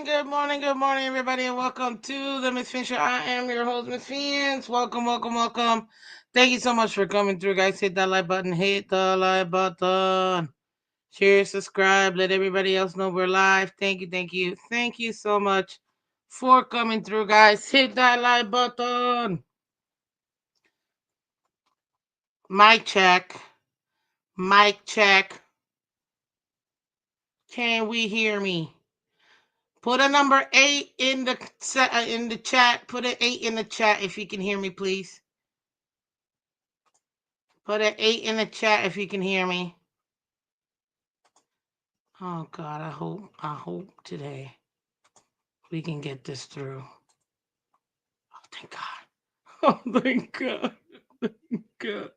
good morning, everybody, and welcome to the Miss Fin Show. I am your host, Miss Phins. Welcome, welcome, welcome. Thank you so much for coming through, guys. Hit that like button, hit the like button. Share, subscribe, let everybody else know we're live. Thank you, thank you, thank you so much for coming through, guys. Hit that like button. Mic check, mic check. Can we hear me? Put a number 8 in the chat. Put an 8 in the chat if you can hear me, please. Put an 8 in the chat if you can hear me. Oh God, I hope today we can get this through. Oh, thank God. Oh, thank God. Thank God.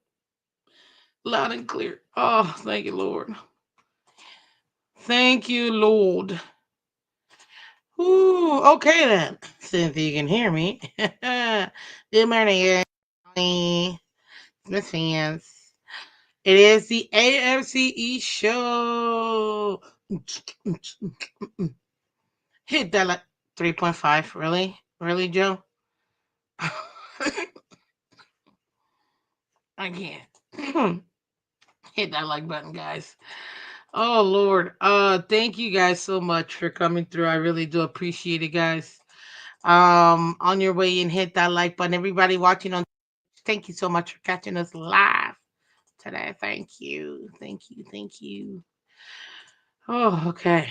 Loud and clear. Oh, thank you, Lord. Thank you, Lord. Ooh, okay then. Since you can hear me. Good morning, Miss Fans. It is the AFC East show. Hit that like 3.5. Really? Really, Joe? I can't. Hit that like button, guys. Oh Lord. Thank you guys so much for coming through. I really do appreciate it, guys. On your way in, hit that like button. Everybody watching on, thank you so much for catching us live today. Thank you. Thank you. Thank you. Oh, okay.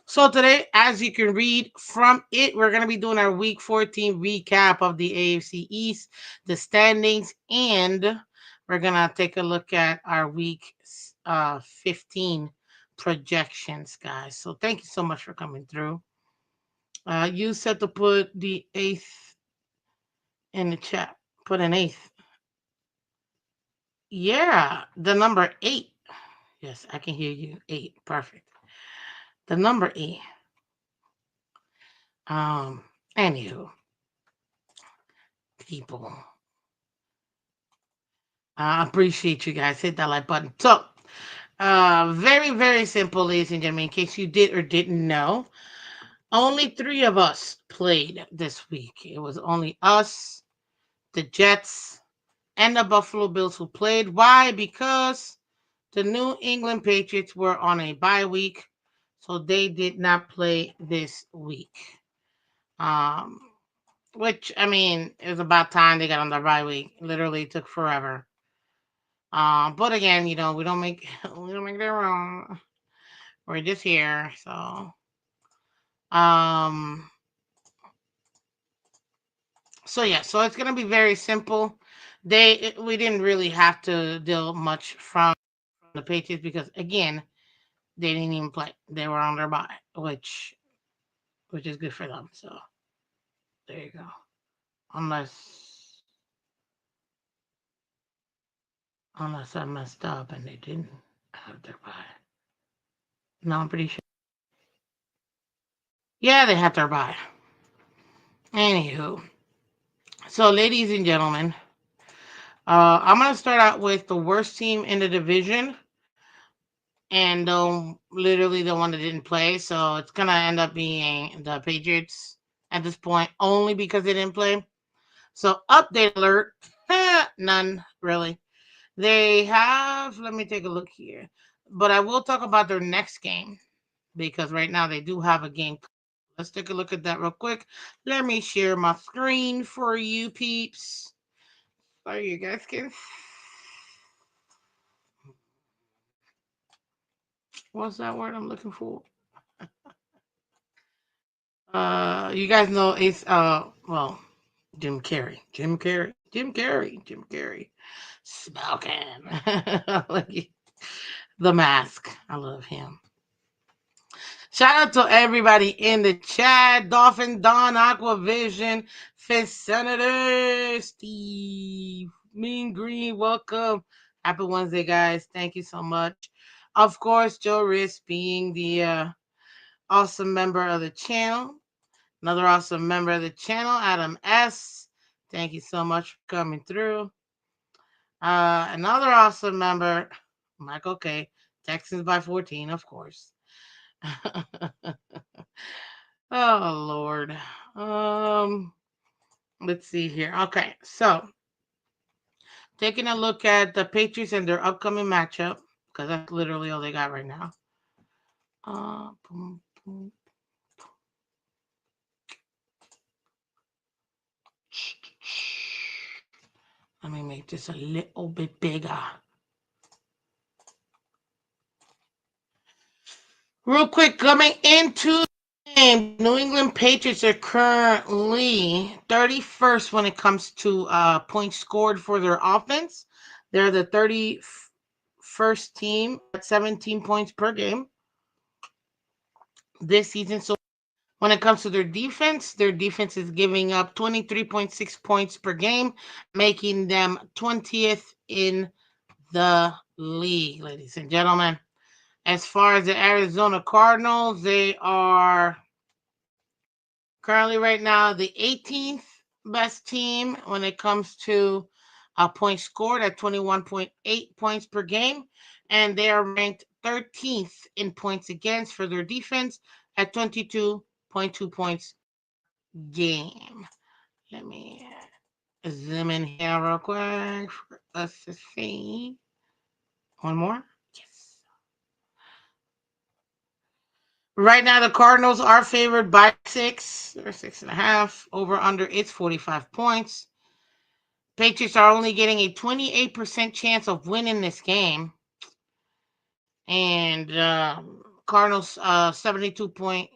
So today, as you can read from it, we're going to be doing our Week 14 recap of the AFC East, the standings, and we're going to take a look at our Week 15 projections, guys. So thank you so much for coming through. You said to put the 8th in the chat. Put an 8th. Yeah, the number 8. Yes, I can hear you. 8. Perfect. The number 8. Anywho, people. I appreciate you guys. Hit that like button. So, very, very simple, ladies and gentlemen. In case you did or didn't know, only 3 of us played this week. It was only us, the Jets, and the Buffalo Bills who played. Why? Because the New England Patriots were on a bye week, so they did not play this week. Um, which I mean, it was about time they got on their bye week. Literally took forever. But again, we don't make that wrong. We're just here, um, so it's gonna be very simple. We didn't really have to deal much from the Patriots because again, they didn't even play. They were on their bye, which is good for them. So there you go. Unless I messed up and they didn't have their bye. No, I'm pretty sure. Yeah, they had their bye. Anywho, so ladies and gentlemen, I'm gonna start out with the worst team in the division, and literally the one that didn't play. So it's gonna end up being the Patriots at this point, only because they didn't play. So update alert, none really. They have. Let me take a look here, but I will talk about their next game because right now they do have a game. Let's take a look at that real quick. Let me share my screen for you peeps. So you guys can. What's that word I'm looking for? You guys know it's Jim Carrey. Jim Carrey. Jim Carrey. Jim Carrey. Smoking. Like the Mask. I love him. Shout out to everybody in the chat. Dolphin Don, Aquavision, Fifth Senator, Steve, Mean Green, welcome. Happy Wednesday, guys. Thank you so much. Of course, Joe Riss being the awesome member of the channel. Another awesome member of the channel, Adam S. Thank you so much for coming through. Another awesome member, Michael K. Texans by 14, of course. Oh Lord. Um, let's see here. Okay, so taking a look at the Patriots and their upcoming matchup, because that's literally all they got right now. Boom, boom. Let me make this a little bit bigger. Real quick, coming into the game, the New England Patriots are currently 31st when it comes to points scored for their offense. They're the 31st team at 17 points per game this season. So when it comes to their defense is giving up 23.6 points per game, making them 20th in the league, ladies and gentlemen. As far as the Arizona Cardinals, they are currently right now the 18th best team when it comes to points scored at 21.8 points per game. And they are ranked 13th in points against for their defense at 22.2 points game. Let me zoom in here real quick for us to see. One more. Yes. Right now, the Cardinals are favored by 6 or 6.5. Over under it's 45 points. Patriots are only getting a 28% chance of winning this game. And Cardinals 72 point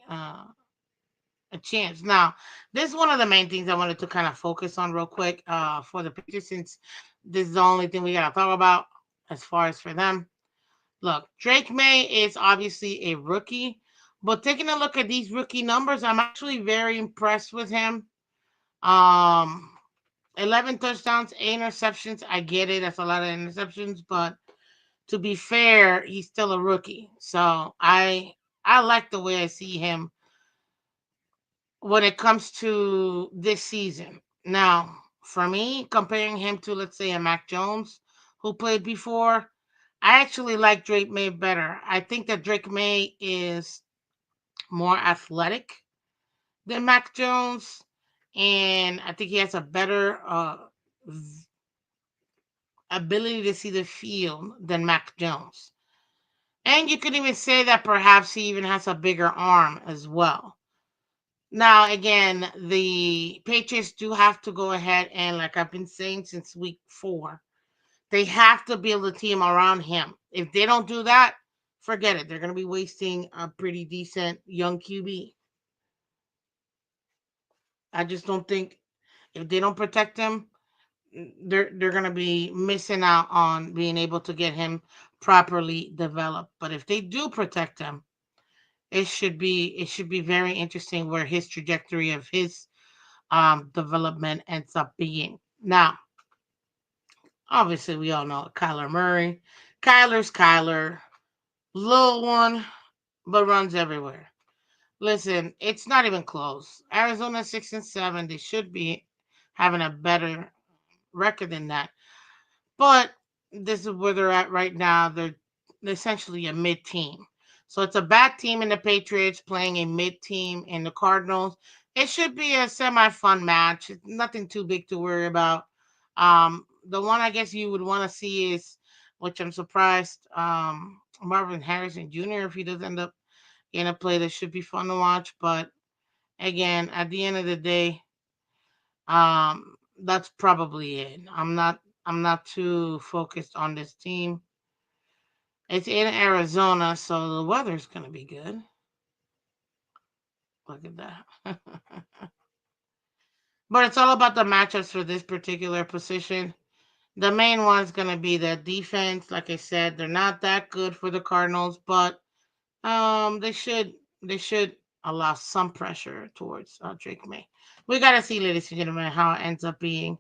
a chance. Now, this is one of the main things I wanted to kind of focus on real quick for the Patriots, since this is the only thing we got to talk about as far as for them. Look, Drake May is obviously a rookie, but taking a look at these rookie numbers, I'm actually very impressed with him. Um, 11 touchdowns, 8 interceptions. I get it, that's a lot of interceptions, but to be fair, he's still a rookie. So I like the way I see him when it comes to this season. Now, for me, comparing him to, let's say, a Mac Jones who played before, I actually like Drake May better. I think that Drake May is more athletic than Mac Jones, and I think he has a better ability to see the field than Mac Jones. And you could even say that perhaps he even has a bigger arm as well. Now, again, the Patriots do have to go ahead and, like I've been saying since week 4, they have to build a team around him. If they don't do that, forget it. They're going to be wasting a pretty decent young QB. I just don't think if they don't protect him, they're going to be missing out on being able to get him properly developed. But if they do protect him, it should be very interesting where his trajectory of his development ends up being. Now, obviously, we all know Kyler Murray. Kyler's Kyler, little one, but runs everywhere. Listen, it's not even close. Arizona 6-7. They should be having a better record than that. But this is where they're at right now. They're essentially a mid team. So it's a bad team in the Patriots playing a mid team in the Cardinals. It should be a semi fun match. It's nothing too big to worry about. The one I guess you would want to see is, which I'm surprised, Marvin Harrison Jr. if he does end up in a play that should be fun to watch. But again, at the end of the day, that's probably it. I'm not too focused on this team. It's in Arizona, so the weather's gonna be good. Look at that. But it's all about the matchups for this particular position. The main one is gonna be the defense. Like I said, they're not that good for the Cardinals, but they should allow some pressure towards Drake May. We gotta see, ladies and gentlemen, how it ends up being.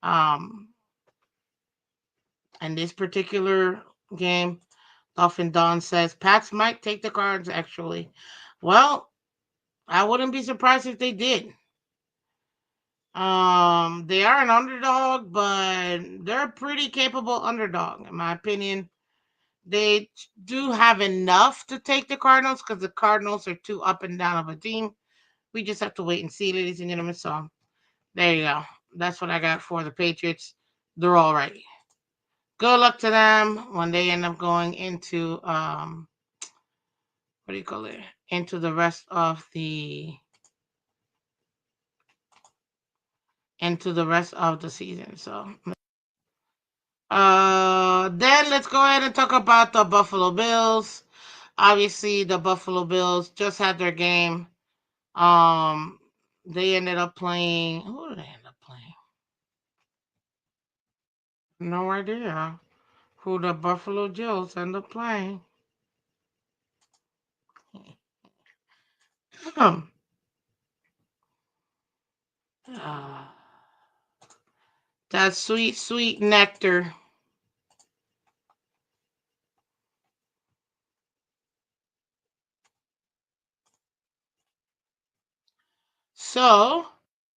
Um, in this particular game, Dolphin Don says Pats might take the Cards. Actually, well, I wouldn't be surprised if they did. They are an underdog, but they're a pretty capable underdog, in my opinion. They do have enough to take the Cardinals because the Cardinals are too up and down of a team. We just have to wait and see, ladies and gentlemen. So there you go. That's what I got for the Patriots. They're all right. Good luck to them when they end up going into what do you call it? Into the rest of the season. So then let's go ahead and talk about the Buffalo Bills. Obviously, the Buffalo Bills just had their game. Um, they ended up playing. Who did they end up playing? No idea who the Buffalo Bills end up playing. Ah, that sweet, sweet nectar. So,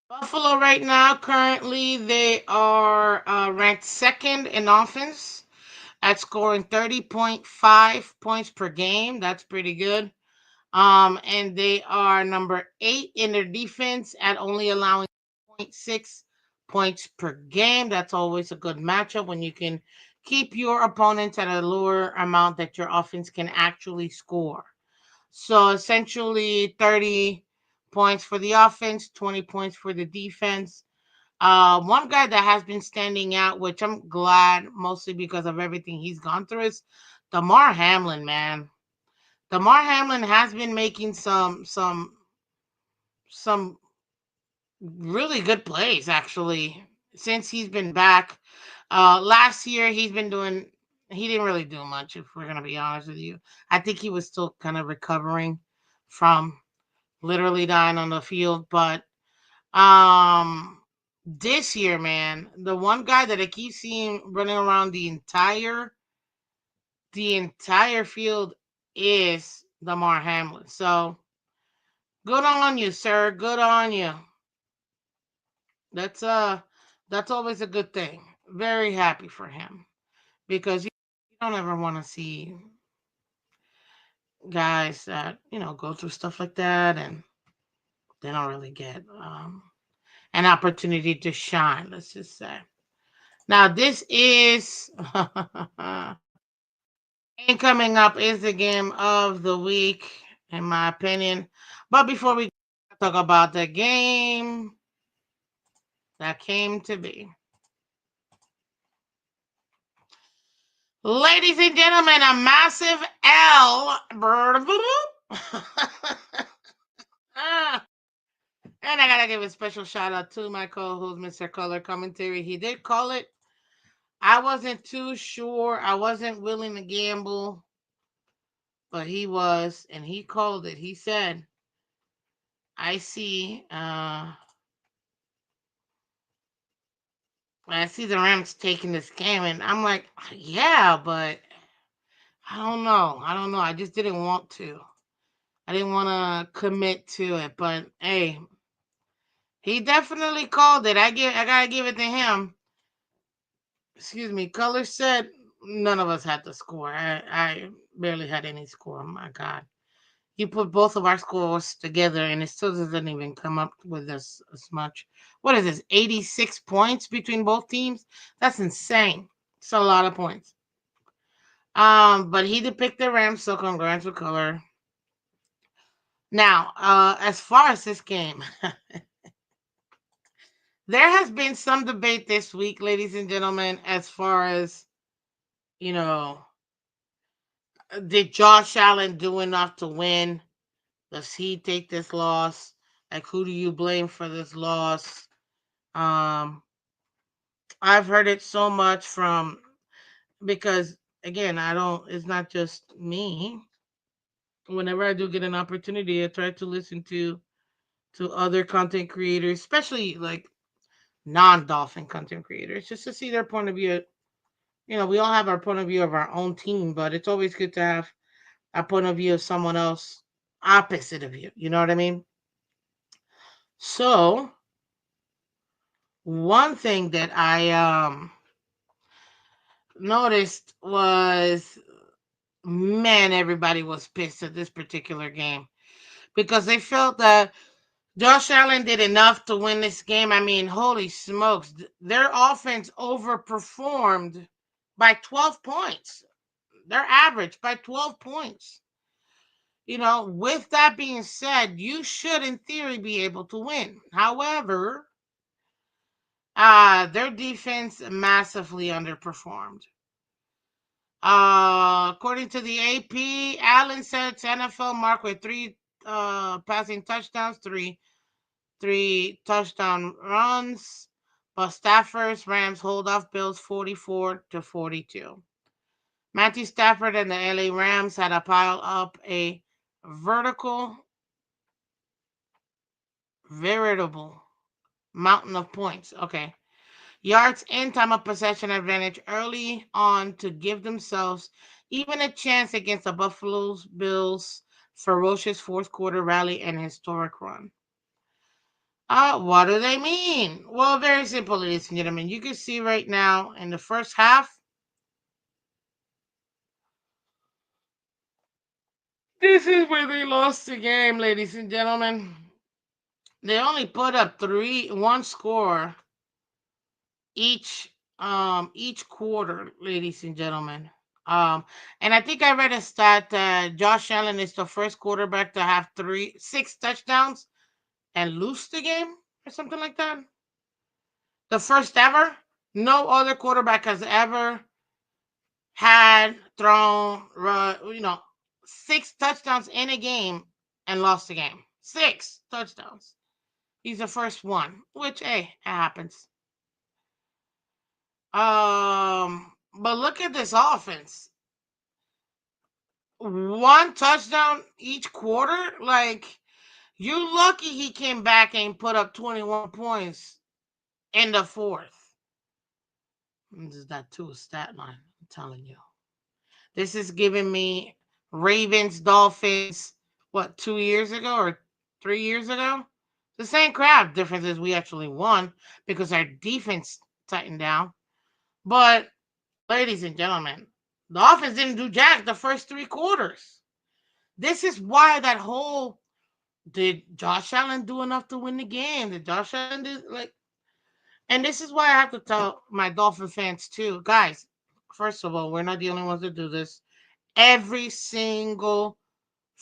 Buffalo right now, currently, they are ranked second in offense at scoring 30.5 points per game. That's pretty good. And they are number 8 in their defense at only allowing zero point 0.6 points per game. That's always a good matchup when you can keep your opponents at a lower amount that your offense can actually score. So essentially 30 points for the offense, 20 points for the defense. One guy that has been standing out, which I'm glad mostly because of everything he's gone through, is Damar Hamlin, man. Damar Hamlin has been making some really good plays actually since he's been back. Last year he didn't really do much, if we're gonna be honest with you. I think he was still kind of recovering from literally dying on the field, but um this year, man, the one guy that I keep seeing running around the entire field is Damar Hamlin. So good on you, sir. Good on you. That's uh that's always a good thing. Very happy for him because you don't ever want to see guys that, go through stuff like that and they don't really get an opportunity to shine, let's just say. Now this is game coming up is the game of the week in my opinion. But before we talk about the game that came to be, ladies and gentlemen, a massive L. Ah, and I gotta give a special shout out to my co-host, Mr. Color Commentary. He did call it. I wasn't too sure. I wasn't willing to gamble, but he was, and he called it. He said, I see the Rams taking this game, and I'm like, yeah, but I don't know. I don't know. I just didn't want to. I didn't want to commit to it, but hey, he definitely called it. I gotta give it to him. Excuse me. Color said none of us had the score. I barely had any score. Oh my God. You put both of our scores together and it still doesn't even come up with us as much. What is this? 86 points between both teams? That's insane. It's a lot of points. But he did pick the Rams, so congrats with Color. Now, as far as this game, there has been some debate this week, ladies and gentlemen, as far as, you know, did Josh Allen do enough to win? Does he take this loss? Like, who do you blame for this loss? Um, I've heard it so much from because again, I don't. It's not just me. Whenever I do get an opportunity, I try to listen to other content creators, especially like non-Dolphin content creators, just to see their point of view. We all have our point of view of our own team, but it's always good to have a point of view of someone else opposite of you. You know what I mean? So one thing that I noticed was, man, everybody was pissed at this particular game because they felt that Josh Allen did enough to win this game. I mean, holy smokes. Their offense overperformed by 12 points. Their average by 12 points. With that being said, you should, in theory, be able to win. However, their defense massively underperformed. According to the AP, Allen sets NFL mark with three passing touchdowns, three touchdown runs. But Stafford's Rams hold off Bills 44-42. Matthew Stafford and the LA Rams had to pile up a vertical, veritable mountain of points. Okay. Yards and time of possession advantage early on to give themselves even a chance against the Buffalo Bills' ferocious fourth quarter rally and historic run. What do they mean? Well, very simple, ladies and gentlemen. You can see right now in the first half, this is where they lost the game, ladies and gentlemen. They only put up one score each quarter, ladies and gentlemen. Um, and I think I read a stat that Josh Allen is the first quarterback to have six touchdowns and lose the game or something like that. The first ever. No other quarterback has ever had thrown, six touchdowns in a game and lost the game. Six touchdowns. He's the first one, which, hey, it happens. But look at this offense. One touchdown each quarter. Like, you lucky he came back and put up 21 points in the fourth. This is that too, a stat line. I'm telling you. This is giving me Ravens, Dolphins, what, 2 years ago or 3 years ago? The same crap. Difference is we actually won because our defense tightened down. But, ladies and gentlemen, the offense didn't do jack the first three quarters. This is why that whole did Josh Allen do enough to win the game? Did Josh Allen do like? And this is why I have to tell my Dolphin fans too, guys. First of all, we're not the only ones that do this. Every single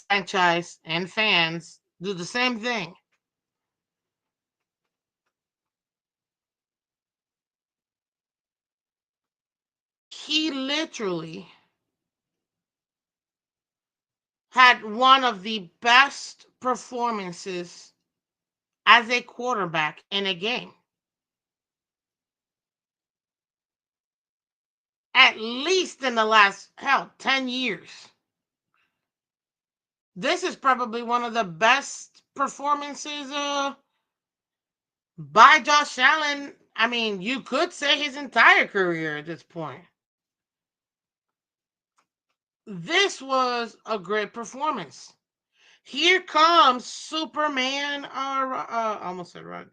franchise and fans do the same thing. He literally had one of the best performances as a quarterback in a game, at least in the last, hell, 10 years. This is probably one of the best performances by Josh Allen. I mean, you could say his entire career at this point. This was a great performance. Here comes Superman. Almost said right.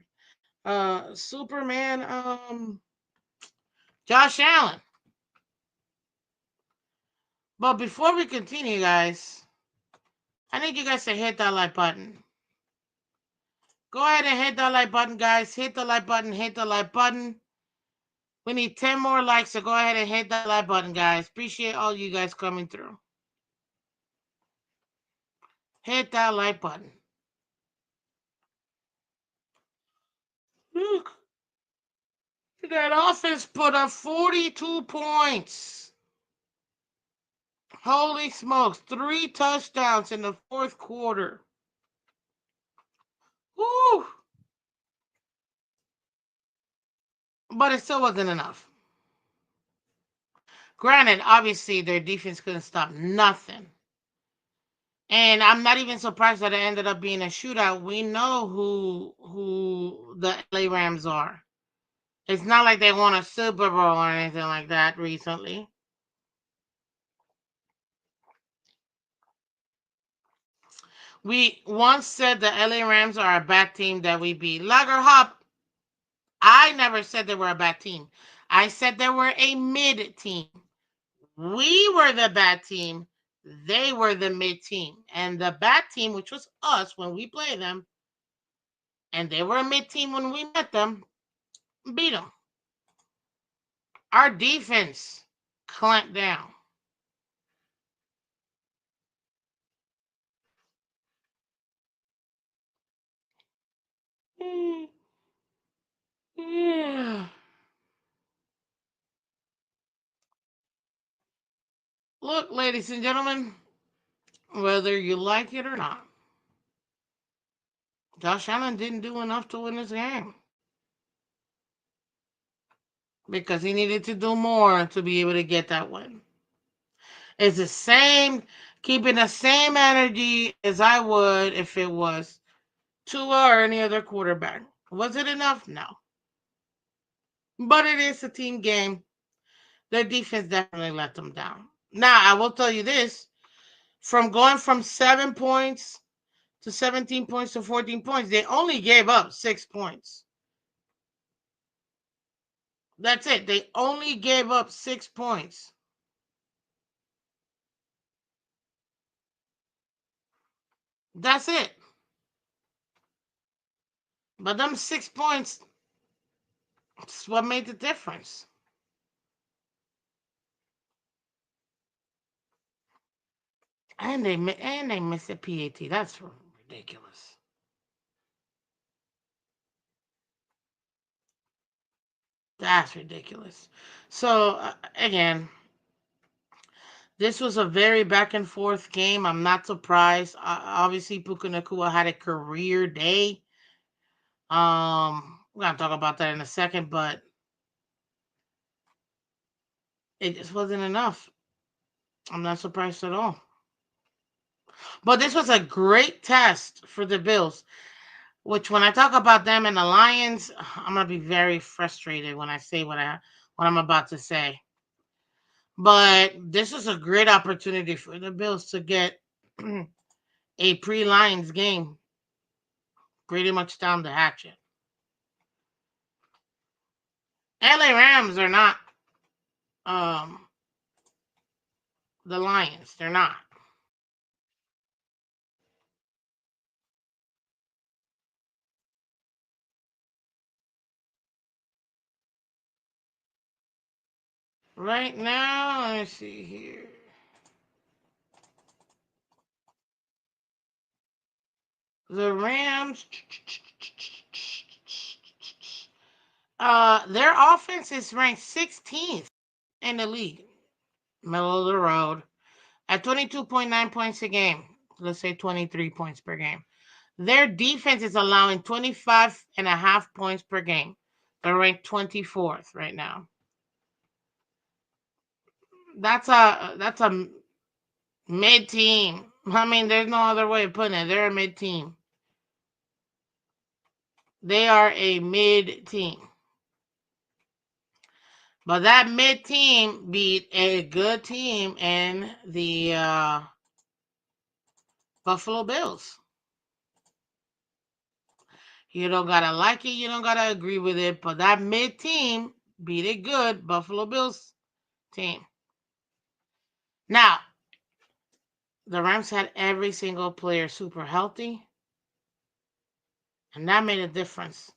Superman. Josh Allen. But before we continue, guys, I need you guys to hit that like button. Go ahead and hit that like button, guys. Hit the like button. Hit the like button. We need 10 more likes, so go ahead and hit that like button, guys. Appreciate all you guys coming through. Hit that like button. Look, that offense put up 42 points. Holy smokes, three touchdowns in the fourth quarter. Woo! But it still wasn't enough. Granted, obviously their defense couldn't stop nothing. And I'm not even surprised that it ended up being a shootout. We know who the LA Rams are. It's not like they won a Super Bowl or anything like that recently. We once said the LA Rams are a bad team that we beat. Lager Hop, I never said they were a bad team. I said they were a mid team. We were the bad team. They were the mid team. And the bad team, which was us when we played them, And they were a mid team when we met them. Beat them. Our defense clamped down. Yeah. Look, ladies and gentlemen, whether you like it or not, Josh Allen didn't do enough to win this game because he needed to do more to be able to get that win. It's the same, keeping the same energy as I would if it was Tua or any other quarterback. Was it enough? No. But it is a team game. Their defense definitely let them down. Now, I will tell you this, from going from 7 points to 17 points to 14 points, they only gave up 6 points. That's it. They only gave up 6 points. That's it. But them 6 points, that's what made the difference. And they missed a PAT. That's ridiculous. That's ridiculous. So again, this was a very back and forth game. I'm not surprised. Obviously, Puka Nakua had a career day. We're gonna talk about that in a second, but it just wasn't enough. I'm not surprised at all. But this was a great test for the Bills. Which, when I talk about them and the Lions, I'm gonna be very frustrated when I say what I'm about to say. But this is a great opportunity for the Bills to get a pre-Lions game pretty much down the hatchet. LA Rams are not um, the Lions. They're not. Right now, let's see here. The Rams, their offense is ranked 16th in the league, middle of the road, at 22.9 points a game. Let's say 23 points per game. Their defense is allowing 25 and a half points per game. They're ranked 24th right now. That's a mid team. I mean, there's no other way of putting it. They're a mid team. They are a mid team. But that mid team beat a good team in the Buffalo Bills. You don't gotta like it, you don't gotta agree with it, but that mid team beat a good Buffalo Bills team. Now, the Rams had every single player super healthy, and that made a difference.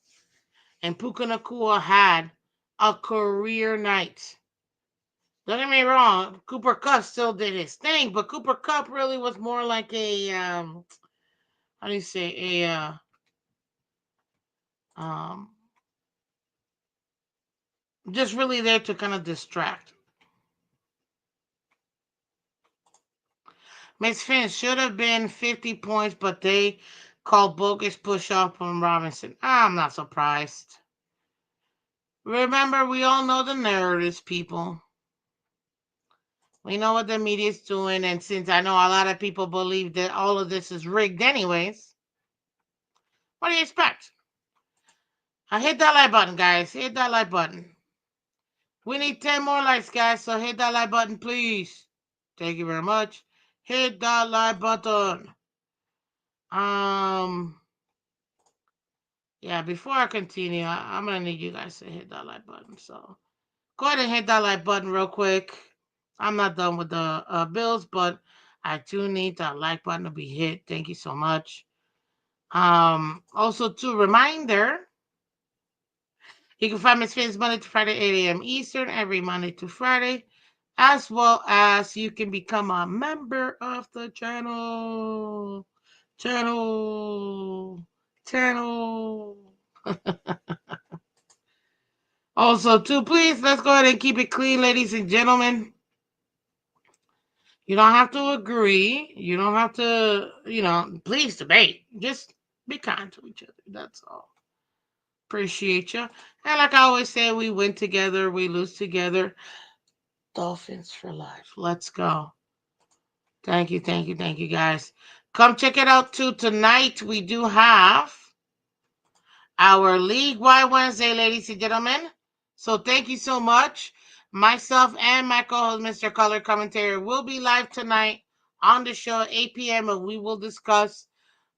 And Puka Nakua had a career night. Don't get me wrong, Cooper Cup still did his thing, but Cooper Cup really was more like a how do you say, a um just really there to kind of distract. Miss Phins should have been 50 points, but they called bogus push off from Robinson. I'm not surprised. Remember, we all know the narratives, people. We know what the media is doing, and since I know a lot of people believe that all of this is rigged anyways, what do you expect? Hit that like button, guys. Hit that like button. We need 10 more likes, guys, so hit that like button, please. Thank you very much. Hit that like button. Um, yeah, before I continue, I'm gonna need you guys to hit that like button. So go ahead and hit that like button real quick. I'm not done with the bills, but I do need that like button to be hit. Thank you so much. Also, to reminder, you can find Miss Phins Monday to Friday, 8 a.m. Eastern, every Monday to Friday, as well as you can become a member of the channel. Channel. Channel. Also, too, please, let's go ahead and keep it clean, ladies and gentlemen. You don't have to agree. You don't have to, please debate. Just be kind to each other. That's all. Appreciate you. And like I always say, we win together, we lose together. Dolphins for life. Let's go. Thank you, thank you, thank you, guys. Come check it out too. Tonight we do have our League Wide Wednesday, ladies and gentlemen. So thank you so much. Myself and my co-host, Mr. Color Commentary, will be live tonight on the show at 8 p.m. and we will discuss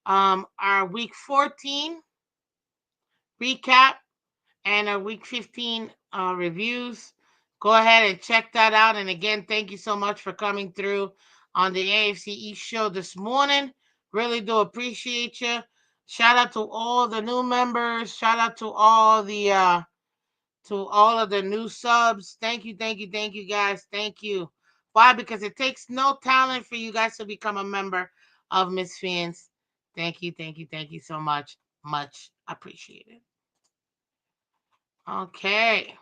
our Week 14 recap and our Week 15 reviews. Go ahead and check that out. And again, thank you so much for coming through on the AFC East show this morning. Really do appreciate you. Shout out to all the new members. Shout out to all of the new subs. Thank you, thank you, thank you, guys. Thank you. Why? Because it takes no talent for you guys to become a member of Miss Fans. Thank you, thank you, thank you so much. Much appreciated. Okay.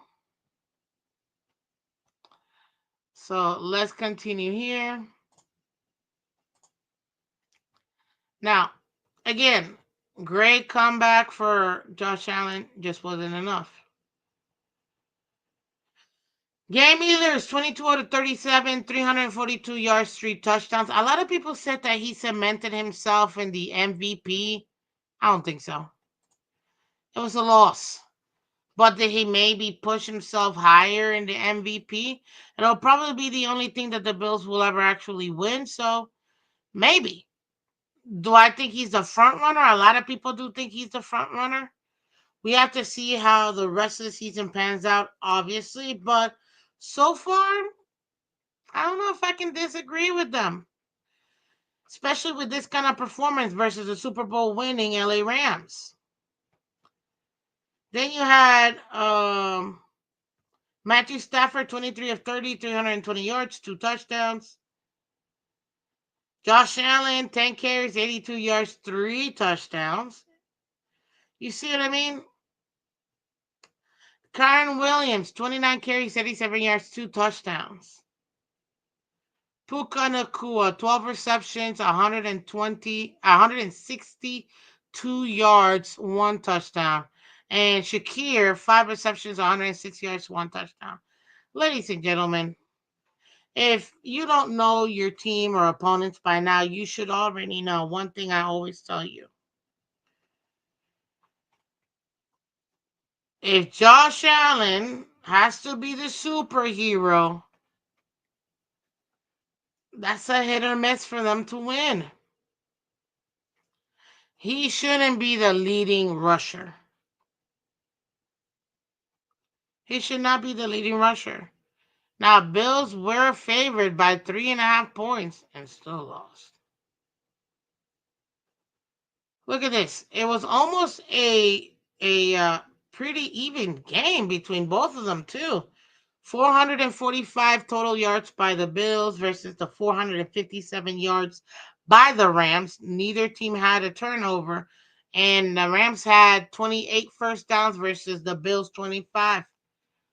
So let's continue here. Now, again, great comeback for Josh Allen. Just wasn't enough. Game leaders 22 out of 37, 342 yards, 3 touchdowns. A lot of people said that he cemented himself in the MVP. I don't think so. It was a loss. But did he maybe push himself higher in the MVP? It'll probably be the only thing that the Bills will ever actually win. So maybe. Do I think he's the front runner? A lot of people do think he's the front runner. We have to see how the rest of the season pans out, obviously. But so far, I don't know if I can disagree with them, especially with this kind of performance versus the Super Bowl winning LA Rams. Then you had Matthew Stafford, 23 of 30, 320 yards, 2 touchdowns. Josh Allen, 10 carries, 82 yards, 3 touchdowns. You see what I mean? Kyron Williams, 29 carries, 87 yards, 2 touchdowns. Puka Nakua, 12 receptions, 162 yards, 1 touchdown. And Shakir, 5 receptions, 106 yards, 1 touchdown. Ladies and gentlemen, if you don't know your team or opponents by now, you should already know one thing I always tell you. If Josh Allen has to be the superhero, that's a hit or miss for them to win. He shouldn't be the leading rusher. He should not be the leading rusher. Now, Bills were favored by 3.5 points and still lost. Look at this. It was almost a pretty even game between both of them too. 445 total yards by the Bills versus the 457 yards by the Rams. Neither team had a turnover, and the Rams had 28 first downs versus the Bills 25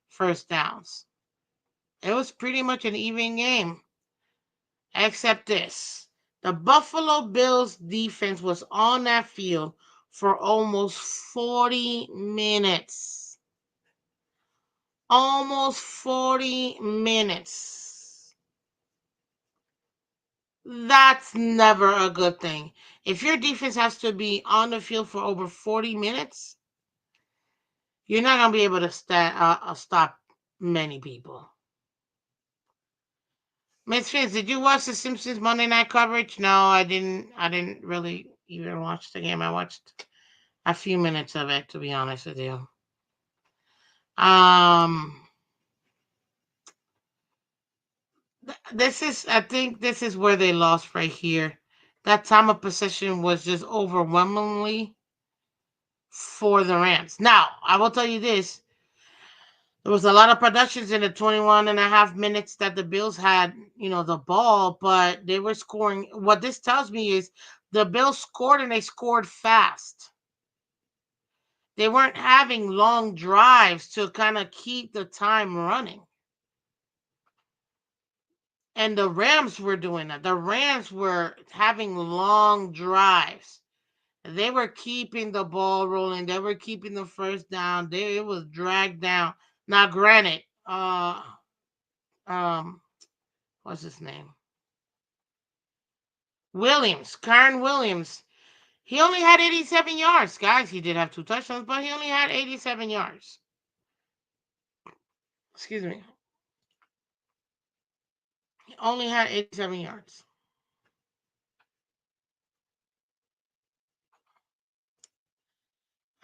first downs. It was pretty much an even game, except this. The Buffalo Bills defense was on that field for almost 40 minutes. Almost 40 minutes. That's never a good thing. If your defense has to be on the field for over 40 minutes, you're not going to be able to stop many people. Miss Fitz, did you watch the Simpsons Monday night coverage? No, I didn't. I didn't really even watch the game. I watched a few minutes of it, to be honest with you. This is, I think, this is where they lost right here. That time of possession was just overwhelmingly for the Rams. Now, I will tell you this. There was a lot of productions in the 21 and a half minutes that the Bills had, the ball, but they were scoring. What this tells me is the Bills scored and they scored fast. They weren't having long drives to kind of keep the time running. And the Rams were doing that. The Rams were having long drives. They were keeping the ball rolling. They were keeping the first down. It was dragged down. Now, granted, um, what's his name? Williams, Karen Williams. He only had 87 yards, guys. He did have two touchdowns, but he only had 87 yards. Excuse me. He only had 87 yards.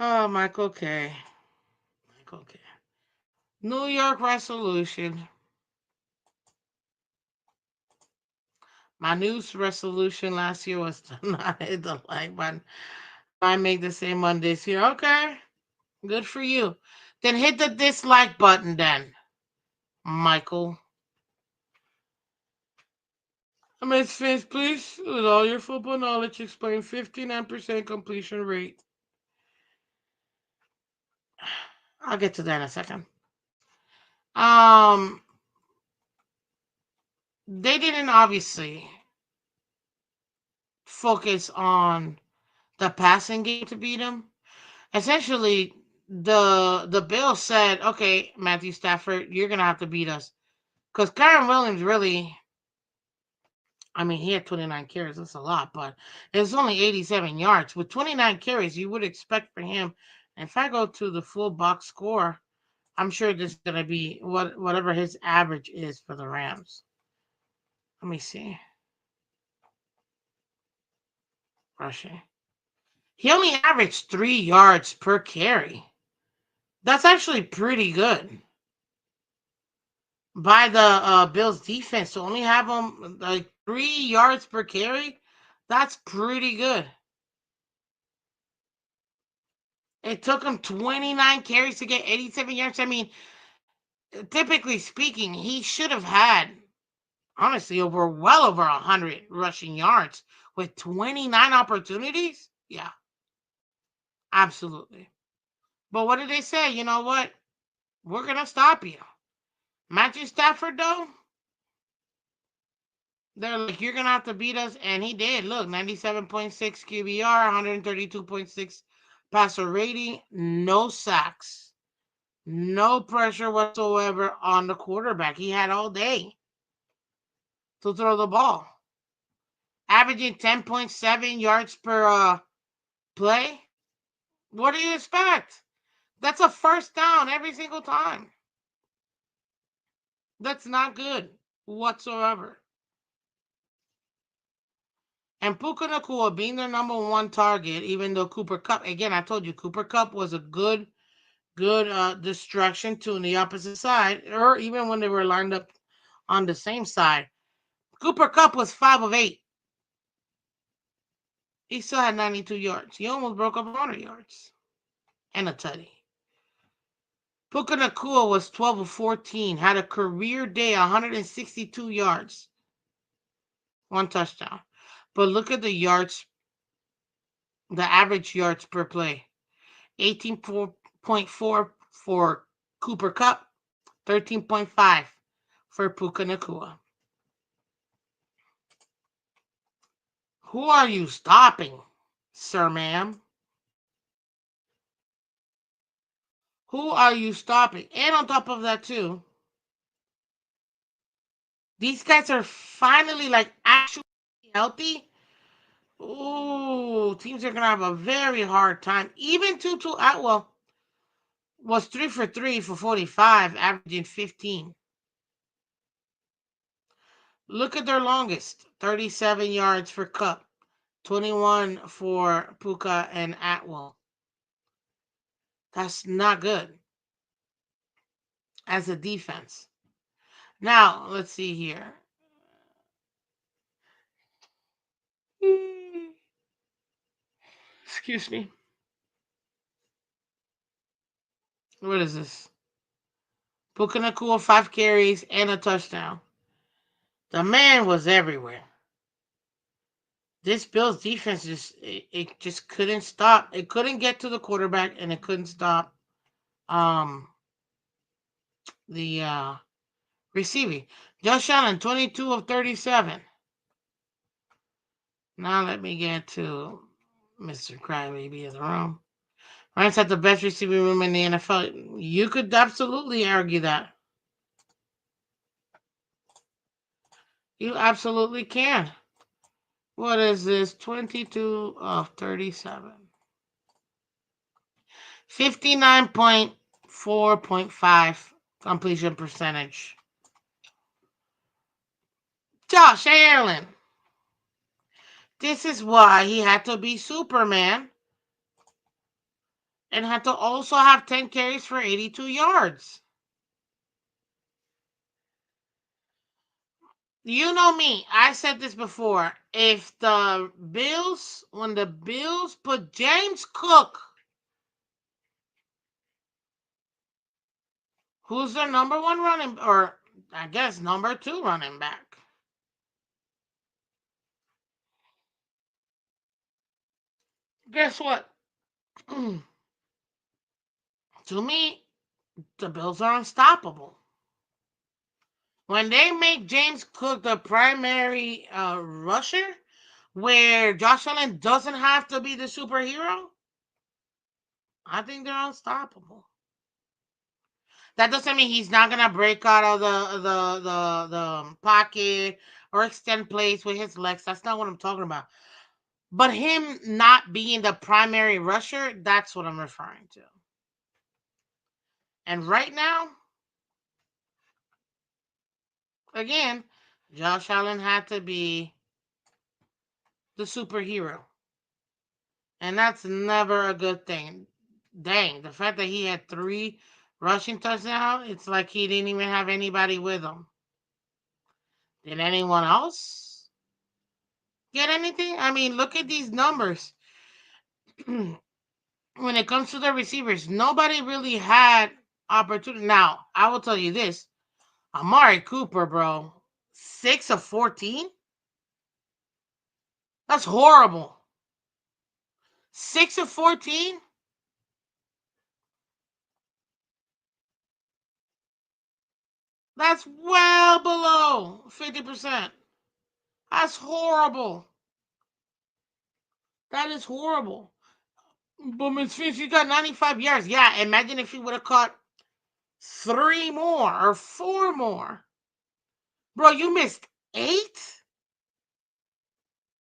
Oh, Michael K. Michael K. New York resolution. My new resolution last year was to not hit the like button. I make the same one this year. Okay, good for you. Then hit the dislike button then, Michael. Miss Phins, please, with all your football knowledge, explain 59% completion rate. I'll get to that in a second. Um, they didn't obviously focus on the passing game to beat them. Essentially, the Bills said, "Okay, Matthew Stafford, you're gonna have to beat us," because Kyron Williams really, I mean, he had 29 carries. That's a lot, but it's only 87 yards. With 29 carries, you would expect for him. And if I go to the full box score, I'm sure this is gonna be whatever his average is for the Rams. Let me see. Rushing. He only averaged 3 yards per carry. That's actually pretty good by the Bills defense to only have him like 3 yards per carry. That's pretty good. It took him 29 carries to get 87 yards. I mean, typically speaking, he should have had honestly well over 100 rushing yards with 29 opportunities. Yeah, absolutely. But what did they say? You know what? We're gonna stop you. Matthew Stafford, though, they're like, you're gonna have to beat us, and he did. Look, 97.6 QBR, 132.6 passer rating, no sacks, no pressure whatsoever on the quarterback. He had all day to throw the ball, averaging 10.7 yards per play. What do you expect? That's a first down every single time. That's not good whatsoever. And Puka Nakua being their number one target, even though Cooper Cup, again, I told you Cooper Cup was a good distraction to the opposite side, or even when they were lined up on the same side. Cooper Cup was 5 of 8. He still had 92 yards. He almost broke up 100 yards and a tutty. Puka Nakua was 12 of 14, had a career day, 162 yards, one touchdown. But look at the yards, the average yards per play. 18.4 for Cooper Cup, 13.5 for Puka Nakua. Who are you stopping, sir, ma'am? Who are you stopping? And on top of that, too, these guys are finally like actually healthy. Ooh, teams are gonna have a very hard time. Even Tutu Atwell was 3 for 3 for 45, averaging 15. Look at their longest 37 yards for Cup, 21 for Puka and Atwell. That's not good as a defense. Now, let's see here. Excuse me. What is this? Puka Nakua, 5 carries and a touchdown. The man was everywhere. This Bills defense it just couldn't stop. It couldn't get to the quarterback, and it couldn't stop um the receiving. Josh Allen, 22 of 37. Now let me get to Mr. Crybaby of the room. Ranks at the best receiving room in the NFL. You could absolutely argue that. You absolutely can. What is this? 22 of 37. 59.4.5 completion percentage. Josh Allen. This is why he had to be Superman and had to also have 10 carries for 82 yards. You know me. I said this before. If the Bills, when the Bills put James Cook, who's their number one running, or I guess number two running back, guess what? To me, the Bills are unstoppable. When they make James Cook the primary rusher, where Josh Allen doesn't have to be the superhero, I think they're unstoppable. That doesn't mean he's not gonna break out of the pocket or extend plays with his legs. That's not what I'm talking about. But him not being the primary rusher, that's what I'm referring to. And right now, again, Josh Allen had to be the superhero. And that's never a good thing. Dang, the fact that he had 3 rushing touchdowns, it's like he didn't even have anybody with him. Did anyone else get anything? I mean, look at these numbers. When it comes to the receivers, nobody really had opportunity. Now, I will tell you this. Amari Cooper, bro, 6 of 14? That's horrible. 6 of 14? That's well below 50%. That's horrible. That is horrible. But Miss Finch, you got 95 yards. Yeah, imagine if he would have caught 3 more or 4 more. Bro, you missed 8?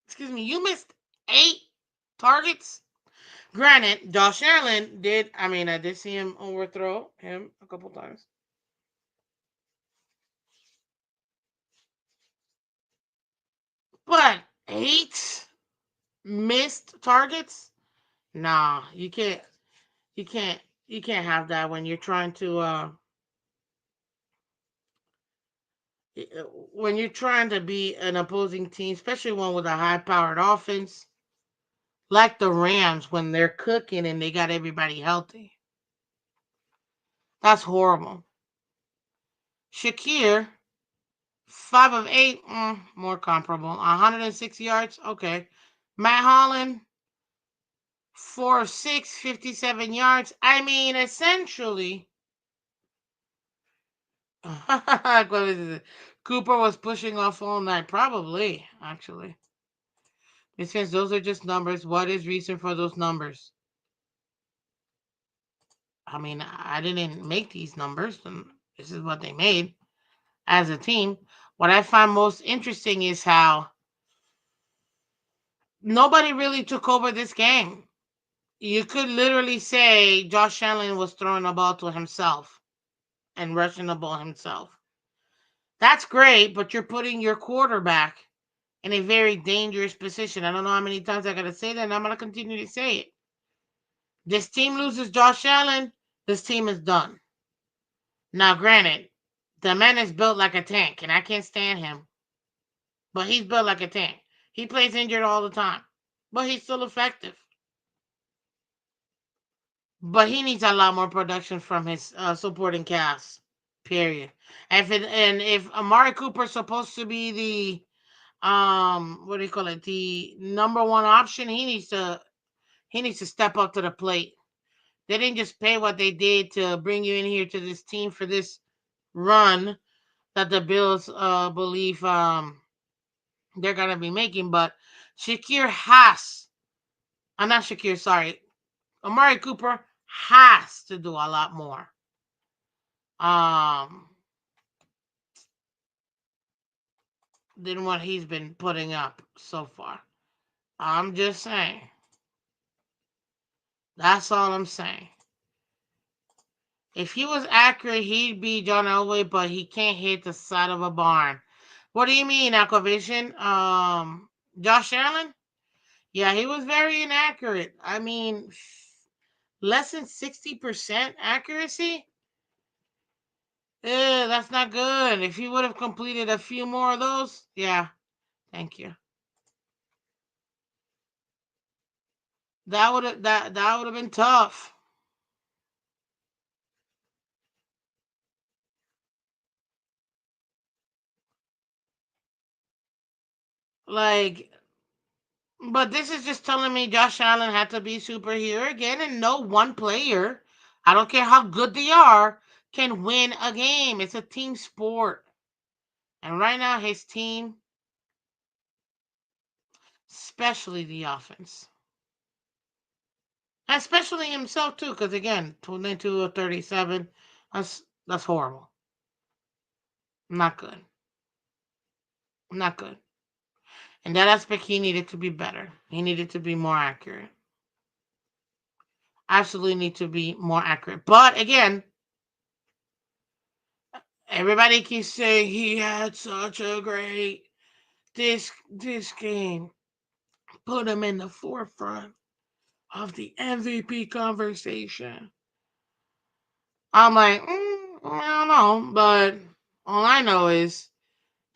Excuse me, you missed 8 targets? Granted, Josh Allen did, I did see him overthrow him a couple times. But 8 missed targets? Nah, you can't, you can't have that when you're trying to, when you're trying to be an opposing team, especially one with a high-powered offense, like the Rams when they're cooking and they got everybody healthy. That's horrible. Shakir, 5 of 8, more comparable. 106 yards, okay. Matt Holland, 4 of 6, 57 yards. Essentially, Cooper was pushing off all night. Probably, actually. It says those are just numbers. What is reason for those numbers? I didn't make these numbers, and this is what they made as a team. What I find most interesting is how nobody really took over this game. You could literally say Josh Allen was throwing the ball to himself and rushing the ball himself. That's great, but you're putting your quarterback in a very dangerous position. I don't know how many times I got to say that, and I'm going to continue to say it. This team loses Josh Allen, this team is done. Now, granted, the man is built like a tank, and I can't stand him, but he's built like a tank. He plays injured all the time, but he's still effective. But he needs a lot more production from his supporting cast. Period. And if Amari Cooper's supposed to be the what do you call it, the number one option, he needs to step up to the plate. They didn't just pay what they did to bring you in here to this team for this run that the Bills believe they're gonna be making. But Shakir has, I'm not Shakir, sorry, Amari Cooper has to do a lot more um than what he's been putting up so far. I'm just saying. That's all I'm saying. If he was accurate, he'd be John Elway, but he can't hit the side of a barn. What do you mean, Aquavision? Josh Allen? Yeah, he was very inaccurate. I mean, less than 60% accuracy? That's not good. If he would have completed a few more of those, yeah, thank you. That would have been tough. Like, but this is just telling me Josh Allen had to be superhero again, and no one player, I don't care how good they are, can win a game. It's a team sport. And right now, his team, especially the offense, especially himself too, because again, 22 or 37, that's horrible. Not good. Not good. In that aspect, he needed to be better. He needed to be more accurate. Absolutely need to be more accurate. But again, everybody keeps saying he had such a great this game. Put him in the forefront of the MVP conversation. I'm like, I don't know, but all I know is,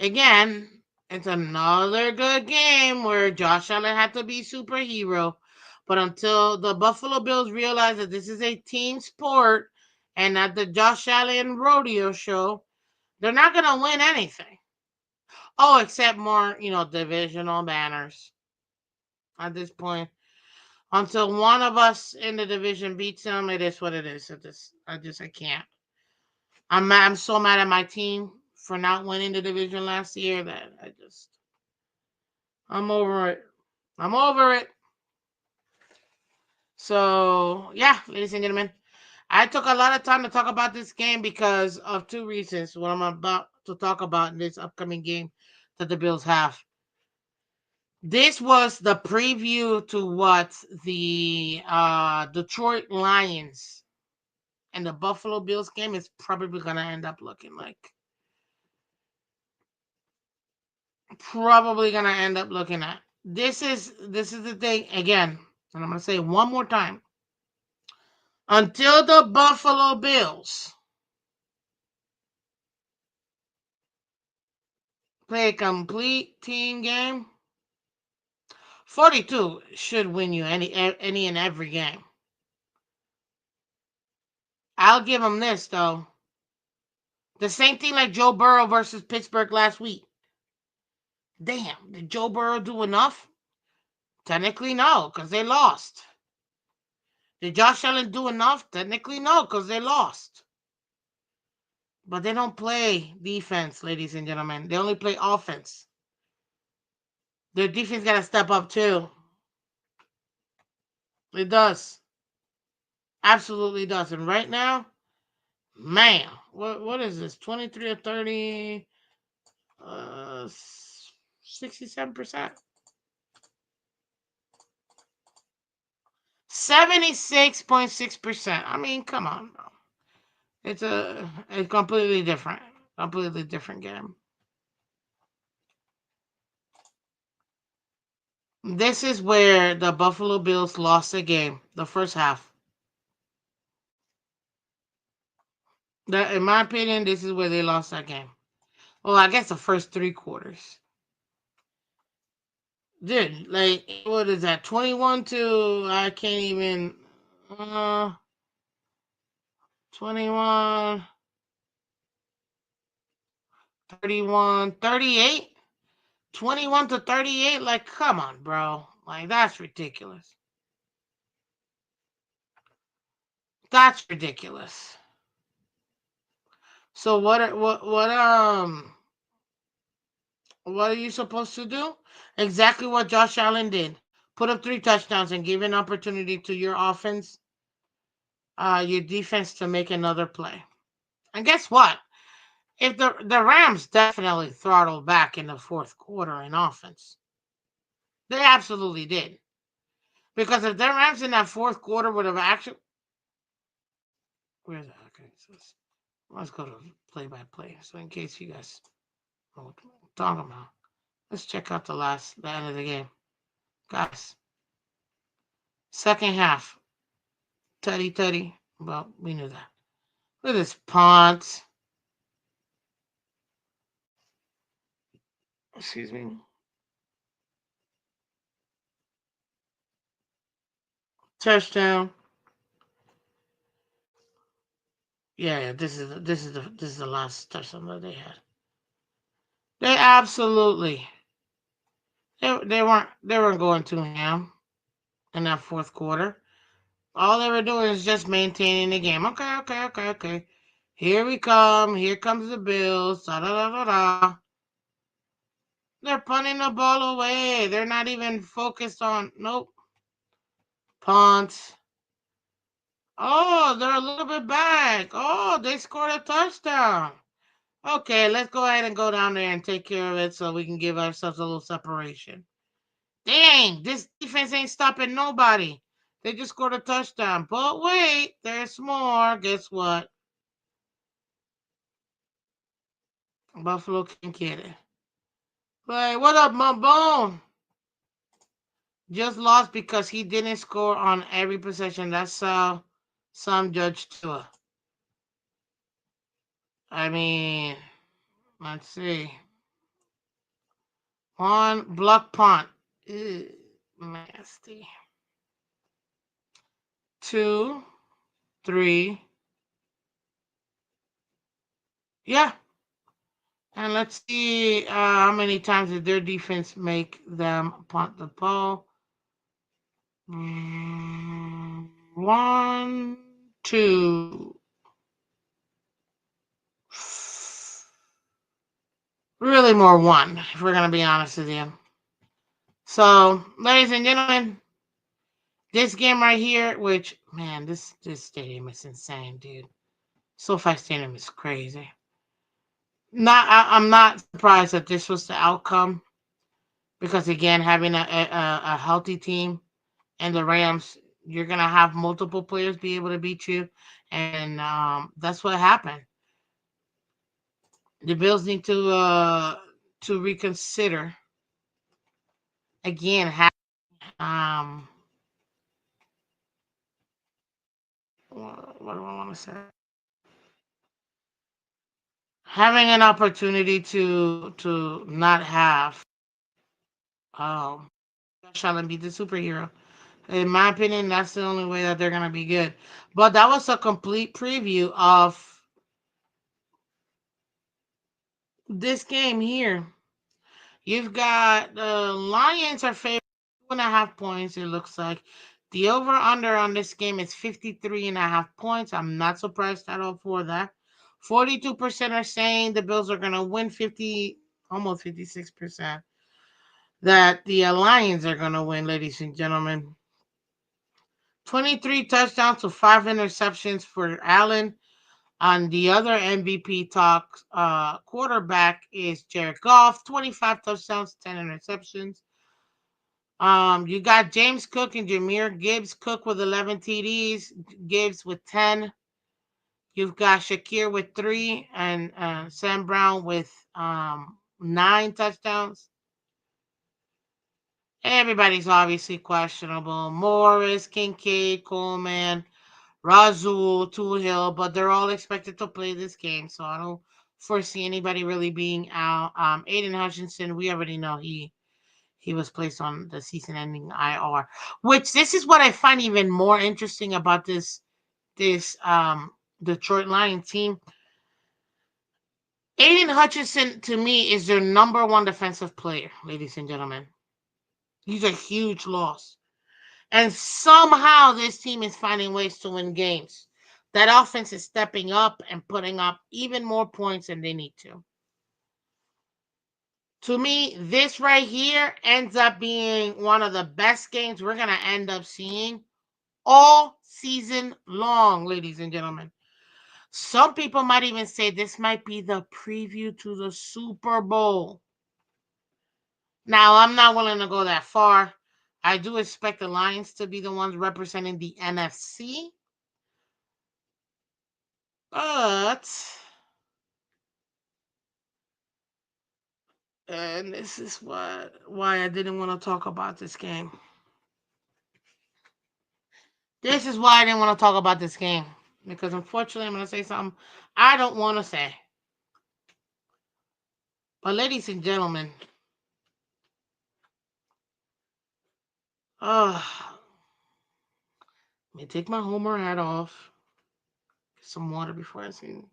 again, it's another good game where Josh Allen had to be superhero. But until the Buffalo Bills realize that this is a team sport and not the Josh Allen rodeo show, they're not going to win anything. Oh, except more, divisional banners at this point. Until one of us in the division beats them, it is what it is. I can't. I'm so mad at my team for not winning the division last year that I'm over it. I'm over it. So yeah, ladies and gentlemen, I took a lot of time to talk about this game because of two reasons. What I'm about to talk about in this upcoming game that the Bills have. This was the preview to what the Detroit Lions and the Buffalo Bills game is probably gonna end up looking like. Probably gonna end up looking at. This is the thing again, and I'm gonna say it one more time. Until the Buffalo Bills play a complete team game, 42 should win you any and every game. I'll give them this though. The same thing like Joe Burrow versus Pittsburgh last week. Damn, did Joe Burrow do enough? Technically, no, because they lost. Did Josh Allen do enough? Technically, no, because they lost. But they don't play defense, ladies and gentlemen. They only play offense. Their defense got to step up too. It does. Absolutely does. And right now, man, what is this? 23 or 30, 67%. 76.6%. I mean, come on. It's a completely different game. This is where the Buffalo Bills lost the game, the first half. In my opinion, this is where they lost that game. Well, I guess the first three quarters. Dude, like, what is that? 21 to, I can't even, 21, 31, 38? 21 to 38? Like, come on, bro. Like, that's ridiculous. That's ridiculous. So what are you supposed to do? Exactly what Josh Allen did. Put up 3 touchdowns and give an opportunity to your offense, your defense to make another play. And guess what? If the Rams definitely throttled back in the fourth quarter in offense. They absolutely did. Because if the Rams in that fourth quarter would have actually, where's that? Okay, so let's go to play by play. So in case you guys know what I'm talking about, let's check out the end of the game, guys. Second half, tutty tutty. Well, we knew that. Look at this punt. Excuse me. Touchdown. Yeah, this is the last touchdown that they had. They absolutely they weren't going to ham in that fourth quarter. All they were doing is just maintaining the game. Okay, okay, okay, okay. Here we come. Here comes the Bills. Da da da da da. They're punting the ball away. They're not even focused on. Nope. Punt. Oh, they're a little bit back. Oh, they scored a touchdown. Okay, let's go ahead and go down there and take care of it so we can give ourselves a little separation. Dang, this defense ain't stopping nobody. They just scored a touchdown. But wait, there's more. Guess what? Buffalo can get it. Like, what up, my bone? Just lost because he didn't score on every possession. That's how some judge Tua. I mean, let's see. One block punt. Ew, nasty. Two, three. Yeah. And let's see how many times did their defense make them punt the ball. One, two. Really more one, if we're going to be honest with you. So, ladies and gentlemen, this game right here, which, man, this stadium is insane, dude. SoFi Stadium is crazy. I'm not surprised that this was the outcome because, again, having a healthy team and the Rams, you're going to have multiple players be able to beat you. And that's what happened. The Bills need to reconsider again. Um, what do I want to say? Having an opportunity to not have um Josh Allen be the superhero. In my opinion, that's the only way that they're gonna be good. But that was a complete preview of this game here. You've got the Lions are favored 2.5 points, it looks like. The over under on this game is 53.5 points. I'm not surprised at all for that. 42% are saying the Bills are gonna win almost 56% that the Lions are gonna win, ladies and gentlemen. 23 touchdowns to 5 interceptions for Allen. On the other MVP talk, quarterback is Jared Goff, 25 touchdowns, 10 interceptions. You got James Cook and Jameer Gibbs. Cook with 11 TDs, Gibbs with 10. You've got Shakir with 3 and Sam Brown with 9 touchdowns. Everybody's obviously questionable. Morris, Kincaid, Coleman, Razul, Hill, but they're all expected to play this game, so I don't foresee anybody really being out. Aiden Hutchinson, we already know he was placed on the season-ending IR. Which this is what I find even more interesting about this Detroit Lions team. Aiden Hutchinson to me is their number one defensive player, ladies and gentlemen. He's a huge loss. And somehow this team is finding ways to win games. That offense is stepping up and putting up even more points than they need to. To me, this right here ends up being one of the best games we're going to end up seeing all season long, ladies and gentlemen. Some people might even say this might be the preview to the Super Bowl. Now, I'm not willing to go that far. I do expect the Lions to be the ones representing the NFC. But, and this is why I didn't want to talk about this game. This is why I didn't want to talk about this game. Because unfortunately, I'm going to say something I don't want to say. But, ladies and gentlemen, let me take my Homer hat off. Get some water before I sing.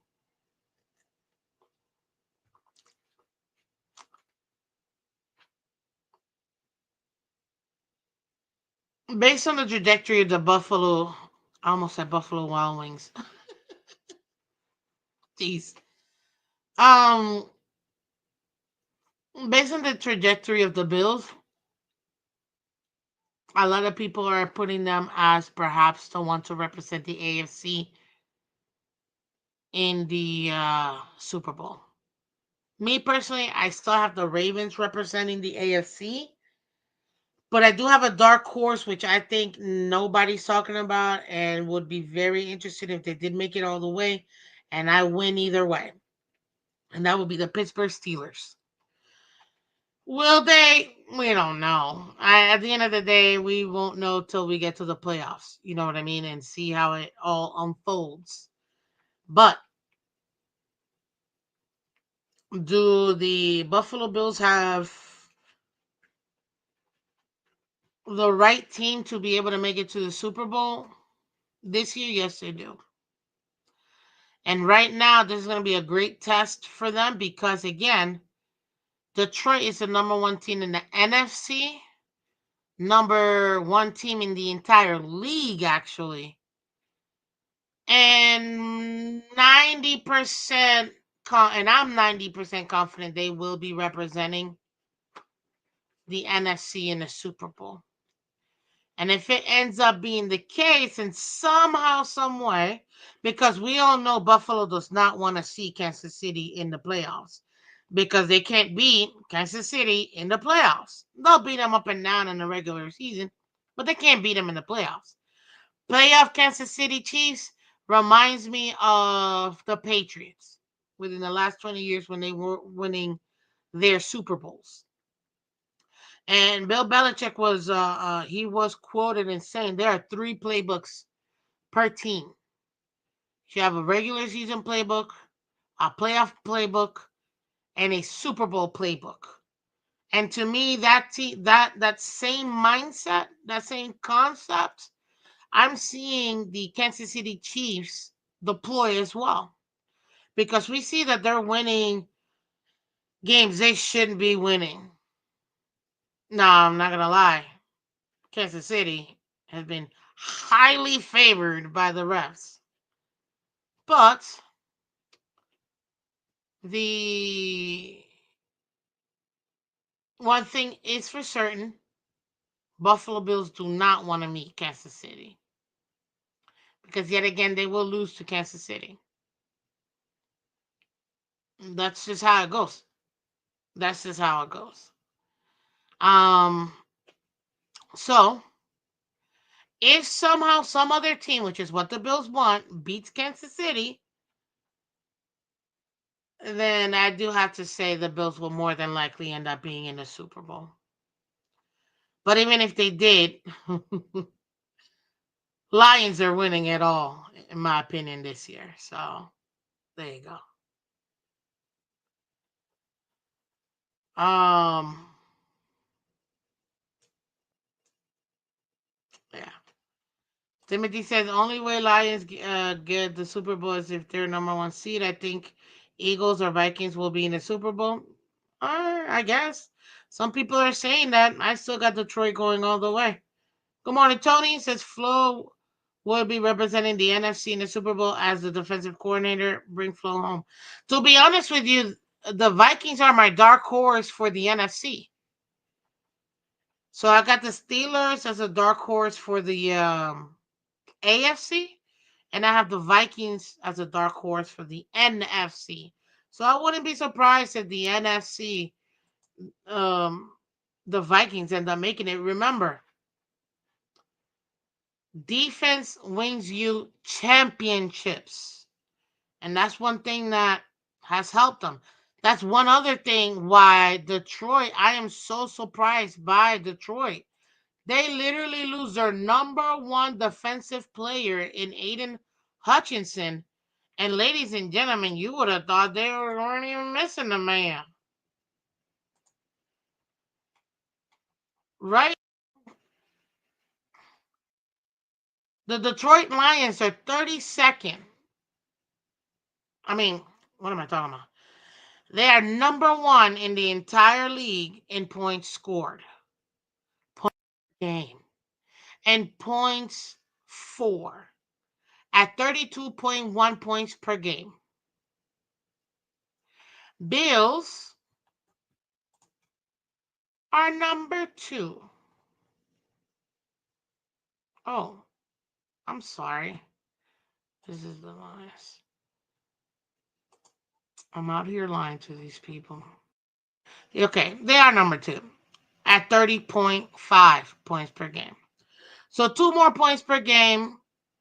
Based on the trajectory of the Buffalo, I almost said Buffalo Wild Wings. Jeez. Um, Based on the trajectory of the Bills, a lot of people are putting them as perhaps the one to represent the AFC in the Super Bowl. Me personally, I still have the Ravens representing the AFC, but I do have a dark horse which I think nobody's talking about and would be very interested if they did make it all the way, and I win either way. And that would be the Pittsburgh Steelers. Will they? We don't know. At the end of the day, we won't know till we get to the playoffs. You know what I mean? And see how it all unfolds. But do the Buffalo Bills have the right team to be able to make it to the Super Bowl this year? Yes, they do. And right now, this is going to be a great test for them because, again, Detroit is the number one team in the NFC, number one team in the entire league, actually. And 90%, and I'm 90% confident they will be representing the NFC in the Super Bowl. And if it ends up being the case in somehow, some way, because we all know Buffalo does not want to see Kansas City in the playoffs because they can't beat Kansas City in the playoffs. They'll beat them up and down in the regular season, but they can't beat them in the playoffs. Playoff Kansas City Chiefs reminds me of the Patriots within the last 20 years when they were winning their Super Bowls. And Bill Belichick was he was quoted in saying there are three playbooks per team. You have a regular season playbook, a playoff playbook, and a Super Bowl playbook. And to me, that same mindset, that same concept, I'm seeing the Kansas City Chiefs deploy as well. Because we see that they're winning games they shouldn't be winning. No, I'm not gonna lie. Kansas City has been highly favored by the refs. But the one thing is for certain, Buffalo Bills do not want to meet Kansas City. Because yet again, they will lose to Kansas City. That's just how it goes. That's just how it goes. Um, so if somehow some other team, which is what the Bills want, beats Kansas City, then I do have to say the Bills will more than likely end up being in the Super Bowl. But even if they did, Lions are winning it all, in my opinion, this year. So there you go. Um, Timothy says only way Lions get the Super Bowl is if they're number one seed. I think Eagles or Vikings will be in the Super Bowl. I guess some people are saying that. I still got Detroit going all the way. Good morning, Tony. Says Flo will be representing the NFC in the Super Bowl as the defensive coordinator. Bring Flo home. To be honest with you, the Vikings are my dark horse for the NFC. So I got the Steelers as a dark horse for the AFC, and I have the Vikings as a dark horse for the NFC. So I wouldn't be surprised if the NFC, um, the Vikings end up making it. Remember, defense wins you championships, and that's one thing that has helped them. That's one other thing why Detroit. I am so surprised by Detroit. They literally lose their number one defensive player in Aiden Hutchinson. And ladies and gentlemen, you would have thought they weren't even missing the man. Right? The Detroit Lions are 32nd. I mean, what am I talking about? They are number one in the entire league in points scored, point game, and points for at 32.1 points per game. Bills are number two. Oh, I'm sorry. This is the Lions. I'm out here lying to these people. Okay, they are number two at 30.5 points per game. So two more points per game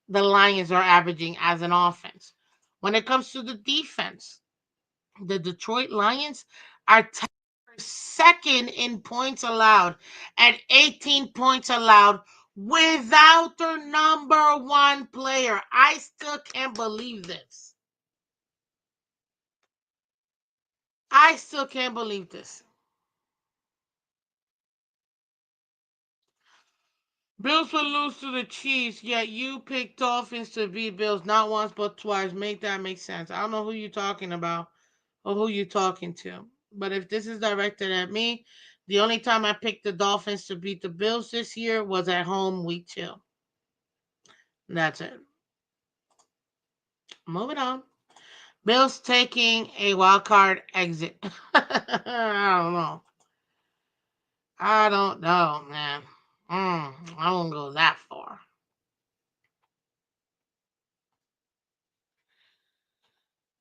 the Lions are averaging as an offense. When it comes to the defense, the Detroit Lions are second in points allowed at 18 points allowed without their number one player. I still can't believe this. I still can't believe this. Bills will lose to the Chiefs, yet you picked Dolphins to beat Bills not once but twice. Make that make sense. I don't know who you're talking about or who you're talking to. But if this is directed at me, the only time I picked the Dolphins to beat the Bills this year was at home week 2. That's it. Moving on. Bills taking a wild card exit. I don't know. I don't know, man. I won't go that far.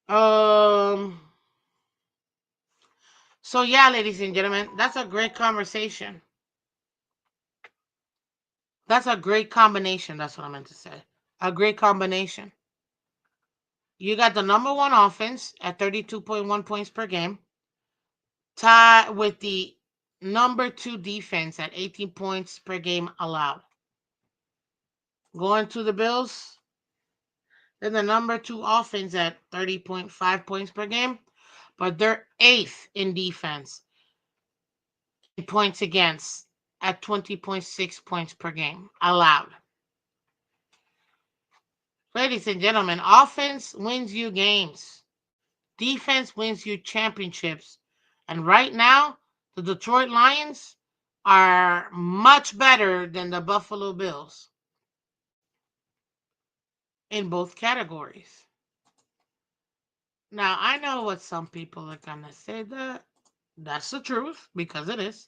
Um. So yeah, ladies and gentlemen, that's a great conversation. That's a great combination. That's what I meant to say. A great combination. You got the number one offense at 32.1 points per game, tied with the number two defense at 18 points per game allowed. Going to the Bills, then the number two offense at 30.5 points per game, but they're eighth in defense in points against at 20.6 points per game allowed. Ladies and gentlemen, offense wins you games. Defense wins you championships. And right now, the Detroit Lions are much better than the Buffalo Bills in both categories. Now, I know what some people are going to say that that's the truth because it is.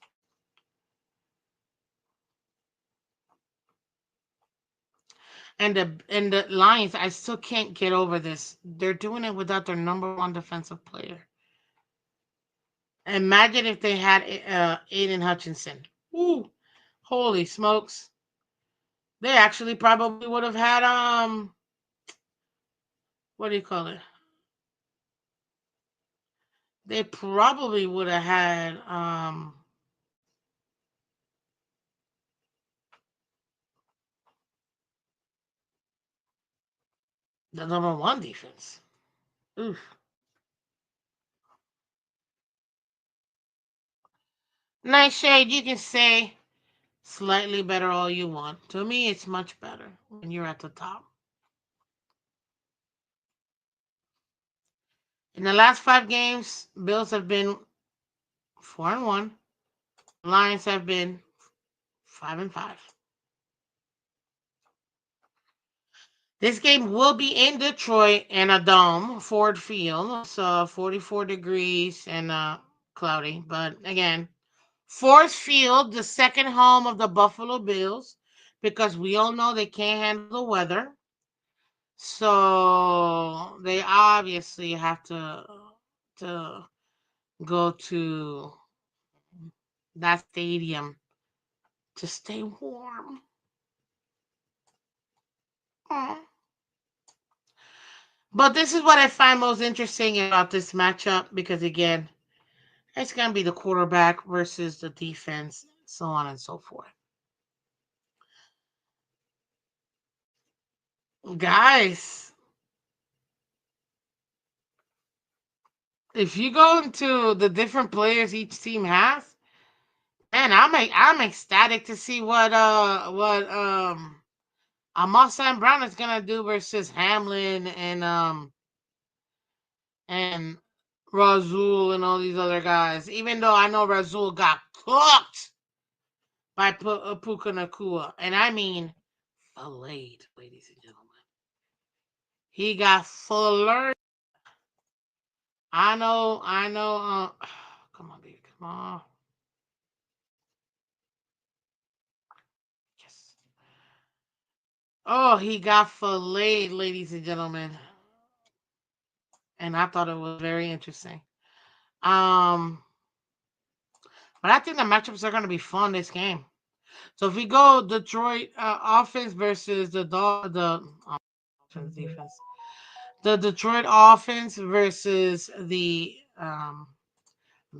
And the Lions, I still can't get over this. They're doing it without their number one defensive player. Imagine if they had Aiden Hutchinson. Ooh, holy smokes! They actually probably would have had what do you call it? They probably would have had the number one defense. Oof. Nice shade. You can say slightly better all you want. To me, it's much better. when you're at the top. In the last 5 games, Bills have been 4-1. Lions have been 5-5. This game will be in Detroit in a dome, Ford Field. It's 44 degrees and cloudy. But again, Ford Field, the second home of the Buffalo Bills, because we all know they can't handle the weather. So they obviously have to go to that stadium to stay warm. Mm. But this is what I find most interesting about this matchup because again, it's gonna be the quarterback versus the defense, so on and so forth. Guys, if you go into the different players each team has, man, I'm ecstatic to see what Amos and Brown is gonna do versus Hamlin and Razul and all these other guys. Even though I know Razul got cooked by Puka Nakua, and I mean filleted, ladies and gentlemen. He got fuller. I know. Come on, baby, come on. Yes. Oh, he got filleted, ladies and gentlemen, and I thought it was very interesting. Um, but I think the matchups are going to be fun this game. So if we go Detroit offense versus the offense defense, the Detroit offense versus the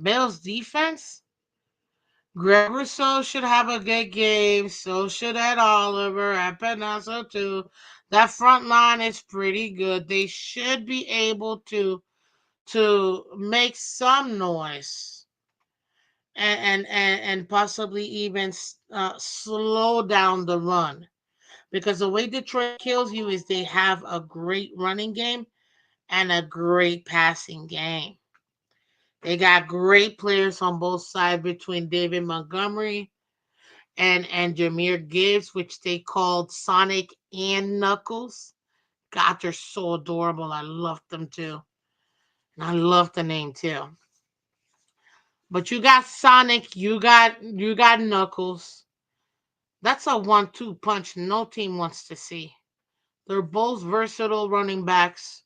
Bills defense. Greg Rousseau should have a good game. So should Ed Oliver. Epinesa too. That front line is pretty good. They should be able to make some noise and possibly even slow down the run. Because the way Detroit kills you is they have a great running game and a great passing game. They got great players on both sides between David Montgomery and Jameer Gibbs, which they called Sonic and Knuckles. God, they're so adorable. I love them too. And I love the name too. But you got Sonic, you got Knuckles. That's a 1-2 punch no team wants to see. They're both versatile running backs.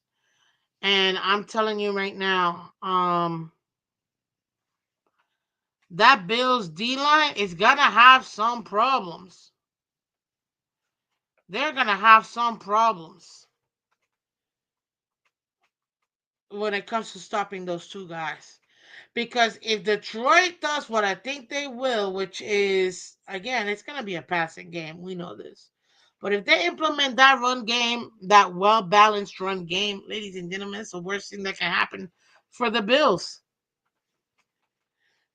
And I'm telling you right now, that Bills D line is gonna have some problems. They're gonna have some problems when it comes to stopping those two guys. Because if Detroit does what I think they will, which is again, it's gonna be a passing game. We know this. But if they implement that run game, that well balanced run game, ladies and gentlemen, it's the worst thing that can happen for the Bills.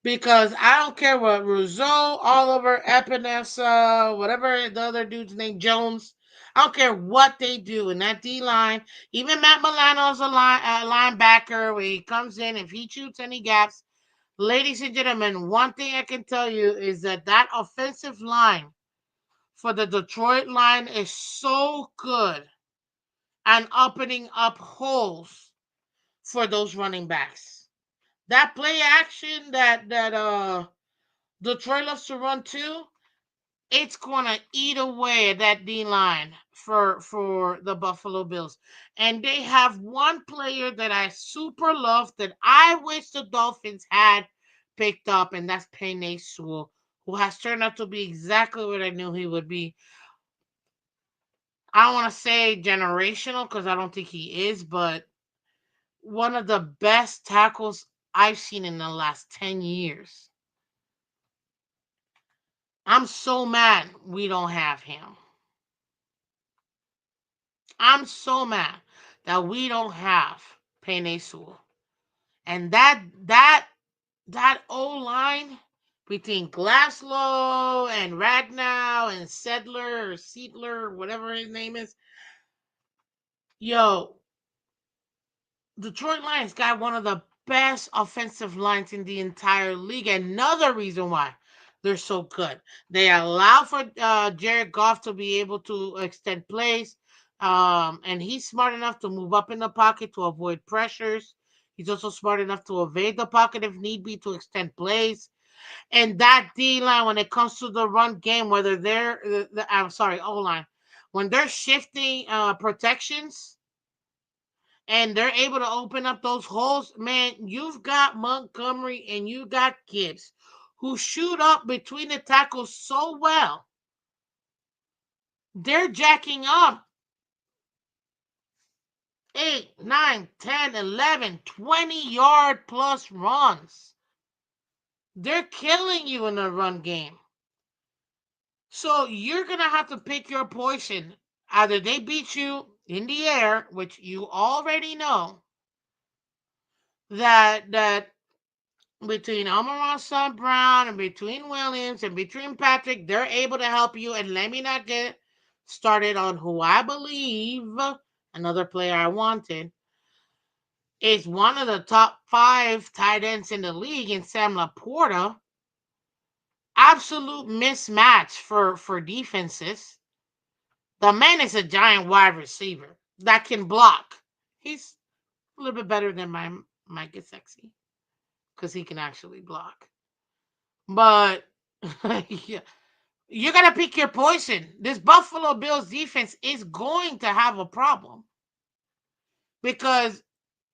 Because I don't care what Rousseau, Oliver, Epinesa, whatever the other dude's name, Jones. I don't care what they do in that D line. Even Matt Milano's a linebacker. Where he comes in, if he shoots any gaps, ladies and gentlemen, one thing I can tell you is that offensive line for the Detroit line is so good and opening up holes for those running backs. That play action that Detroit loves to run too, it's gonna eat away at that D line for the Buffalo Bills. And they have one player that I super love that I wish the Dolphins had picked up, and that's Penei Sewell, who has turned out to be exactly what I knew he would be. I don't want to say generational because I don't think he is, but one of the best tackles I've seen in the last 10 years. I'm so mad we don't have him. I'm so mad that we don't have Penei Sewell. And that O line between Glasgow and Ragnow and Sedler, whatever his name is. Yo, Detroit Lions got one of the best offensive lines in the entire league. Another reason why they're so good. They allow for Jared Goff to be able to extend plays. And he's smart enough to move up in the pocket to avoid pressures. He's also smart enough to evade the pocket if need be to extend plays. And that D line, when it comes to the run game, whether they're I'm sorry, O line, when they're shifting protections and they're able to open up those holes, man, you've got Montgomery and you got Gibbs who shoot up between the tackles so well. They're jacking up 8, 9, 10, 11, 20-yard plus runs. They're killing you in the run game. So you're going to have to pick your poison. Either they beat you in the air, which you already know, that between Amon St. Brown and between Williams and between Patrick, they're able to help you. And let me not get started on who I believe, another player I wanted, is one of the top 5 tight ends in the league in Sam Laporta. Absolute mismatch for defenses. The man is a giant wide receiver that can block. He's a little bit better than my Mike Gesicki because he can actually block. But yeah, you gotta pick your poison. This Buffalo Bills defense is going to have a problem because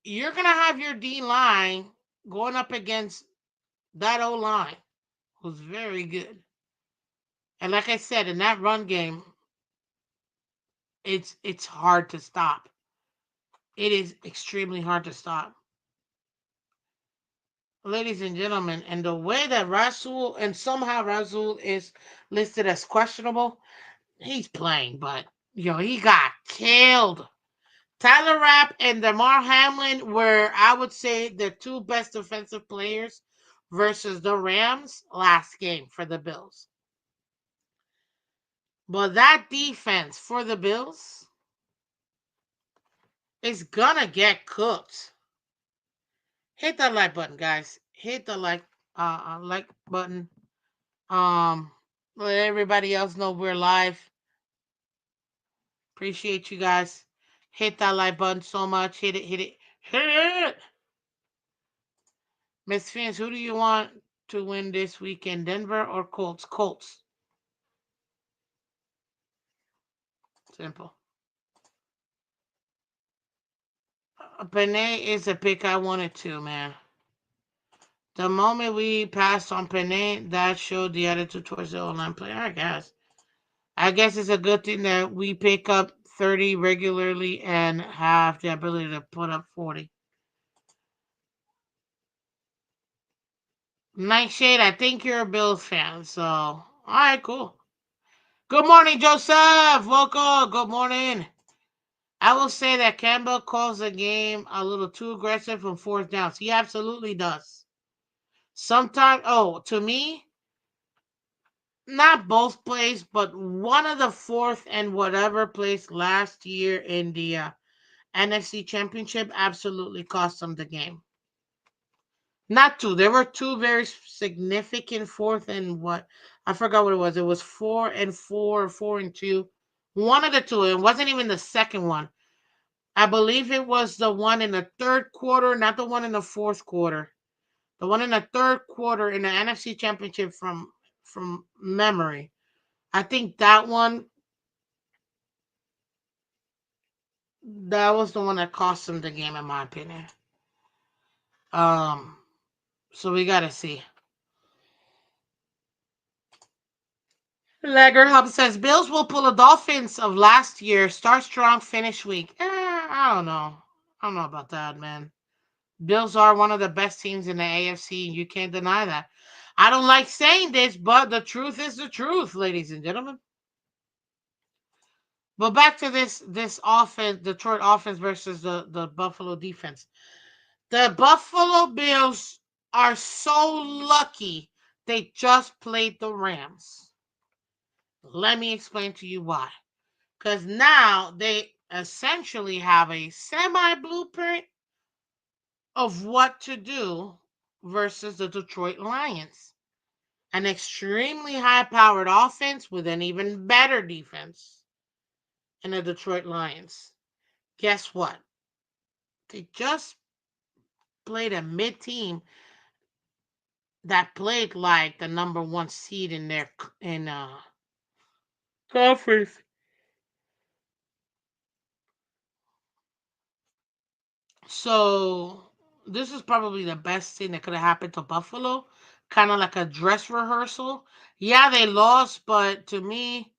you're gonna have your D line going up against that O line, who's very good. And like I said, in that run game, it's hard to stop. It is extremely hard to stop. Ladies and gentlemen, and the way that Rasul, and somehow Rasul is listed as questionable, he's playing, but he got killed. Tyler Rapp and Damar Hamlin were, I would say, the 2 best defensive players versus the Rams last game for the Bills. But that defense for the Bills is gonna get cooked. Hit that like button, guys. Hit the like button. Let everybody else know we're live. Appreciate you guys. Hit that like button so much. Hit it, hit it, hit it. Miss Phins, who do you want to win this weekend? Denver or Colts? Colts. Simple. Panay is a pick I wanted to, man. The moment we passed on Panay, that showed the attitude towards the online player, I guess. I guess it's a good thing that we pick up 30 regularly and have the ability to put up 40. Nightshade, I think you're a Bills fan, so all right, cool. Good morning, Joseph. Welcome. Good morning. I will say that Campbell calls the game a little too aggressive on 4th downs. He absolutely does. Sometimes, to me, not both plays, but one of the 4th and whatever plays last year in the NFC Championship absolutely cost them the game. Not 2. There were 2 very significant 4th and what? I forgot what it was. It was 4 and 4, 4 and 2. One of the 2. It wasn't even the second one. I believe it was the one in the 3rd quarter, not the one in the 4th quarter. The one in the 3rd quarter in the NFC Championship from memory. I think that was the one that cost them the game, in my opinion. So we gotta see. Lagerhub says Bills will pull the Dolphins of last year. Start strong, finish weak. I don't know. I don't know about that, man. Bills are one of the best teams in the AFC. You can't deny that. I don't like saying this, but the truth is the truth, ladies and gentlemen. But back to this offense, Detroit offense versus the Buffalo defense. The Buffalo Bills are so lucky They just played the Rams. Let me explain to you why. Because now they essentially have a semi blueprint of what to do versus the Detroit Lions. An extremely high powered offense with an even better defense in the Detroit Lions. Guess what? They just played a mid team that played like the number one seed in their in conference. So this is probably the best thing that could have happened to Buffalo. Kind of like a dress rehearsal. Yeah, they lost, but to me,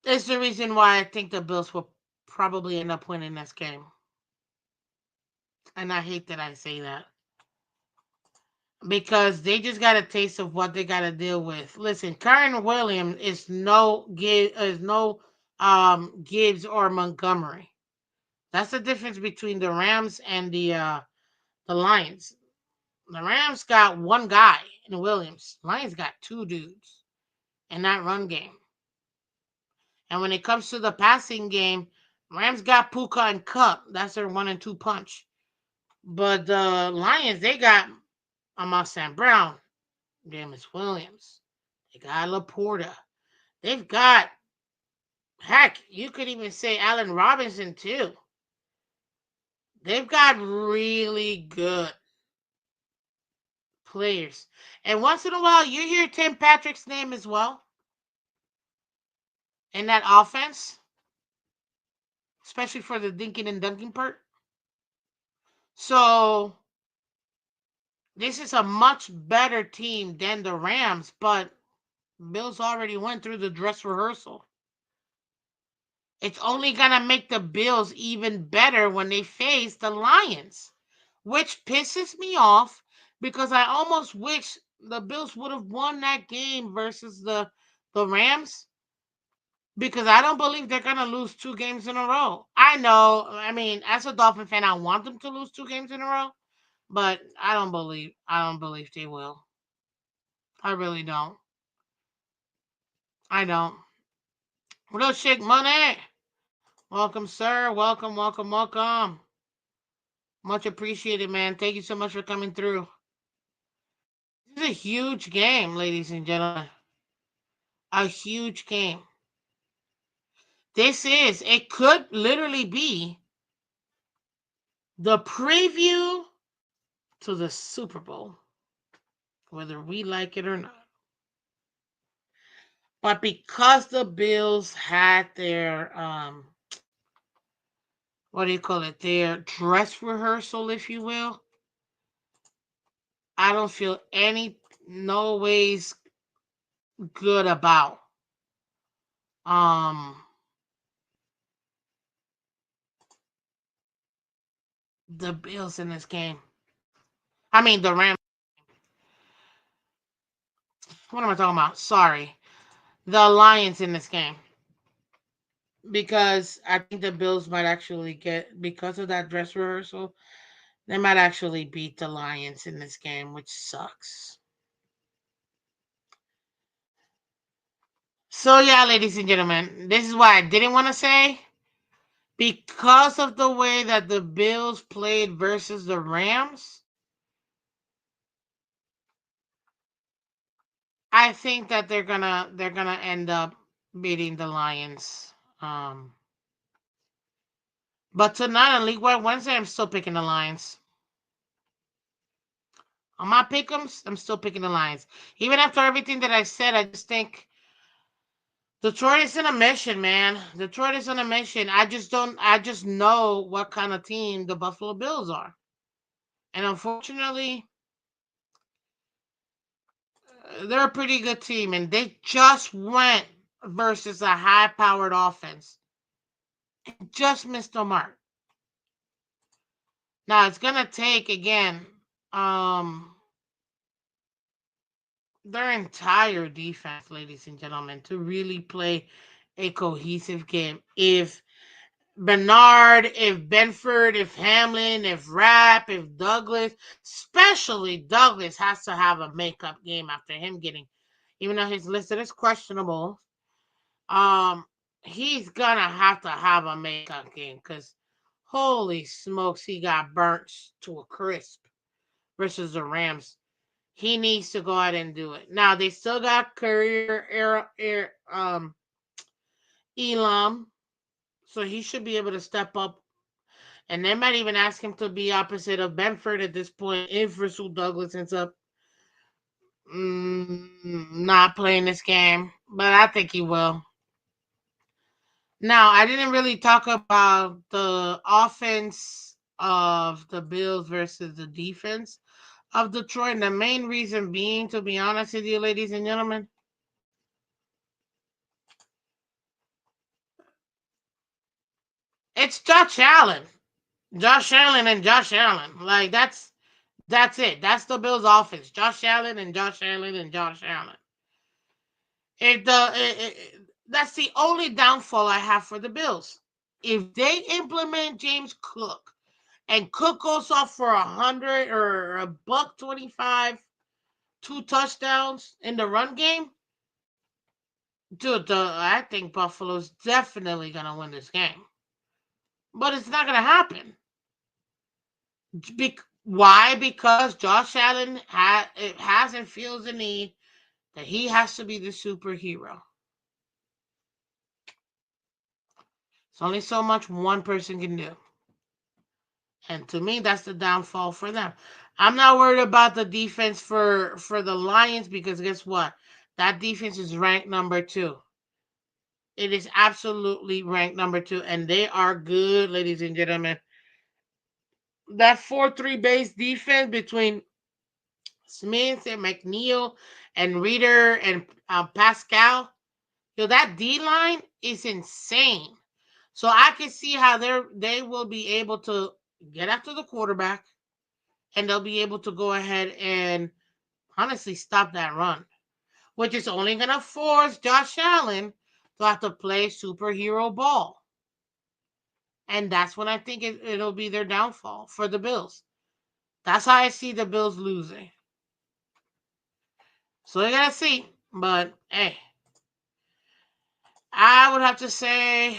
it's the reason why I think the Bills will probably end up winning this game. And I hate that I say that because they just got a taste of what they got to deal with. Listen, Karen Williams is no Gibbs or Montgomery. That's the difference between the Rams and the Lions. The Rams got one guy in Williams. Lions got two dudes in that run game. And when it comes to the passing game, Rams got Puka and Cup. That's their 1 and 2 punch. But the Lions, they got Amon Sam Brown, James Williams. They got Laporta. They've got, heck, you could even say Allen Robinson too. They've got really good players. And once in a while, you hear Tim Patrick's name as well in that offense, especially for the dinking and dunking part. So this is a much better team than the Rams, but Bills already went through the dress rehearsal. It's only going to make the Bills even better when they face the Lions, which pisses me off because I almost wish the Bills would have won that game versus the Rams because I don't believe they're going to lose 2 games in a row. I know, I mean, as a Dolphin fan, I want them to lose 2 games in a row, but I don't believe they will. I really don't. I don't. Real Shake Money. Welcome, sir. Welcome, welcome, welcome. Much appreciated, man. Thank you so much for coming through. This is a huge game, ladies and gentlemen. A huge game. It could literally be the preview to the Super Bowl, whether we like it or not. But because the Bills had their, what do you call it, their dress rehearsal, if you will, I don't feel no ways good about um the Bills in this game. I mean the Rams. What am I talking about? Sorry, the Lions in this game because I think the Bills might actually get because of that dress rehearsal. They might actually beat the Lions in this game, which sucks. So yeah, ladies and gentlemen, this is why I didn't want to say because of the way that the Bills played versus the Rams. I think that they're gonna end up beating the Lions. Um, but tonight on League Wide Wednesday, I'm still picking the Lions. On my pick'ems, I'm still picking the Lions. Even after everything that I said, I just think Detroit is on a mission, man. Detroit is on a mission. I just don't. I just know what kind of team the Buffalo Bills are, and unfortunately, they're a pretty good team, and they just went versus a high-powered offense and just missed the mark. Now it's gonna take again um their entire defense, ladies and gentlemen, to really play a cohesive game. If Bernard, if Benford, if Hamlin, if Rapp, if Douglas, especially Douglas has to have a makeup game after him getting, even though he's listed as questionable, um, he's gonna have a makeup game because holy smokes, he got burnt to a crisp versus the Rams. He needs to go ahead and do it. Now they still got career Elam, so he should be able to step up. And they might even ask him to be opposite of Benford at this point if Russell Douglas ends up not playing this game. But I think he will. Now, I didn't really talk about the offense of the Bills versus the defense of Detroit. And the main reason being, to be honest with you, ladies and gentlemen, it's Josh Allen. Josh Allen and Josh Allen. Like that's it. That's the Bills offense. Josh Allen and Josh Allen and Josh Allen. That's the only downfall I have for the Bills. If they implement James Cook and Cook goes off for 100 or a buck 25, 2 touchdowns in the run game, dude, I think Buffalo's definitely gonna win this game. But it's not gonna happen. Why? Because Josh Allen has and feels the need that he has to be the superhero. It's only so much one person can do. And to me, that's the downfall for them. I'm not worried about the defense for the Lions because guess what? That defense is ranked number 2. It is absolutely ranked number 2, and they are good, ladies and gentlemen. That 4-3 base defense between Smith and McNeil and Reader and Pascal, that D line is insane. So I can see how they will be able to get after the quarterback, and they'll be able to go ahead and honestly stop that run, which is only going to force Josh Allen to have to play superhero ball. And that's when I think it'll be their downfall for the Bills. That's how I see the Bills losing. So we gotta see. But hey, I would have to say,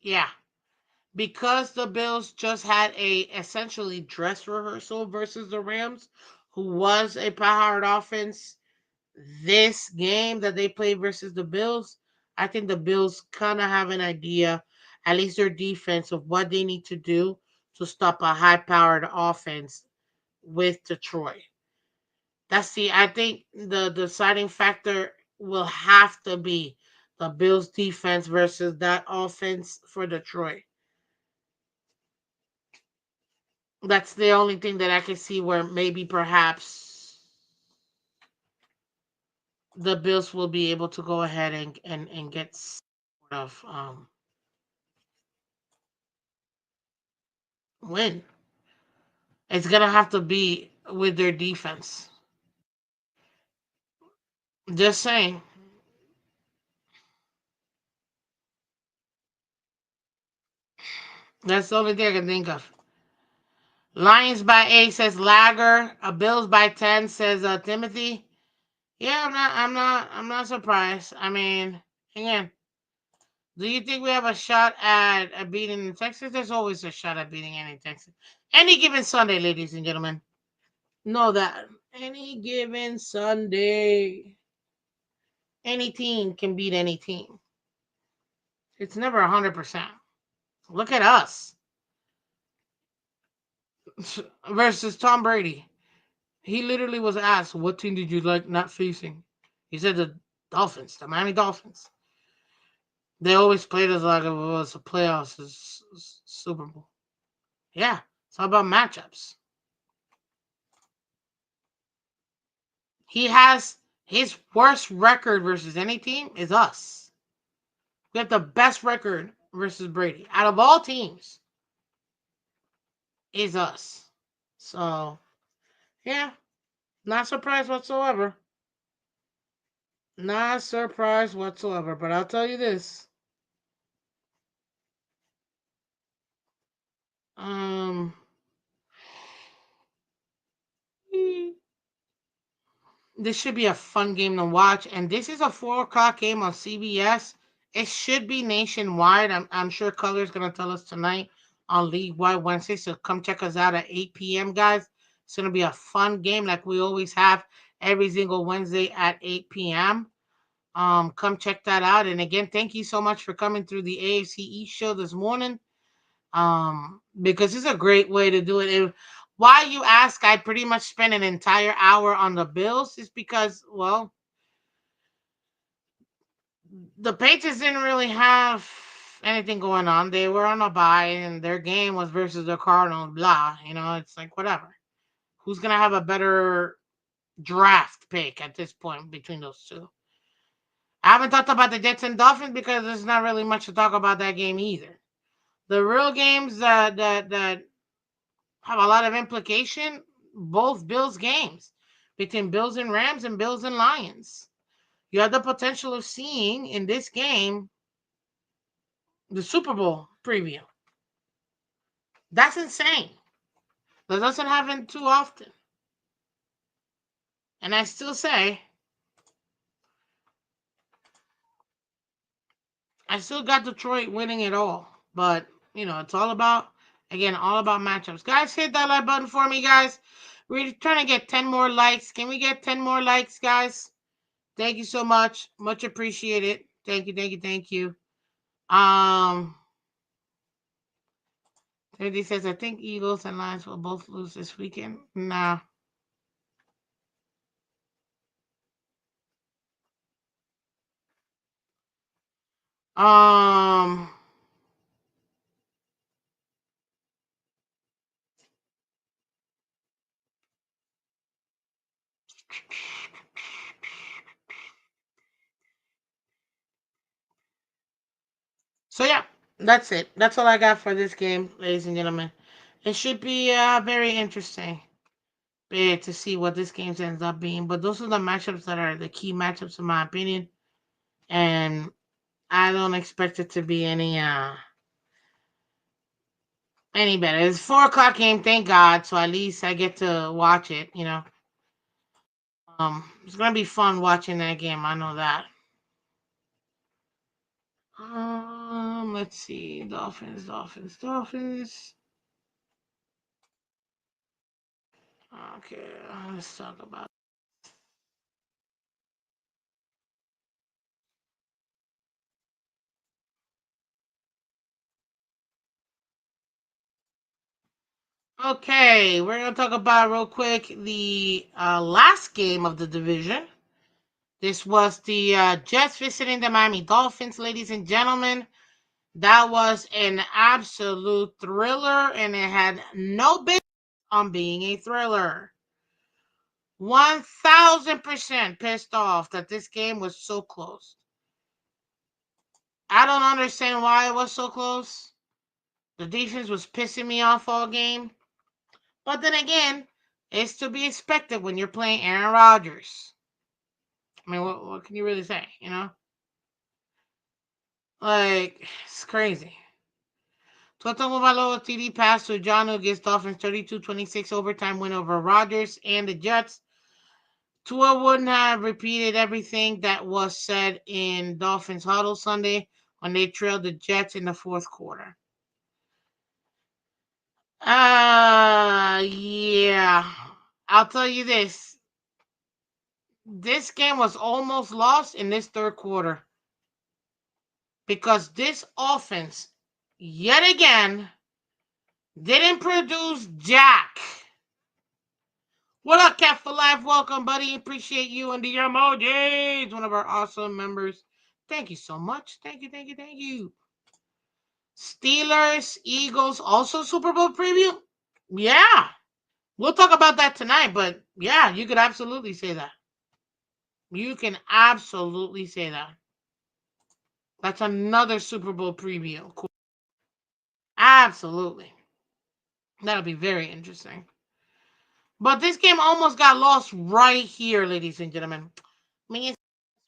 yeah, because the Bills just had a essentially dress rehearsal versus the Rams, who was a powered offense. This game that they played versus the Bills, I think the Bills kind of have an idea, at least their defense, of what they need to do to stop a high-powered offense with Detroit. I think the deciding factor will have to be the Bills defense versus that offense for Detroit. That's the only thing that I can see where maybe perhaps the Bills will be able to go ahead and get sort of win. It's gonna have to be with their defense. Just saying. That's the only thing I can think of. Lions by 8 says Lager. Bills by 10 says Timothy. Yeah, I'm not surprised. I mean, again, do you think we have a shot at beating Texas? There's always a shot at beating any Texas. Any given Sunday, ladies and gentlemen. Know that. Any given Sunday. Any team can beat any team. It's never 100%. Look at us versus Tom Brady. He literally was asked, "What team did you like not facing?" He said the Dolphins, the Miami Dolphins. They always played us like it was a playoffs, Super Bowl. Yeah, it's all about matchups. He has his worst record versus any team is us. We have the best record versus Brady out of all teams. Is us. So yeah, not surprised whatsoever. Not surprised whatsoever. But I'll tell you this. Um, this should be a fun game to watch. And this is a 4 o'clock game on CBS. It should be nationwide. I'm sure Color's gonna tell us tonight on League Wide Wednesday. So come check us out at 8 p.m. guys. It's gonna be a fun game like we always have every single Wednesday at 8 p.m. Come check that out. And again, thank you so much for coming through the AFC East show this morning. Because it's a great way to do it. Why you ask, I pretty much spent an entire hour on the Bills is because, well, the Patriots didn't really have anything going on. They were on a bye, and their game was versus the Cardinals. Blah, it's like whatever. Who's gonna have a better draft pick at this point between those two? I haven't talked about the Jets and Dolphins because there's not really much to talk about that game either. The real games that have a lot of implication, both Bills games between Bills and Rams and Bills and Lions. You have the potential of seeing in this game the Super Bowl preview. That's insane. That doesn't happen too often. And I still say, I still got Detroit winning it all. But, it's all about matchups. Guys, hit that like button for me, guys. We're trying to get 10 more likes. Can we get 10 more likes, guys? Thank you so much. Much appreciated. Thank you, thank you, thank you. Um, Teddy says, I think Eagles and Lions will both lose this weekend. Nah. Um, so yeah, that's it. That's all I got for this game, ladies and gentlemen. It should be very interesting to see what this game ends up being. But those are the matchups that are the key matchups in my opinion. And I don't expect it to be any better. It's 4 o'clock game, thank God. So at least I get to watch it. It's gonna be fun watching that game. I know that. Let's see. Dolphins, Dolphins, Dolphins. Okay, let's talk about. Okay, we're gonna talk about real quick the last game of the division. This was the Jets visiting the Miami Dolphins, ladies and gentlemen. That was an absolute thriller, and it had no business on being a thriller. 1000% pissed off that this game was so close. I don't understand why it was so close. The defense was pissing me off all game. But then again, it's to be expected when you're playing Aaron Rodgers. I mean, what can you really say? Like, it's crazy. Toto Muvalo TD pass to John gives Dolphins 32-26 overtime win over Rodgers and the Jets. Tua wouldn't have repeated everything that was said in Dolphins huddle Sunday when they trailed the Jets in the fourth quarter. Yeah. I'll tell you this. This game was almost lost in this third quarter because this offense, yet again, didn't produce jack. What up, Cat for Life? Welcome, buddy. Appreciate you and the emojis. One of our awesome members. Thank you so much. Thank you, thank you, thank you. Steelers, Eagles, also Super Bowl preview? Yeah. We'll talk about that tonight, but yeah, you could absolutely say that. You can absolutely say that. That's another Super Bowl preview. Cool. Absolutely. That'll be very interesting. But this game almost got lost right here, ladies and gentlemen. I mean,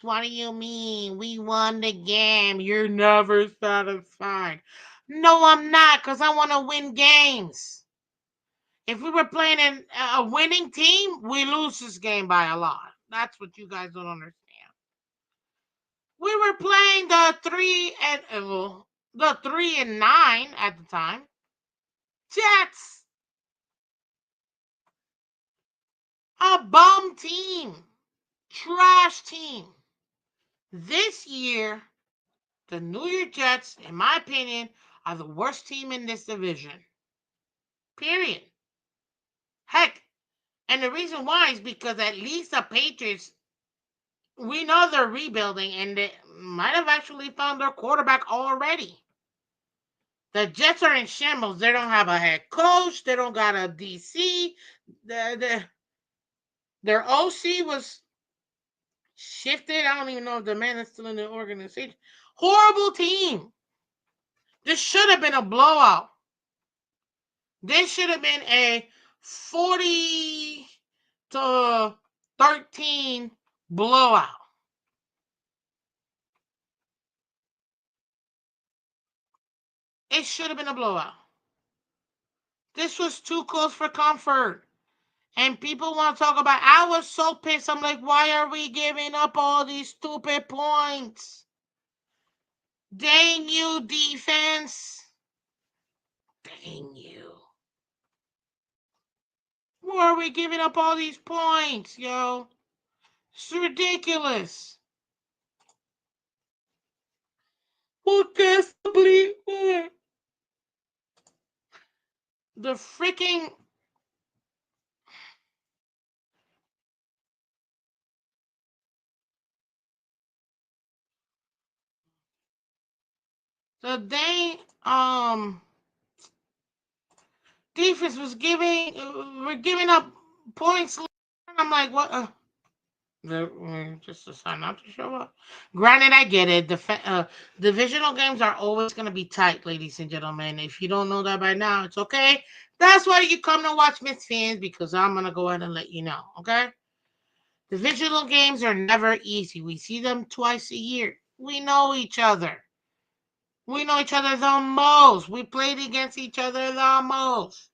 What do you mean? We won the game. You're never satisfied. No, I'm not, because I want to win games. If we were playing a winning team, we lose this game by a lot. That's what you guys don't understand. We were playing the 3-9 at the time. Jets, a bum team, trash team. This year, the New York Jets, in my opinion, are the worst team in this division. Period. Heck, and the reason why is because at least the Patriots, we know they're rebuilding and they might have actually found their quarterback already. The Jets are in shambles. They don't have a head coach. They don't got a DC. Their OC was shifted. I don't even know if the man is still in the organization. Horrible team. This should have been a blowout. This should have been a 40-13 blowout. It should have been a blowout. This was too close for comfort. And people want to talk about, I was so pissed. I'm like, why are we giving up all these stupid points? Dang you, defense. Dang you. Why are we giving up all these points, yo? It's ridiculous. What can believe the freaking the day defense was we're giving up points. I'm like, what? Just decide not to show up. Granted, I get it. Divisional games are always going to be tight, ladies and gentlemen. If you don't know that by now, it's okay. That's why you come to watch Miss Fans, because I'm going to go ahead and let you know, okay? Divisional games are never easy. We see them twice a year. We know each other. We know each other the most. We played against each other the most.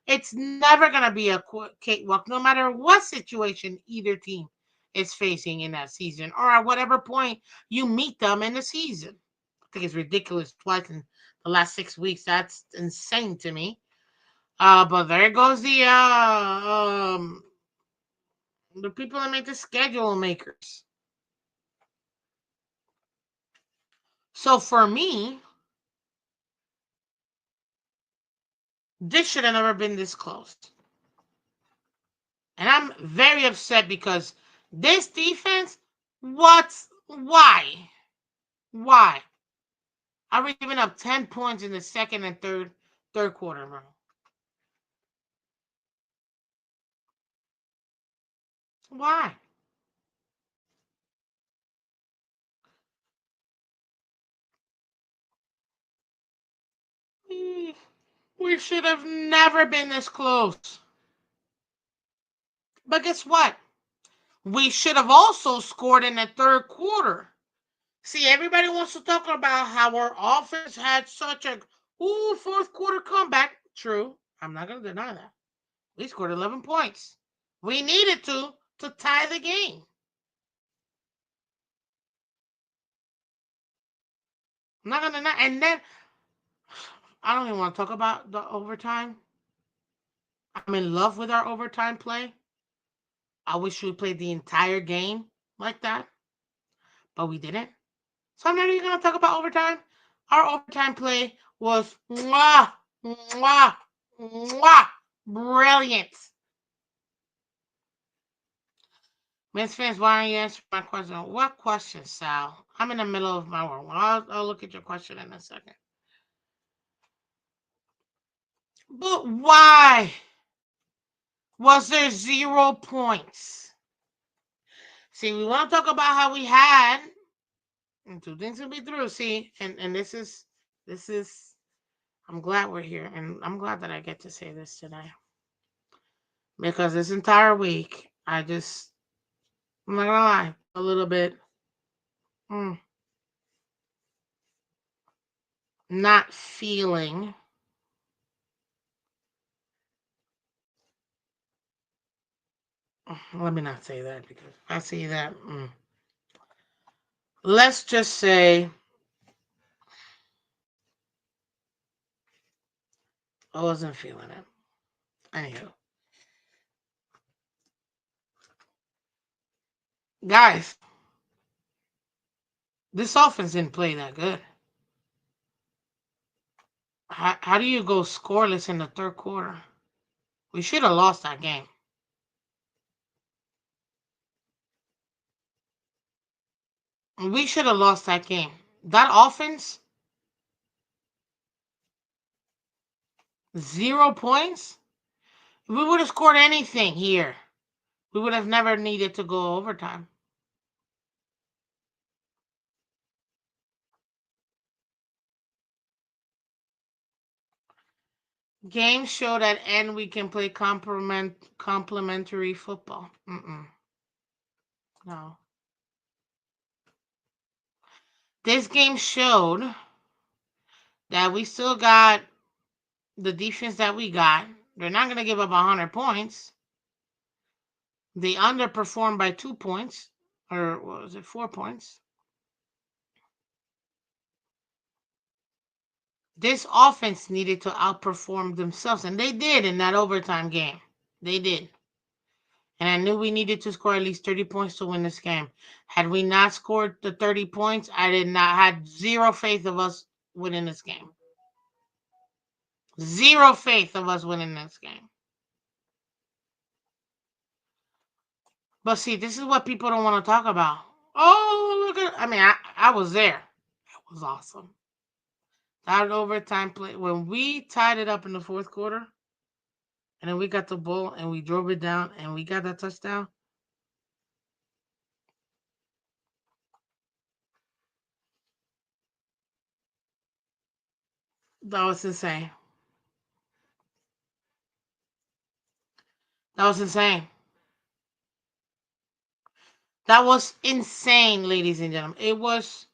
It's never going to be a cakewalk, no matter what situation either team is facing in that season or at whatever point you meet them in the season. I think it's ridiculous twice in the last 6 weeks. That's insane to me. But there goes the people that make the schedule makers. So for me, this should have never been this close. And I'm very upset because this defense, why? Why? Are we giving up 10 points in the second and third quarter, bro? Why? We should have never been this close. But guess what? We should have also scored in the third quarter. See, everybody wants to talk about how our offense had such a fourth quarter comeback. True. I'm not going to deny that. We scored 11 points. We needed to tie the game. I'm not going to deny. And then I don't even want to talk about the overtime. I'm in love with our overtime play. I wish we played the entire game like that, but we didn't. So I'm not even going to talk about overtime. Our overtime play was mwah, mwah, mwah, brilliant. Miss Fans, why don't you answer my question? What question, Sal? I'm in the middle of my work. I'll look at your question in a second. But why was there 0 points? See, we want to talk about how we had, and two things will be through. See, and this is I'm glad we're here, and I'm glad that I get to say this today, because this entire week I'm not gonna lie, a little bit Mm, not feeling. Let me not say that because if I say that, let's just say I wasn't feeling it. Anywho, guys, this offense didn't play that good. How do you go scoreless in the third quarter? We should have lost that game. We should have lost that game. That offense, 0 points. If we would have scored anything here, we would have never needed to go overtime. Games show that and we can play complementary football. No. This game showed that we still got the defense that we got. They're not going to give up 100 points. They underperformed by 2 points. Or what was it, 4 points? This offense needed to outperform themselves, and they did in that overtime game. They did. And I knew we needed to score at least 30 points to win this game. Had we not scored the 30 points, I did not had zero faith of us winning this game. Zero faith of us winning this game. But see, this is what people don't want to talk about. Oh, look at, I mean, I was there. It was awesome. That overtime play, when we tied it up in the fourth quarter, and then we got the ball and we drove it down and we got that touchdown. That was insane. That was insane. That was insane, ladies and gentlemen. It was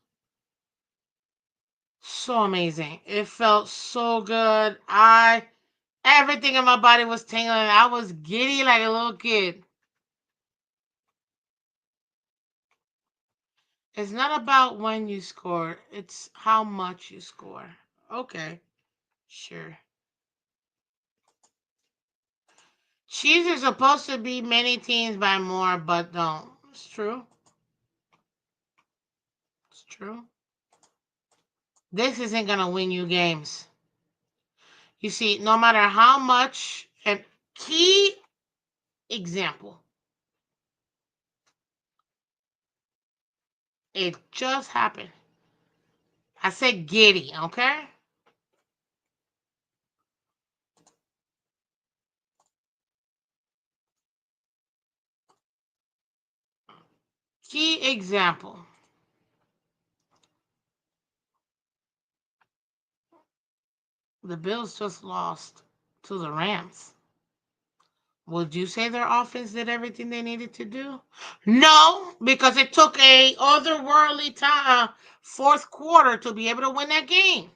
so amazing. It felt so good. Everything in my body was tingling. I was giddy like a little kid. It's not about when you score, it's how much you score. Okay, sure. Chiefs are supposed to beat many teams by more, but don't. It's true. It's true. This isn't going to win you games. You see, no matter how much, and key example, it just happened. I said giddy, okay? Key example. The Bills just lost to the Rams. Would you say their offense did everything they needed to do? No, because it took a otherworldly time, fourth quarter to be able to win that game.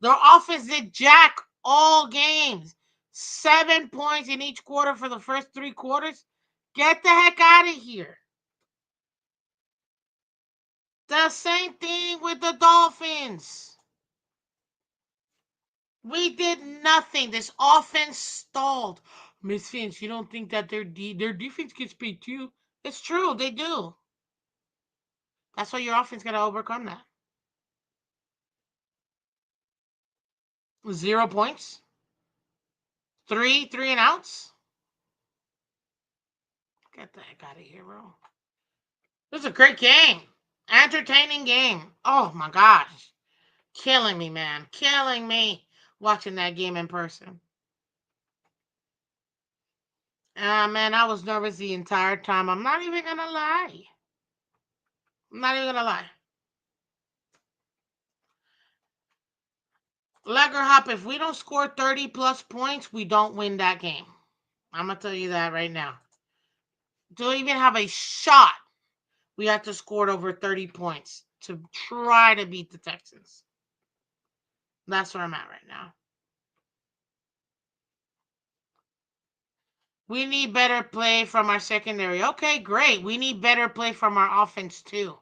Their offense did jack all games. 7 points in each quarter for the first 3 quarters. Get the heck out of here. The same thing with the Dolphins. We did nothing. This offense stalled. Miss Finch, you don't think that their defense gets beat too? It's true, they do. That's why your offense got to overcome that. 0 points, three and outs. Get the heck out of here, bro. This is a great game, entertaining game. Oh my gosh, killing me, man, killing me watching that game in person. Man, I was nervous the entire time. I'm not even gonna lie. I'm not even gonna lie. Legger Hop, if we don't score 30 plus points, we don't win that game. I'm gonna tell you that right now. Don't even have a shot. We have to score over 30 points to try to beat the Texans. That's where I'm at right now. We need better play from our secondary. Okay, great. We need better play from our offense too.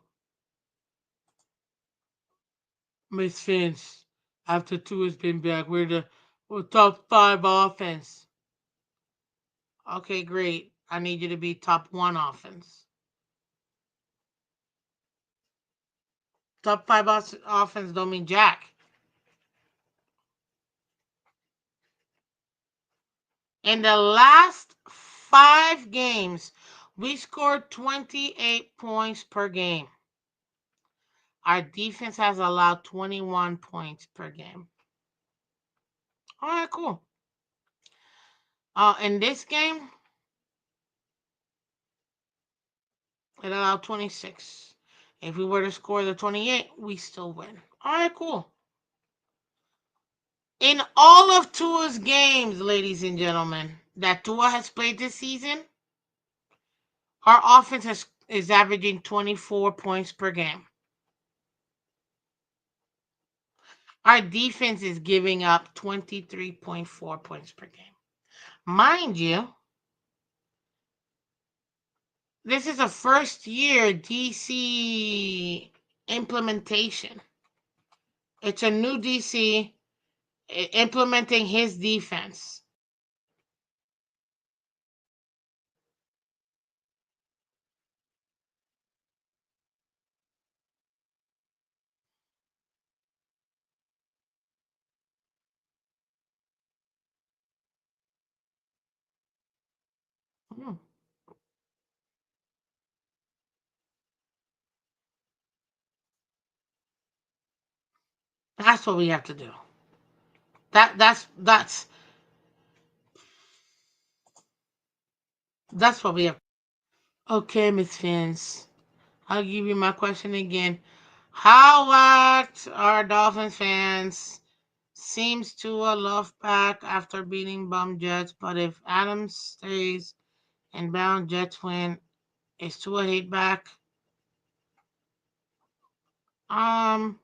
Miss Phins, after two has been back, we're top five offense. Okay, great. I need you to be top one offense. Top five offense don't mean jack. In the last 5 games, we scored 28 points per game. Our defense has allowed 21 points per game. All right, cool. In this game, it allowed 26. If we were to score the 28, we still win. All right, cool. In all of Tua's games, ladies and gentlemen, that Tua has played this season, our offense is averaging 24 points per game. Our defense is giving up 23.4 points per game. Mind you, this is a first year DC implementation. It's a new DC implementing his defense. Hmm. That's what we have to do. That's what we have. Okay, Miss Fins. I'll give you my question again. How whacked are Dolphins fans? Seems to a love pack after beating bum Jets, but if Adams stays and bound Jets win, is to a hate back? Um,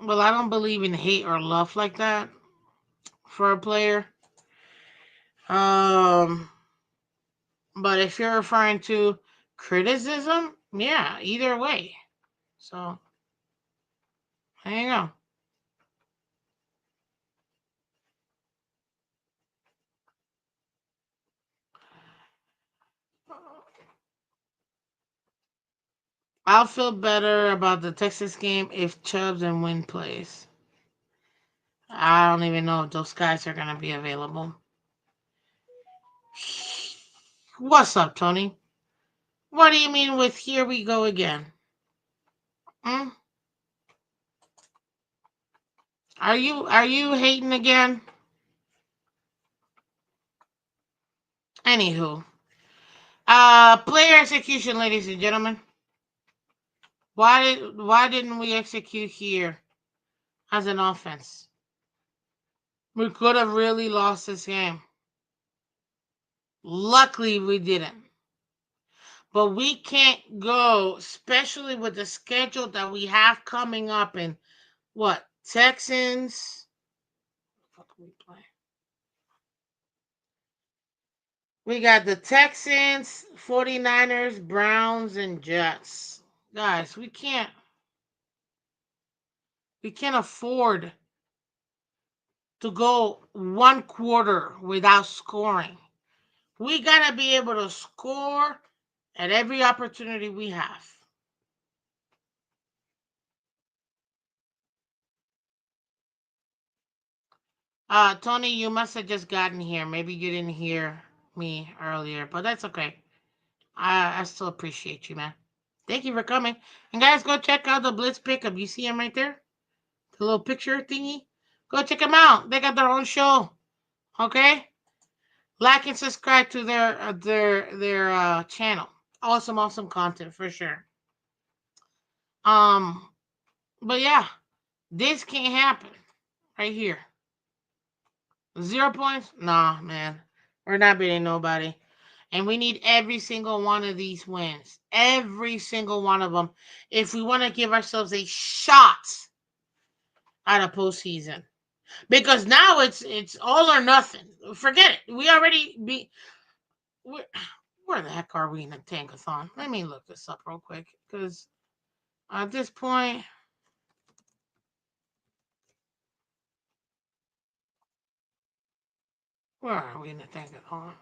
well, I don't believe in hate or love like that for a player. Um, but if you're referring to criticism, yeah, either way. So there you go. I'll feel better about the Texas game if Chubbs and Wynn plays. I don't even know if those guys are gonna be available. What's up, Tony? What do you mean with here we go again? Hmm? Are you hating again? Anywho, player execution, ladies and gentlemen. Why didn't we execute here as an offense? We could have really lost this game. Luckily, we didn't. But we can't go, especially with the schedule that we have coming up in what? Texans. What we play? We got the Texans, 49ers, Browns, and Jets. Guys, we can't afford to go one quarter without scoring. We got to be able to score at every opportunity we have. Tony, you must have just gotten here. Maybe you didn't hear me earlier, but that's okay. I still appreciate you, man. Thank you for coming. And guys, go check out the Blitz pickup. You see him right there? The little picture thingy? Go check them out. They got their own show. Okay? Like and subscribe to their channel. Awesome content for sure. Um, but yeah, this can't happen right here. 0 points? Nah, man. We're not beating nobody. And we need every single one of these wins. Every single one of them. If we want to give ourselves a shot at a postseason. Because now it's all or nothing. Forget it. We already be where, where the heck are we in the tankathon? Let me look this up real quick. Because at this point, where are we in the tankathon?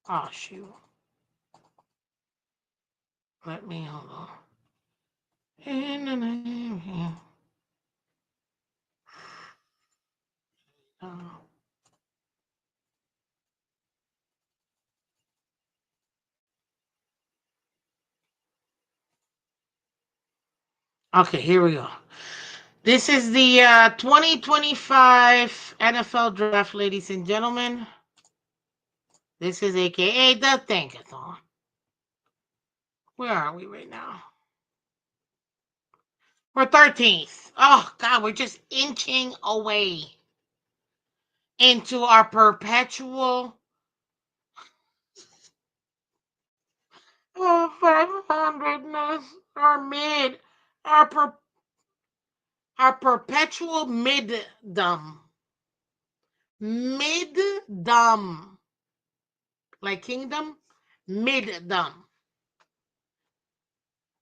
Oh shoot. Let me hold on. In the name of Okay, here we go. This is the 2025 NFL Draft, ladies and gentlemen. This is AKA the Tankathon. Where are we right now? We're 13th. Oh, God, we're just inching away into our perpetual 500ness, our mid, our, our perpetual mid-dumb. Mid-dumb. Like kingdom? Mid-dumb.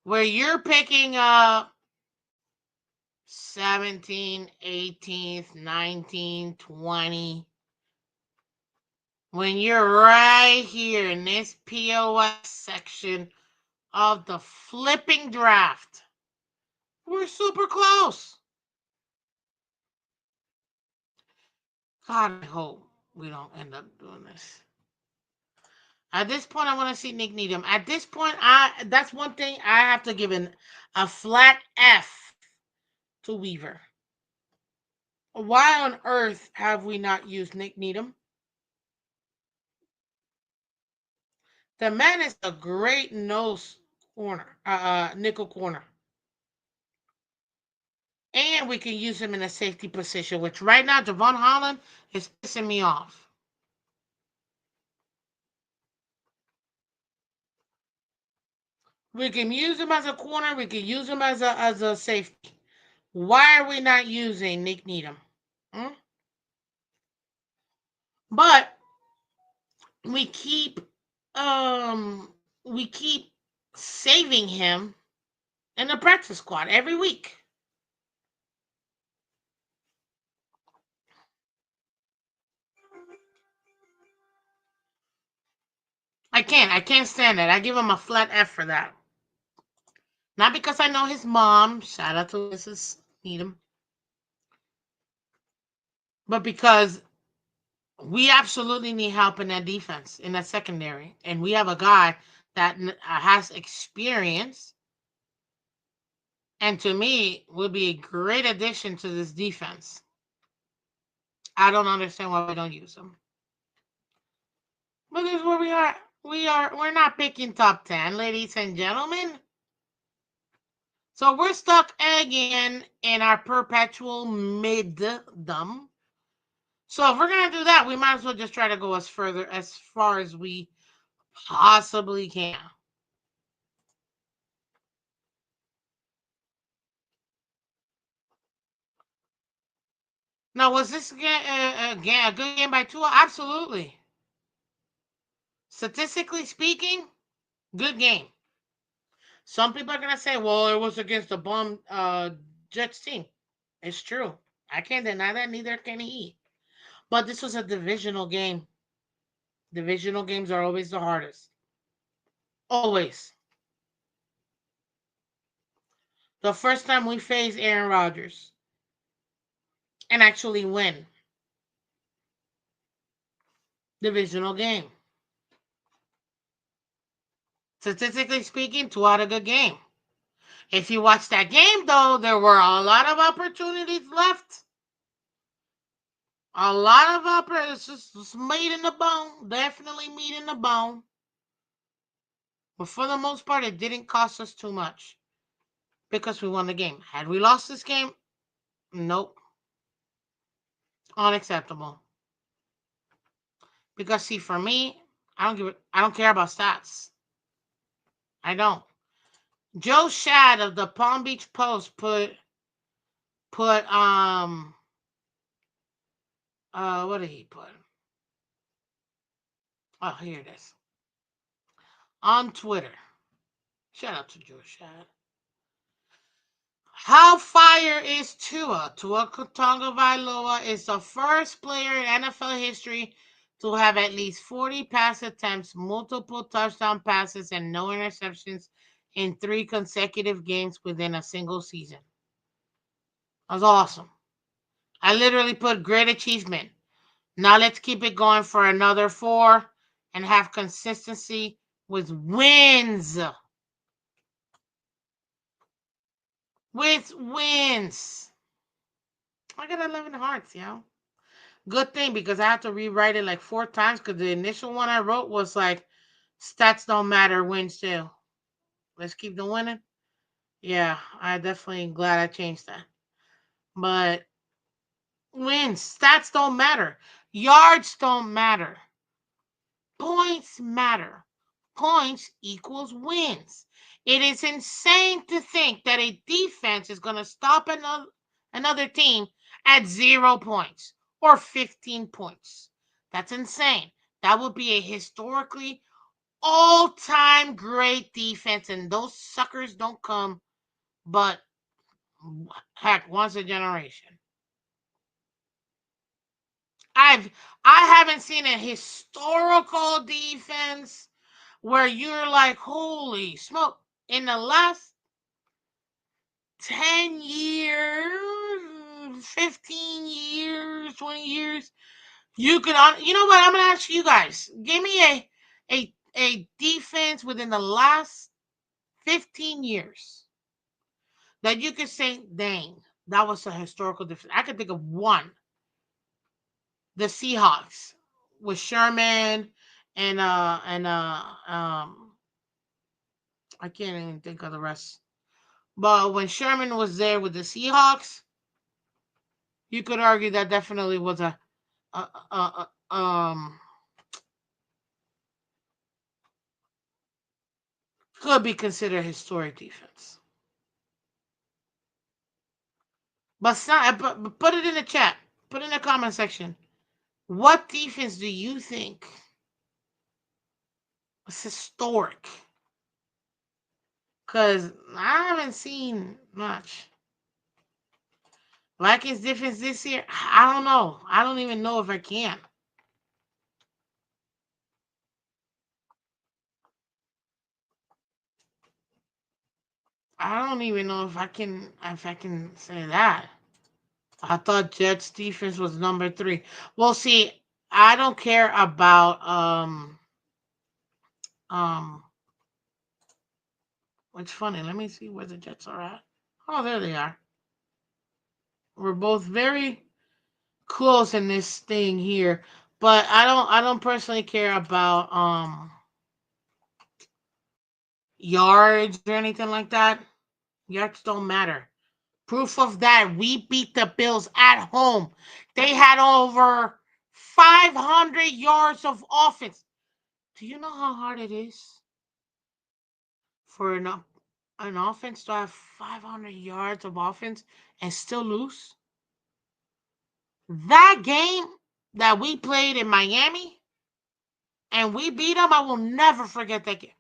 Where you're picking up 17th, 18th, 19th, 20. When you're right here in this POS section of the flipping draft, we're super close. God, I hope we don't end up doing this. At this point, I want to see Nick Needham. At this point, that's one thing I have to give a flat F to Weaver. Why on earth have we not used Nick Needham? The man is a great nose corner, nickel corner. And we can use him in a safety position, which right now, Javon Holland is pissing me off. We can use him as a corner. We can use him as a safety. Why are we not using Nick Needham? Hmm? But we keep we keep saving him in the practice squad every week. I can't stand it. I give him a flat F for that. Not because I know his mom. Shout out to Mrs. Needham. But because we absolutely need help in that defense, in that secondary. And we have a guy that has experience and to me would be a great addition to this defense. I don't understand why we don't use him. But this is where we are. We're not picking top 10, ladies and gentlemen. So we're stuck again in our perpetual mid-dumb. So if we're gonna do that, we might as well just try to go as far as we possibly can. Now, was this a good game by Tua? Absolutely. Statistically speaking, good game. Some people are gonna say, "Well, it was against the bum Jets team." It's true. I can't deny that. Neither can he. But this was a divisional game. Divisional games are always the hardest. Always. The first time we faced Aaron Rodgers and actually win divisional game. Statistically speaking, two out of good game. If you watch that game, though, there were a lot of opportunities left. A lot of opportunities, just meat in the bone. Definitely meat in the bone. But for the most part, it didn't cost us too much because we won the game. Had we lost this game, nope. Unacceptable. Because see, for me, I don't care about stats. I don't. Joe Shad of the Palm Beach Post put what did he put? Oh, here it is. On Twitter. Shout out to Joe Shad. How fire is Tua? Tua Tagovailoa is the first player in NFL history to have at least 40 pass attempts, multiple touchdown passes, and no interceptions in 3 consecutive games within a single season. That was awesome. I literally put great achievement. Now let's keep it going for another 4 and have consistency with wins. With wins. I got 11 hearts, yo. Good thing because I had to rewrite it like 4 times because the initial one I wrote was like stats don't matter, win still. Let's keep the winning. Yeah, I definitely glad I changed that. But wins, stats don't matter. Yards don't matter. Points matter. Points equals wins. It is insane to think that a defense is going to stop another team at 0 points or 15 points. That's insane. That would be a historically all-time great defense, and those suckers don't come but heck once a generation. I've I haven't seen a historical defense where you're like, holy smoke, in the last 10 years, 15 years, 20 years, you could, you know what? I'm going to ask you guys. Give me a defense within the last 15 years that you could say, dang, that was a historical defense. I could think of one. The Seahawks with Sherman and I can't even think of the rest. But when Sherman was there with the Seahawks, you could argue that definitely was a could be considered historic defense. But put it in the chat. Put it in the comment section. What defense do you think was historic? Because I haven't seen much. Vikings defense this year? I don't know. I don't even know if I can. I don't even know if I can say that. I thought Jets defense was number 3. Well, see, I don't care about um it's funny. Let me see where the Jets are at. Oh, there they are. We're both very close in this thing here, but I don't personally care about yards or anything like that. Yards don't matter. Proof of that, we beat the Bills at home. They had over 500 yards of offense. Do you know how hard it is for an offense to have 500 yards of offense and still lose? That game that we played in Miami and we beat them, I will never forget that game.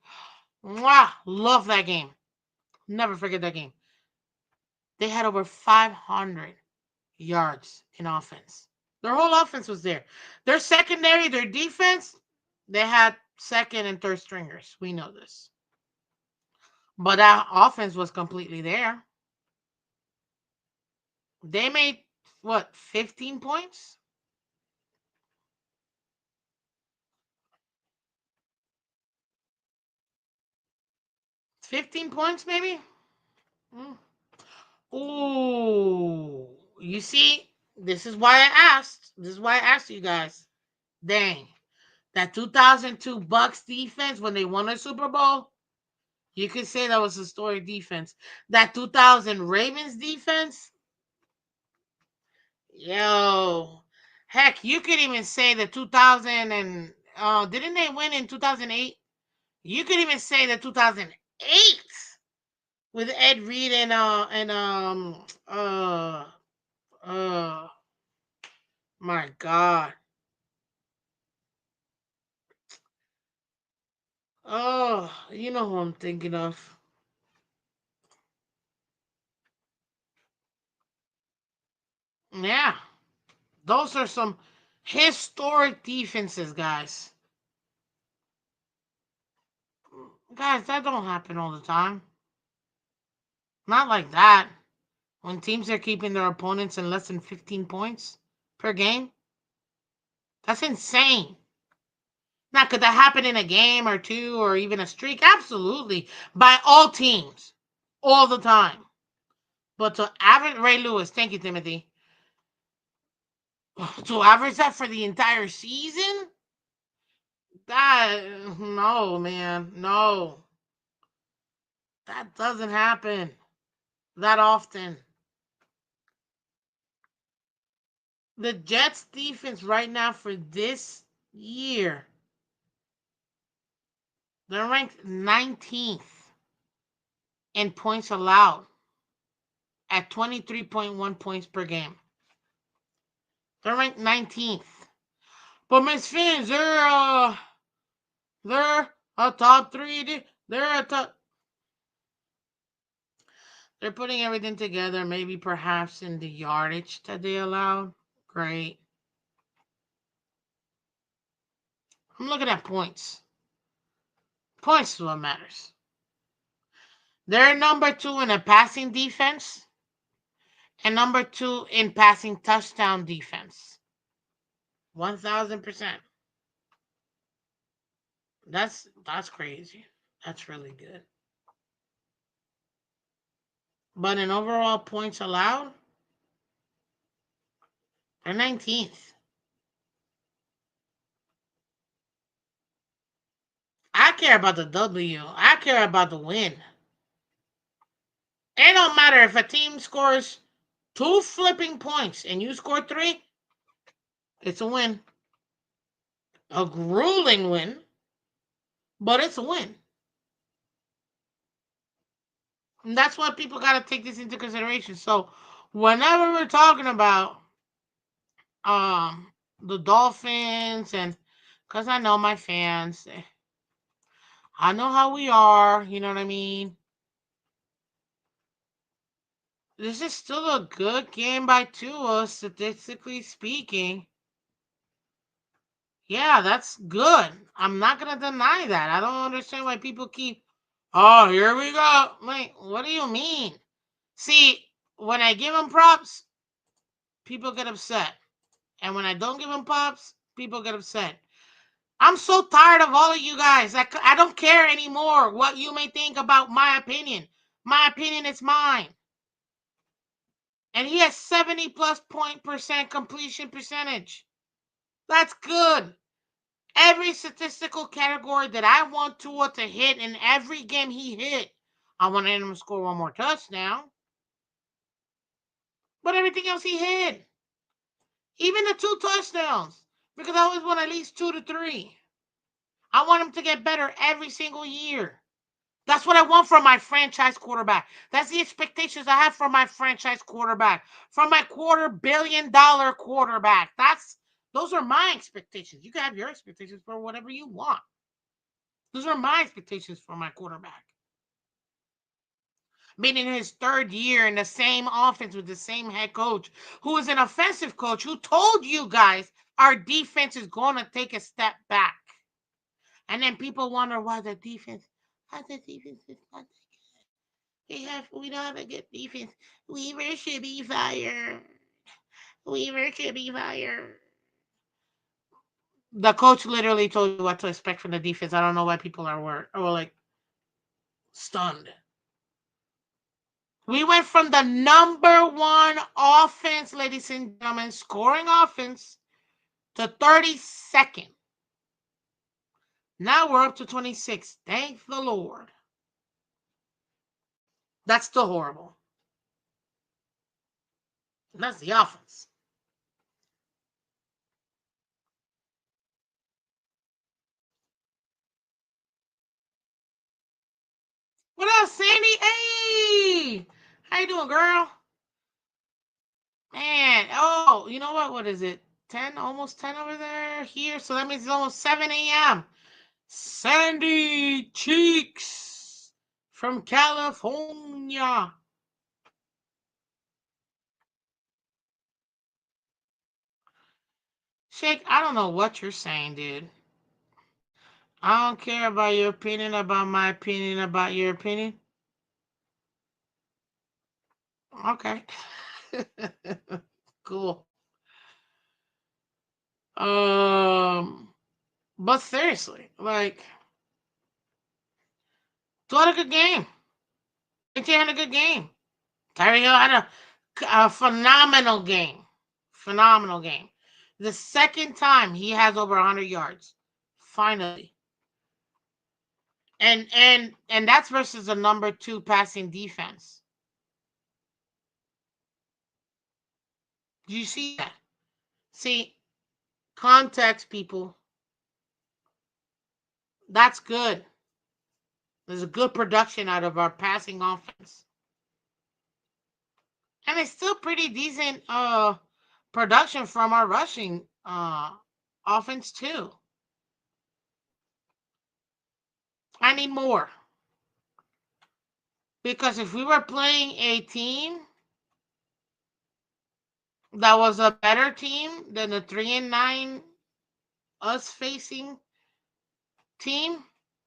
Mwah, love that game. Never forget that game. They had over 500 yards in offense. Their whole offense was there. Their secondary, their defense, they had second and third stringers. We know this. But that offense was completely there. They made what, 15 points? 15 points maybe? Mm. Ooh. You see, this is why I asked. This is why I asked you guys. Dang. That 2002 Bucks defense when they won a Super Bowl, you could say that was historic defense. That 2000 Ravens defense, yo, Heck, you could even say the 2000 and didn't they win in 2008? You could even say the 2008 with Ed Reed uh my God. Oh, you know who I'm thinking of. Yeah. Those are some historic defenses, guys. Guys, that don't happen all the time. Not like that. When teams are keeping their opponents in less than 15 points per game, that's insane. Now, could that happen in a game or two or even a streak? Absolutely. By all teams. All the time. But to average Ray Lewis, thank you, Timothy. To average that for the entire season? That no, man. No. That doesn't happen that often. The Jets defense right now for this year, they're ranked 19th in points allowed at 23.1 points per game. They're ranked 19th. But Miss Phins, they're a top three. They're a top. They're putting everything together. Maybe perhaps in the yardage that they allowed. Great. I'm looking at points. Points is what matters. They're number two in a passing defense and number two in passing touchdown defense. 1,000%. That's crazy. That's really good. But in overall points allowed, they're 19th. I care about the W. I care about the win. It don't matter if a team scores two flipping points and you score three, it's a win. A grueling win, but it's a win. And that's what people got to take this into consideration. So, whenever we're talking about um the Dolphins and because I know my fans, I know how we are, you know what I mean? This is still a good game by Tua, statistically speaking. Yeah, that's good. I'm not gonna deny that. I don't understand why people keep, oh, here we go. Like, what do you mean? See, when I give them props, people get upset. And when I don't give them props, people get upset. I'm so tired of all of you guys. I don't care anymore what you may think about my opinion. My opinion is mine. And he has 70 plus % completion percentage. That's good. Every statistical category that I want Tua to hit in every game he hit, I wanted him to score one more touchdown. But everything else he hit, even the two touchdowns, because I always want at least 2 to 3. I want him to get better every single year. That's what I want from my franchise quarterback. That's the expectations I have from my franchise quarterback, from my $250 million quarterback. Those are my expectations. You can have your expectations for whatever you want. Those are my expectations for my quarterback. Being in his third year in the same offense with the same head coach, who is an offensive coach, who told you guys our defense is going to take a step back. And then people wonder why the defense is not. We don't have a good defense. Weaver should be fired. Weaver should be fired. The coach literally told you what to expect from the defense. I don't know why people are like stunned. We went from the number one offense, ladies and gentlemen, scoring offense, to 32nd. Now we're up to 26. Thank the Lord. That's still horrible. That's the offense. What up, Sandy? Hey, how you doing, girl? Man, oh, you know what? What is it? 10, almost 10 over there here. So that means it's almost 7 a.m. Sandy Cheeks from California. Shake, I don't know what you're saying, dude. I don't care about your opinion, about my opinion, about your opinion. Okay. Cool. Um, but seriously, like, you had a good game. AT had a good game. Tyreek Hill had a phenomenal game. Phenomenal game. The second time he has over 100 yards. Finally. And that's versus the number 2 passing defense. Do you see that? See, context, people. That's good. There's a good production out of our passing offense. And it's still pretty decent production from our rushing offense too. I need more. Because if we were playing a team that was a better team than the 3-9 us facing team,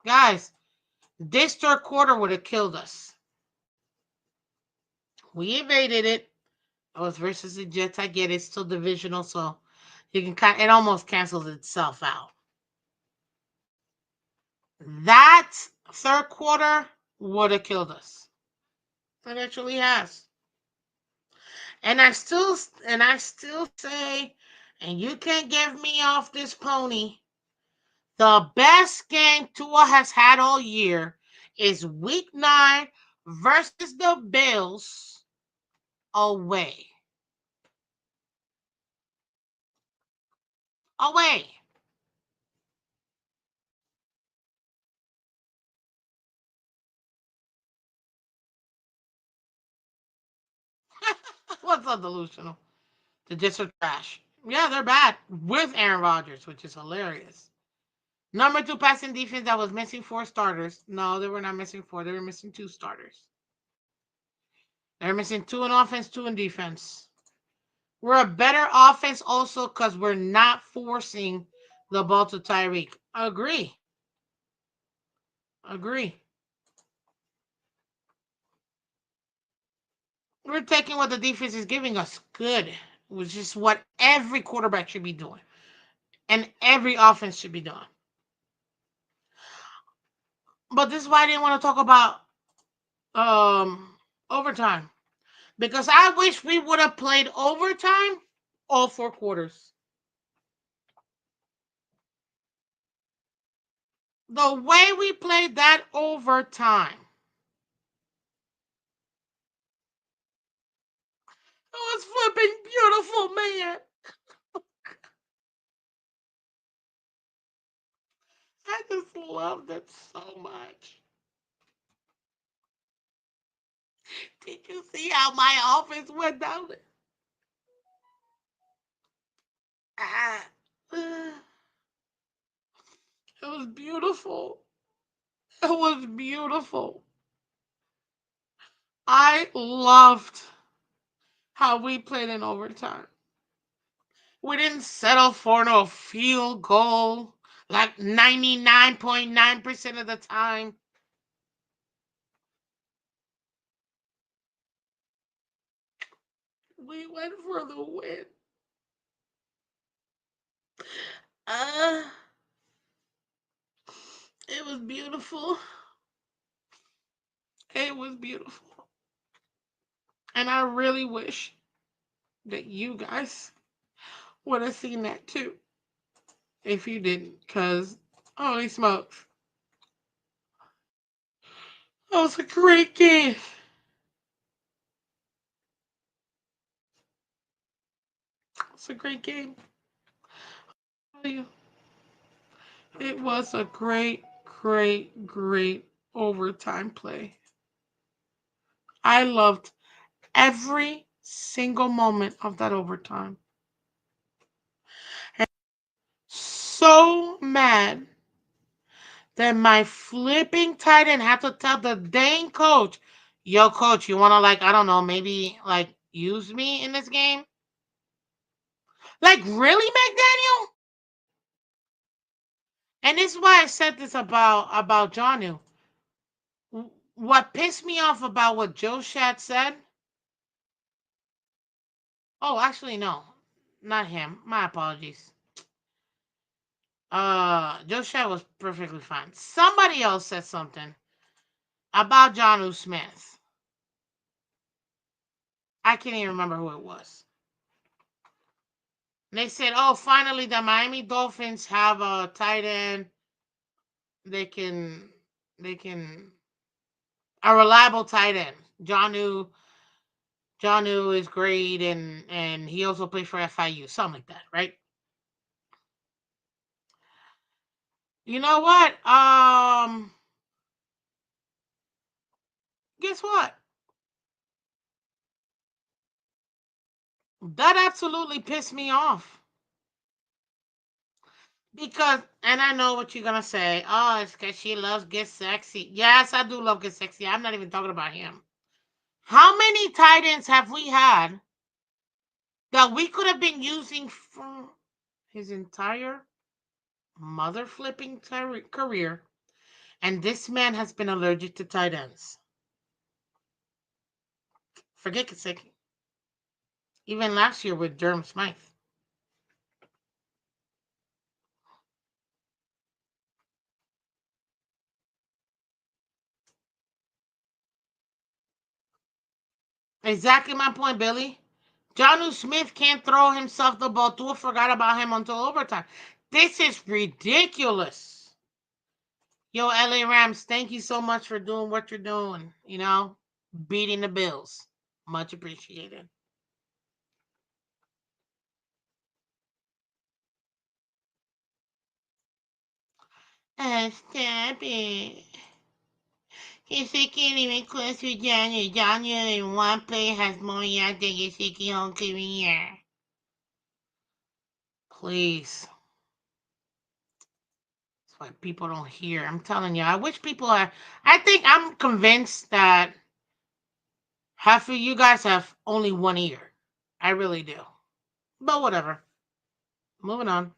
guys, this third quarter would have killed us. We evaded it. It was versus the Jets. I get it. It's still divisional, so you can kind. It almost cancels itself out. That third quarter would have killed us. It actually has. And I still say, and you can't get me off this pony. The best game Tua has had all year is Week 9 versus the Bills away. Away. What's so delusional? The Jets are trash. Yeah, they're bad with Aaron Rodgers, which is hilarious. Number 2 passing defense that was missing 4 starters. No, they were not missing 4. They were missing 2 starters. They were missing 2 in offense, 2 in defense. We're a better offense also because we're not forcing the ball to Tyreek. Agree. Agree. We're taking what the defense is giving us. Good. Which is what every quarterback should be doing. And every offense should be doing. But this is why I didn't want to talk about overtime. Because I wish we would have played overtime all 4 quarters. The way we played that overtime. It was flipping beautiful, man. I just loved it so much. Did you see how my offense went down there? Ah, it was beautiful. It was beautiful. I loved how we played in overtime. We didn't settle for no field goal like 99.9% of the time. We went for the win. Uh, it was beautiful. It was beautiful. And I really wish that you guys would have seen that too. If you didn't, because holy smokes. That was a great game. It was a great game. It was a great, great, great overtime play. I loved every single moment of that overtime. And so mad that my flipping tight end had to tell the dang coach, yo, coach, you want to, like, I don't know, maybe, like, use me in this game? Like, really, McDaniel? And this is why I said this about Johnu. What pissed me off about what Joe Shat said. Oh, actually, no, not him. My apologies. Joe Shat was perfectly fine. Somebody else said something about Johnu Smith. I can't even remember who it was. And they said, "Oh, finally, the Miami Dolphins have a tight end. They can, they can a reliable tight end. Johnu is great, and he also plays for FIU, something like that, right?" You know what? Guess what? That absolutely pissed me off. Because, and I know what you're gonna say. Oh, it's because she loves Get Sexy. Yes, I do love Get Sexy. I'm not even talking about him. How many tight ends have we had that we could have been using for his entire mother flipping career? And this man has been allergic to tight ends. Forget Get Sexy. Even last year with Durham Smythe. Exactly my point, Billy. Johnu Smith can't throw himself the ball. Tua forgot about him until overtime. This is ridiculous. Yo, LA Rams, thank you so much for doing what you're doing. Beating the Bills. Much appreciated. Stop it. Gesicki even close to Daniel. Daniel in one play has more yards than Gesicki whole career. Please. That's what people don't hear. I'm telling you, I wish people are. I think I'm convinced that half of you guys have only one ear. I really do. But whatever. Moving on.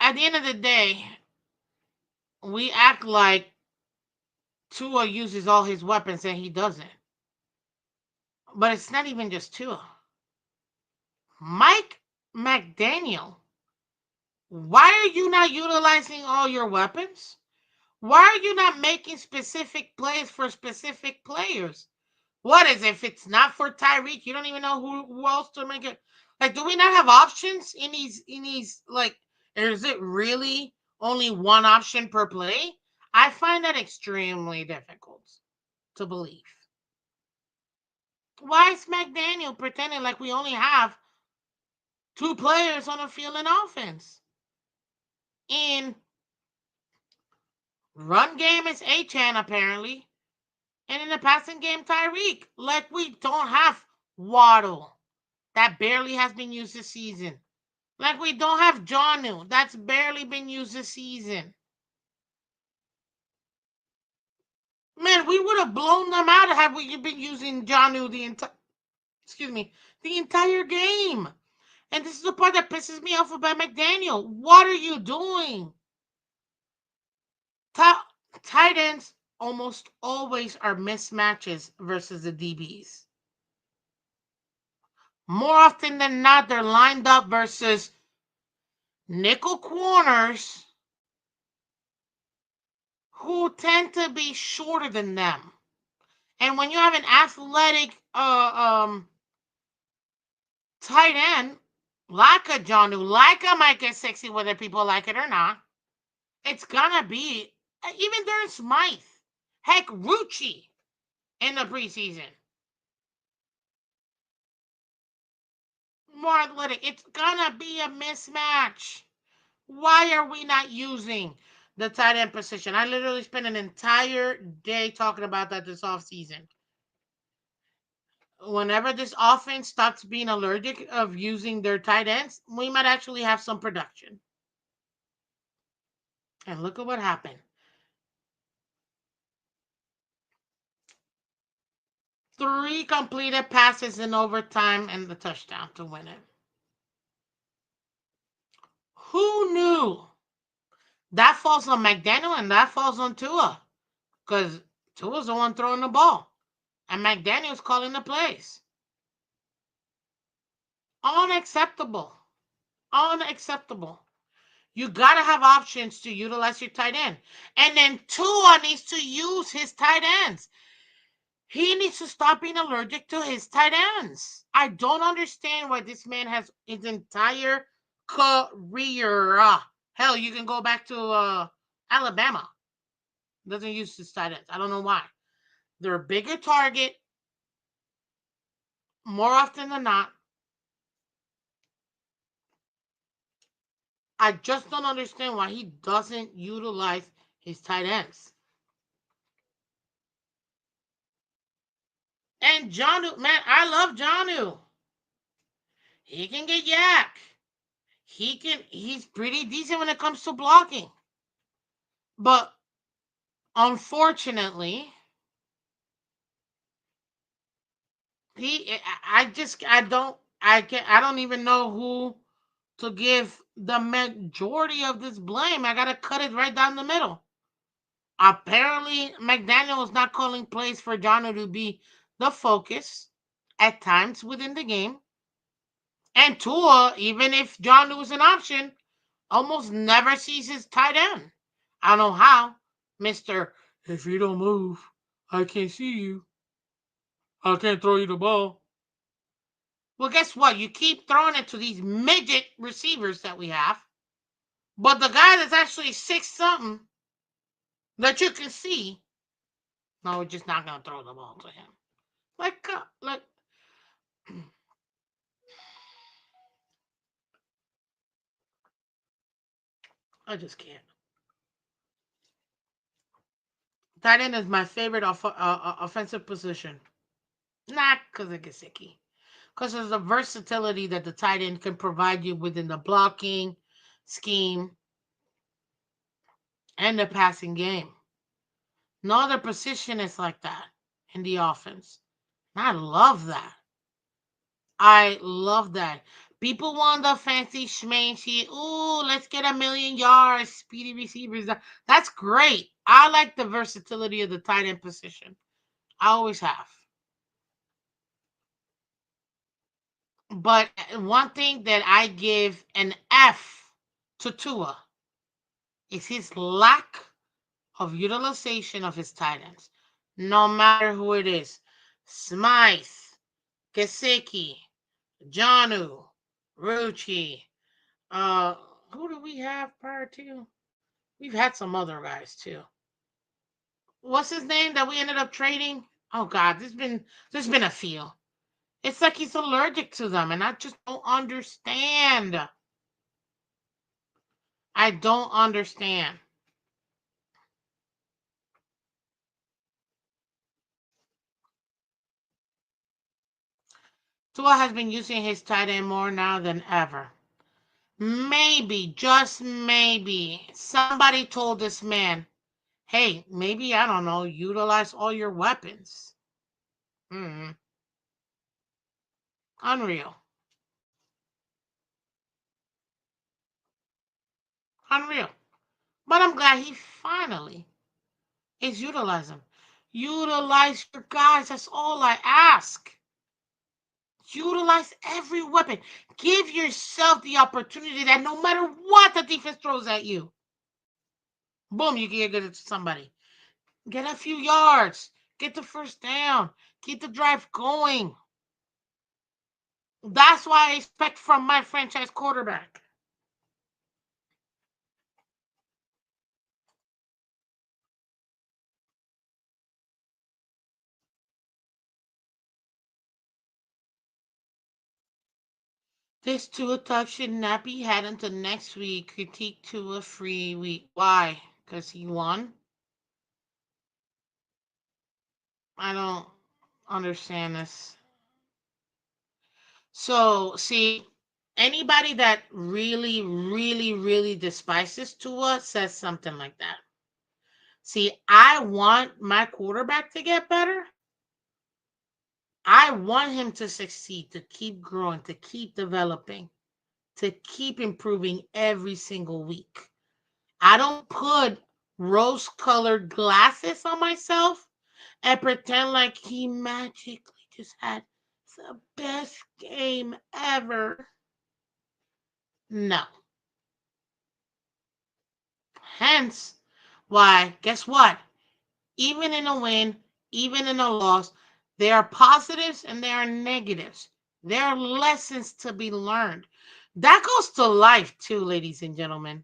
At the end of the day, we act like Tua uses all his weapons and he doesn't. But it's not even just Tua. Mike McDaniel, why are you not utilizing all your weapons? Why are you not making specific plays for specific players? What is if it's not for Tyreek? You don't even know who else to make it. Like, do we not have options in these like? Is it really only one option per play? I find that extremely difficult to believe. Why is McDaniel pretending like we only have two players on the field in offense? In run game is Achan apparently, and in the passing game Tyreek. Like we don't have Waddle that barely has been used this season. Like we don't have Johnu that's barely been used this season. Man, we would have blown them out had we been using Johnu the entire game. And this is the part that pisses me off about McDaniel. What are you doing? Tight ends almost always are mismatches versus the DBs. More often than not, they're lined up versus nickel corners who tend to be shorter than them. And when you have an athletic tight end like a Johnu, like a Micah Sexy, whether people like it or not, it's gonna be even during Smythe. Heck, Rucci in the preseason. More athletic. It's gonna be a mismatch. Why are we not using The tight end position. I literally spent an entire day talking about that this off season. Whenever this offense stops being allergic of using their tight ends, we might actually have some production. And look at what happened. Three completed passes in overtime and the touchdown to win it. Who knew? That falls on McDaniel and that falls on Tua. Because Tua's the one throwing the ball. And McDaniel's calling the plays. Unacceptable. Unacceptable. You got to have options to utilize your tight end. And then Tua needs to use his tight ends. He needs to stop being allergic to his tight ends. I don't understand why this man has his entire career. Hell, you can go back to Alabama. Doesn't use his tight ends. I don't know why. They're a bigger target more often than not. I just don't understand why he doesn't utilize his tight ends. And Jonu, man, I love Jonu. He can get yak. He's pretty decent when it comes to blocking. But unfortunately, I don't even know who to give the majority of this blame. I gotta cut it right down the middle. Apparently, McDaniel is not calling plays for Jonu to be the focus at times within the game. And Tua, even if Jonu is an option, almost never sees his tight end. I don't know how, Mister. If you don't move, I can't see you. I can't throw you the ball. Well, guess what? You keep throwing it to these midget receivers that we have, but the guy that's actually 6 something that you can see, no, we're just not gonna throw the ball to him. Like, I just can't. Tight end is my favorite offensive position. Not because of Gesicki, because of the versatility that the tight end can provide you within the blocking scheme and the passing game. No other position is like that in the offense. And I love that. I love that. People want the fancy schmancy. Ooh, let's get 1,000,000 yards, speedy receivers. That's great. I like the versatility of the tight end position. I always have. But one thing that I give an F to Tua is his lack of utilization of his tight ends. No matter who it is. Smythe, Gesicki, Janu, Rucci. Uh, who do we have prior to? We've had some other guys too. What's his name that we ended up trading? Oh God, there's been a few. It's like he's allergic to them, and I just don't understand. I don't understand. Tua has been using his tight end more now than ever. Maybe, just maybe, somebody told this man, hey, maybe, I don't know, utilize all your weapons. Hmm. Unreal. Unreal. But I'm glad he finally is utilizing them. Utilize your guys. That's all I ask. Utilize every weapon. Give yourself the opportunity that no matter what the defense throws at you, boom, you can get it to somebody. Get a few yards. Get the first down. Keep the drive going. That's what I expect from my franchise quarterback. This Tua talk should not be had until next week. Critique to a free week. Why? because he won. I don't understand this. So, see, anybody that really, really, really despises Tua says something like that. See, I want my quarterback to get better. I want him to succeed, to keep growing, to keep developing, to keep improving every single week. I don't put rose colored glasses on myself and pretend like he magically just had the best game ever. No. Hence, why, guess what? Even in a win, even in a loss, there are positives and there are negatives. There are lessons to be learned. That goes to life too, ladies and gentlemen.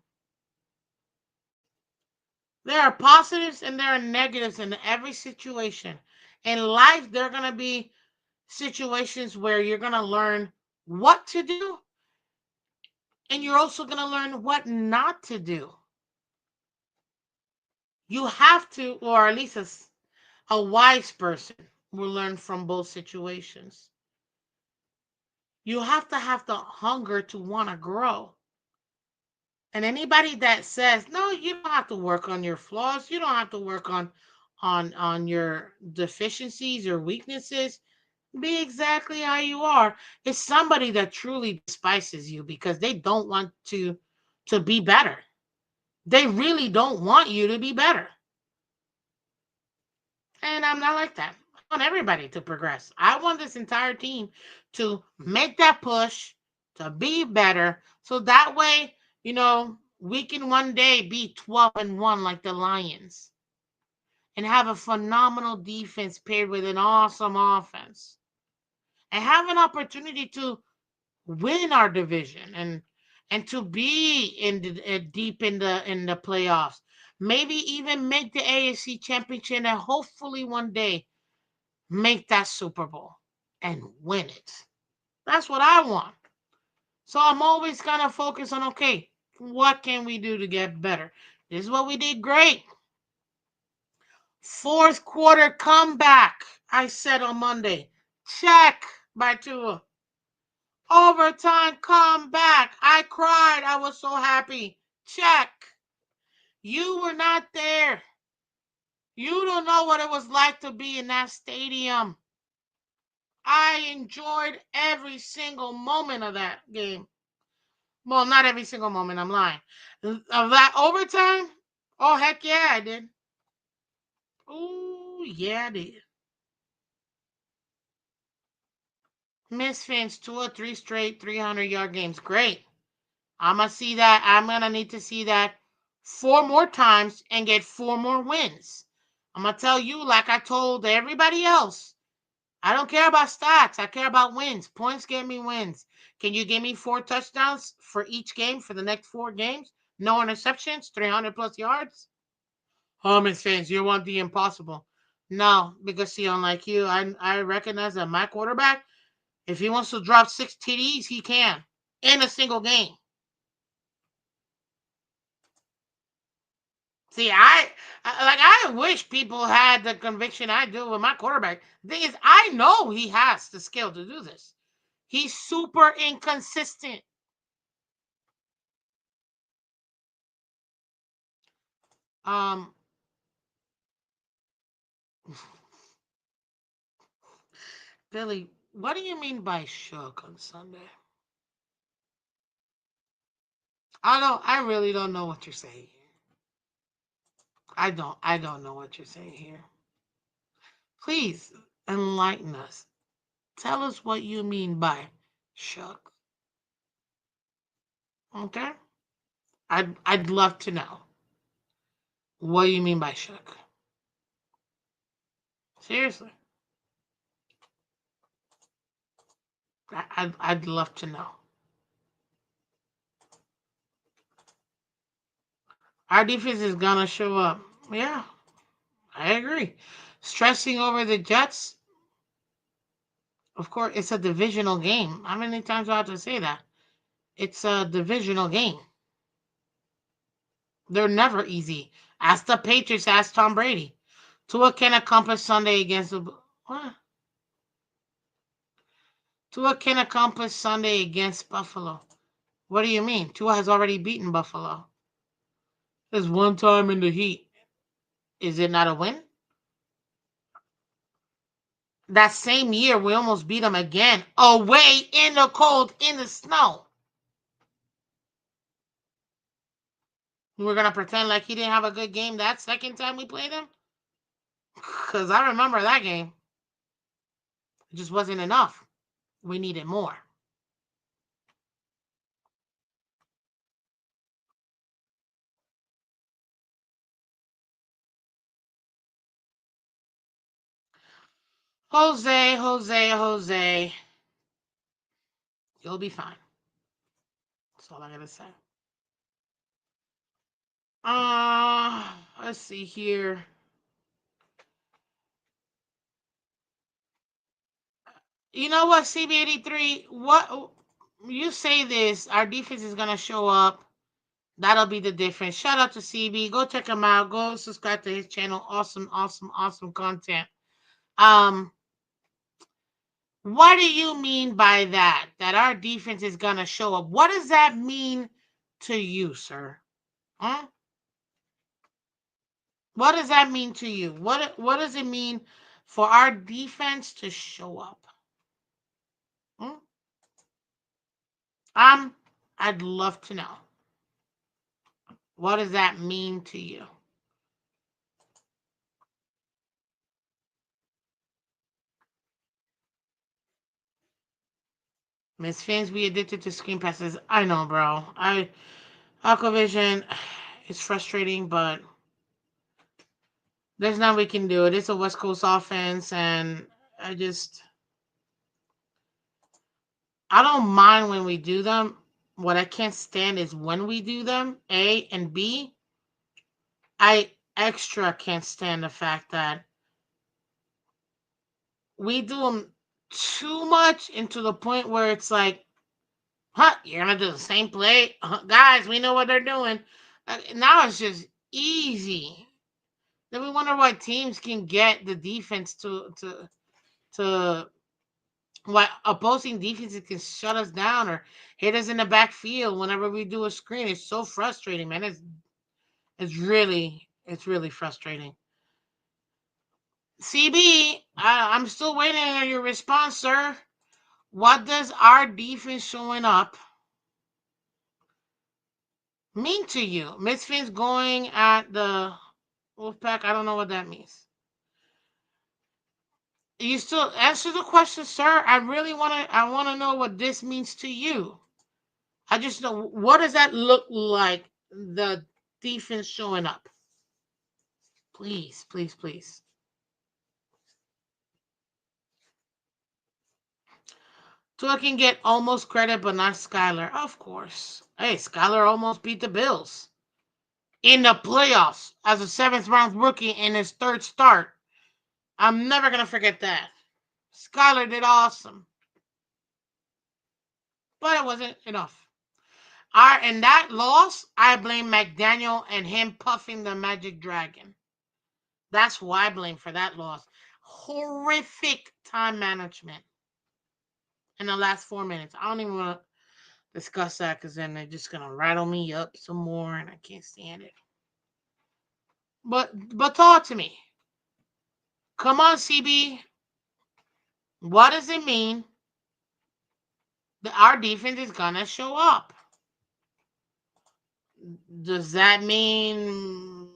There are positives and there are negatives in every situation. In life, there are going to be situations where you're going to learn what to do, and you're also going to learn what not to do. You have to, or at least a wise person will learn from both situations. You have the hunger to want to grow. And anybody that says, no, you don't have to work on your flaws, you don't have to work on your deficiencies or weaknesses, be exactly how you are, is somebody that truly despises you because they don't want to be better. They really don't want you to be better. And I'm not like that. I want everybody to progress. I want this entire team to make that push to be better. So that way, we can one day be 12-1 like the Lions and have a phenomenal defense paired with an awesome offense and have an opportunity to win our division and to be deep in the playoffs. Maybe even make the AFC championship and hopefully one day make that Super Bowl and win it. That's what I want. So I'm always going to focus on, okay, what can we do to get better? This is what we did great. Fourth quarter comeback, I said on Monday. Check by Tua. Overtime comeback. I cried. I was so happy. Check. You were not there. You don't know what it was like to be in that stadium. I enjoyed every single moment of that game. Well, not every single moment, I'm lying. Of that overtime? Oh, heck yeah, I did. Oh, yeah, I did. Miss Fins, 2 or 3 straight 300-yard games. Great. I'm going to see that. I'm going to need to see that 4 more times and get 4 more wins. I'm going to tell you, like I told everybody else, I don't care about stats. I care about wins. Points get me wins. Can you give me 4 touchdowns for each game for the next 4 games? No interceptions, 300 plus yards? Oh, Miss Fans, you want the impossible. No, because see, unlike you, I recognize that my quarterback, if he wants to drop 6 TDs, he can in a single game. See, I wish people had the conviction I do with my quarterback. The thing is, I know he has the skill to do this. He's super inconsistent. Um, Billy, what do you mean by shook on Sunday? I really don't know what you're saying here. I don't know what you're saying here. Please enlighten us. Tell us what you mean by shook. Okay? I'd love to know what you mean by shook. Seriously. I'd love to know. Our defense is gonna show up. Yeah, I agree. Stressing over the Jets, of course, it's a divisional game. How many times do I have to say that? It's a divisional game. They're never easy. Ask the Patriots. Ask Tom Brady. Tua can accomplish Sunday against the what? Tua can accomplish Sunday against Buffalo. What do you mean? Tua has already beaten Buffalo. There's one time in the heat. Is it not a win? That same year, we almost beat them again. Away in the cold, in the snow. We're going to pretend like he didn't have a good game that second time we played him? Because I remember that game. It just wasn't enough. We needed more. Jose, Jose, Jose. You'll be fine. That's all I got to say. Let's see here. You know what, CB83? What you say this? Our defense is gonna show up. That'll be the difference. Shout out to CB. Go check him out. Go subscribe to his channel. Awesome, awesome, awesome content. Um, what do you mean by that? That our defense is gonna show up? What does that mean to you, sir? Huh? What does that mean to you? What does it mean for our defense to show up? Hmm? I'd love to know. What does that mean to you? Miss Phins, we addicted to screen passes. I know, bro. Aquavision, it's frustrating, but there's nothing we can do. It is a West Coast offense, and I just I don't mind when we do them. What I can't stand is when we do them. A and B. I extra can't stand the fact that we do them too much, and to the point where it's like, huh, you're gonna do the same play, guys. We know what they're doing. Now it's just easy. Then we wonder why teams can get the defense to why opposing defenses can shut us down or hit us in the backfield whenever we do a screen. It's so frustrating, man. It's really frustrating. CB, I'm still waiting on your response, sir. What does our defense showing up mean to you? Misfits going at the Wolfpack. I don't know what that means. You still answer the question, sir. I want to know what this means to you. I just know, what does that look like? The defense showing up. Please, please, please. So I can get almost credit, but not Skylar. Of course. Hey, Skylar almost beat the Bills in the playoffs as a seventh round rookie in his third start. I'm never gonna forget that. Skylar did awesome, but it wasn't enough. In that loss, I blame McDaniel and him puffing the Magic Dragon. That's who I blame for that loss. Horrific time management in the last 4 minutes. I don't even want to discuss that because then they're just gonna rattle me up some more, and I can't stand it. But talk to me. Come on, CB. What does it mean that our defense is gonna show up? Does that mean?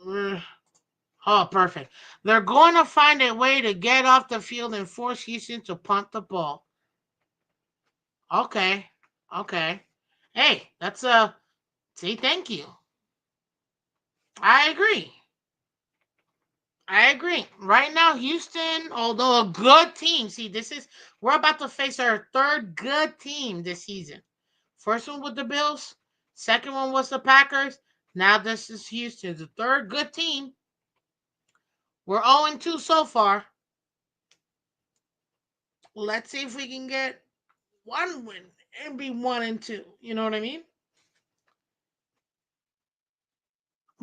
Oh, perfect. They're going to find a way to get off the field and force Houston to punt the ball. Okay. Okay. Hey, that's a say thank you. I agree. I agree. Right now, Houston, although a good team, see, we're about to face our third good team this season. First one with the Bills, second one was the Packers. Now this is Houston, the third good team. We're 0-2 so far. Let's see if we can get one win and be 1-2. You know what I mean?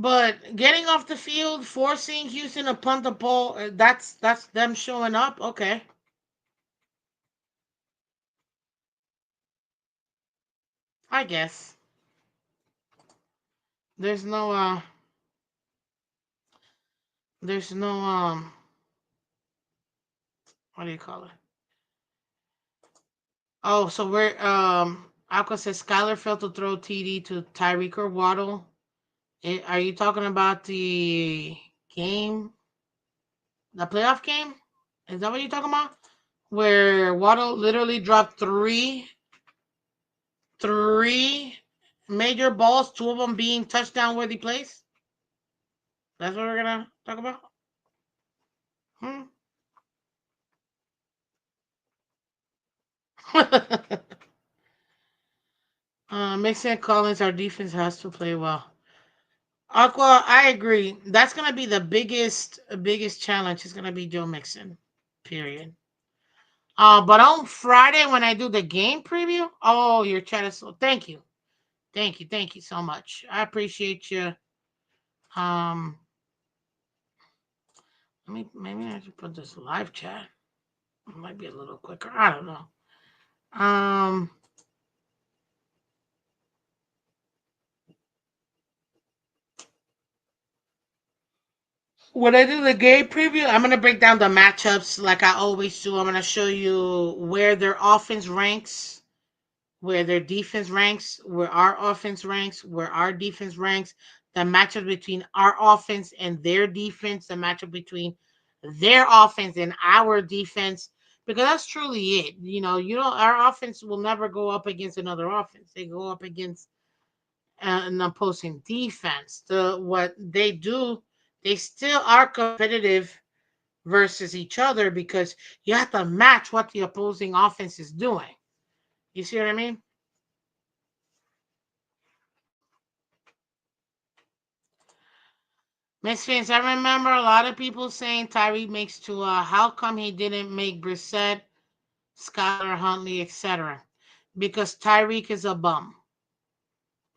But getting off the field, forcing Houston to punt the ball, that's them showing up. Okay, I guess there's no there's no what do you call it? Oh, so we're Alka says Skyler failed to throw TD to Tyreek or Waddle. Are you talking about the game, the playoff game? Is that what you're talking about? Where Waddle literally dropped three major balls, two of them being touchdown worthy plays. That's what we're gonna talk about. Hmm? Mixon Collins, our defense has to play well. Aqua, I agree. That's gonna be the biggest challenge. Is gonna be Joe Mixon. Period. But on Friday when I do the game preview, oh, your chat is so. Thank you so much. I appreciate you. Um, let me maybe I should put this live chat. It might be a little quicker. I don't know. Um, when I do the game preview, I'm gonna break down the matchups like I always do. I'm gonna show you where their offense ranks, where their defense ranks, where our offense ranks, where our defense ranks, the matchup between our offense and their defense, the matchup between their offense and our defense, because that's truly it. You know, our offense will never go up against another offense. They go up against an opposing defense. What they do, they still are competitive versus each other because you have to match what the opposing offense is doing. You see what I mean? Miss Vince, I remember a lot of people saying Tyreek makes Tua. How come he didn't make Brissett, Skylar Huntley, etc.? Because Tyreek is a bum.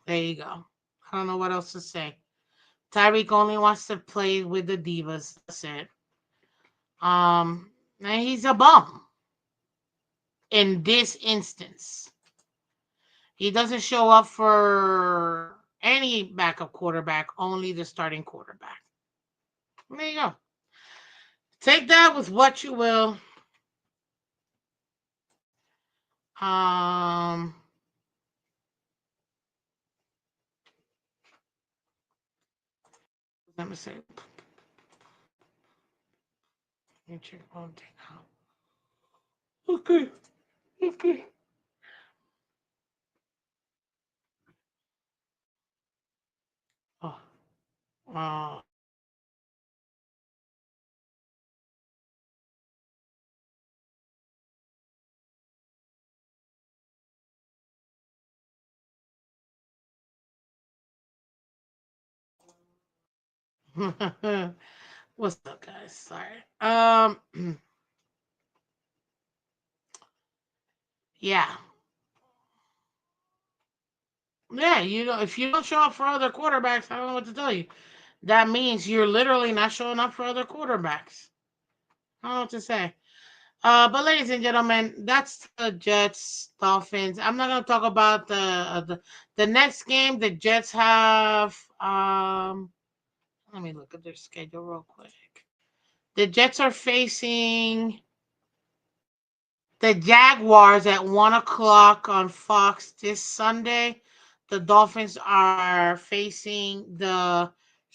There you go. I don't know what else to say. Tyreek only wants to play with the divas. That's it. And he's a bum in this instance. He doesn't show up for any backup quarterback, only the starting quarterback. There you go. Take that with what you will. Um, Let me say. Let me check one thing out. Okay. Okay. Oh. Uh, What's up, guys? Sorry. Yeah. Yeah, if you don't show up for other quarterbacks, I don't know what to tell you. That means you're literally not showing up for other quarterbacks. I don't know what to say. But ladies and gentlemen, that's the Jets Dolphins. I'm not gonna talk about the next game. The Jets have let me look at their schedule real quick. The Jets are facing the Jaguars at 1 o'clock on Fox this Sunday. The Dolphins are facing the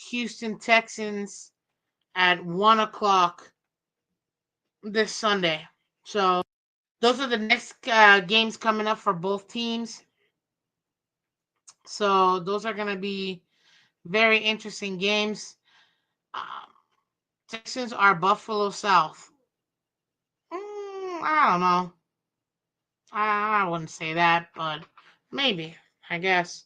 Houston Texans at 1 o'clock this Sunday. So those are the next games coming up for both teams. So those are going to be very interesting games. Um, Texans are Buffalo South. I don't know. I wouldn't say that, but maybe. I guess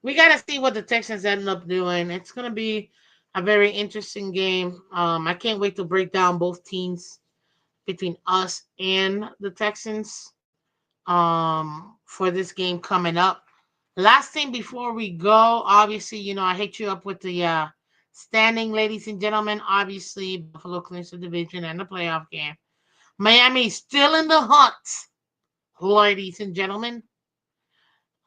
we got to see what the Texans end up doing. It's going to be a very interesting game. I can't wait to break down both teams between us and the Texans for this game coming up. Last thing before we go, obviously, I hit you up with the standing, ladies and gentlemen. Obviously, Buffalo clinches the division and the playoff game. Miami's still in the hunt, ladies and gentlemen.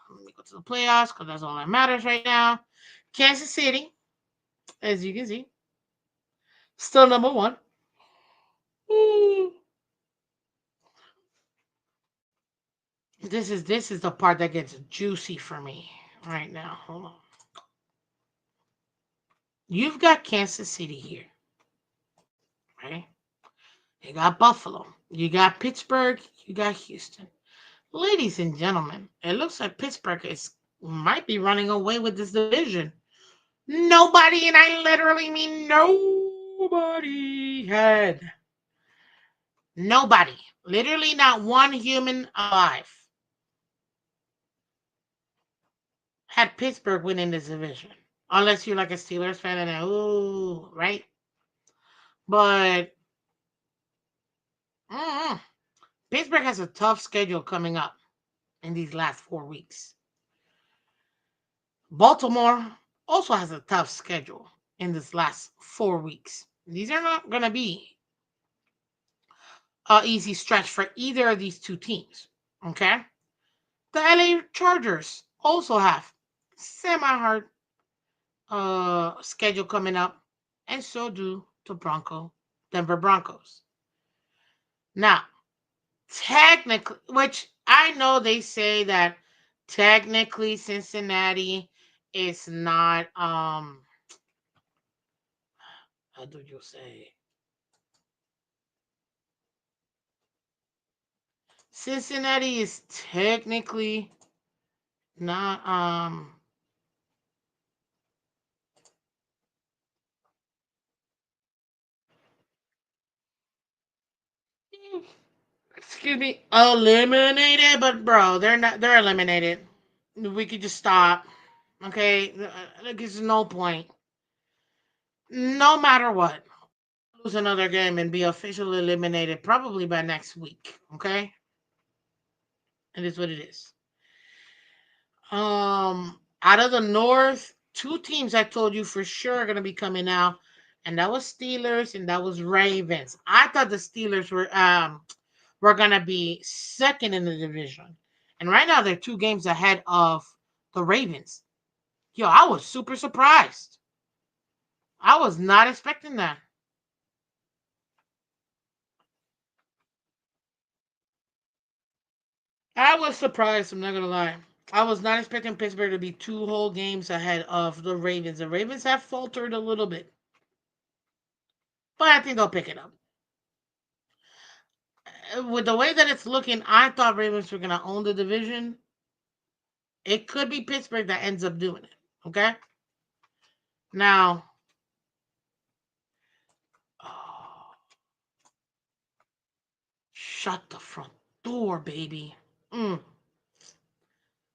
Let me go to the playoffs because that's all that matters right now. Kansas City, as you can see, still number one. This is the part that gets juicy for me right now. Hold on. You've got Kansas City here, right? You got Buffalo. You got Pittsburgh. You got Houston. Ladies and gentlemen, it looks like Pittsburgh is might be running away with this division. Nobody, and I literally mean nobody, nobody, literally not one human alive had Pittsburgh winning this division. Unless you're like a Steelers fan and ooh, right? But mm, Pittsburgh has a tough schedule coming up in these last 4 weeks. Baltimore also has a tough schedule in this last 4 weeks. These are not going to be an easy stretch for either of these two teams. Okay? The LA Chargers also have semi-hard schedule coming up, and so do the Denver Broncos. Now, technically, which I know they say that technically Cincinnati is not how do you say, Cincinnati is technically not excuse me, eliminated, but bro, they're eliminated. We could just stop. Okay? There's no point. No matter what. Lose another game and be officially eliminated probably by next week. Okay? It is what it is. Out of the North, two teams I told you for sure are gonna be coming out, and that was Steelers and that was Ravens. I thought the Steelers were gonna be second in the division, and right now they're 2 games ahead of the Ravens. Yo, I was super surprised. I was not expecting that. I was surprised. I'm not gonna lie. I was not expecting Pittsburgh to be 2 whole games ahead of the Ravens. The Ravens have faltered a little bit, but I think they'll pick it up. With the way that it's looking, I thought Ravens were gonna own the division. It could be Pittsburgh that ends up doing it. Okay. Now, oh, shut the front door, baby. Mm,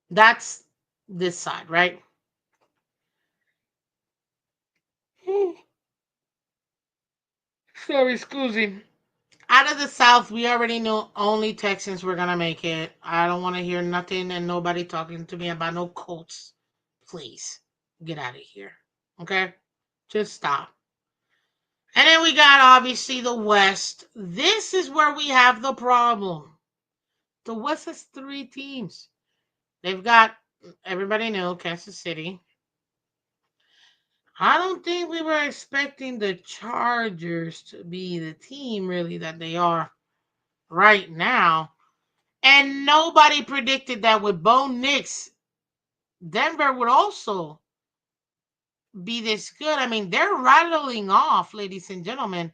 that's this side, right? Sorry, scusi. Out of the South, we already know only Texans were gonna make it. I don't want to hear nothing and nobody talking to me about no Colts. Please get out of here. Okay? Just stop. And then we got obviously the West. This is where we have the problem. The West has 3 teams. They've got everybody knew Kansas City. I don't think we were expecting the Chargers to be the team really that they are right now. And nobody predicted that with Bo Nix, Denver would also be this good. I mean, they're rattling off, ladies and gentlemen,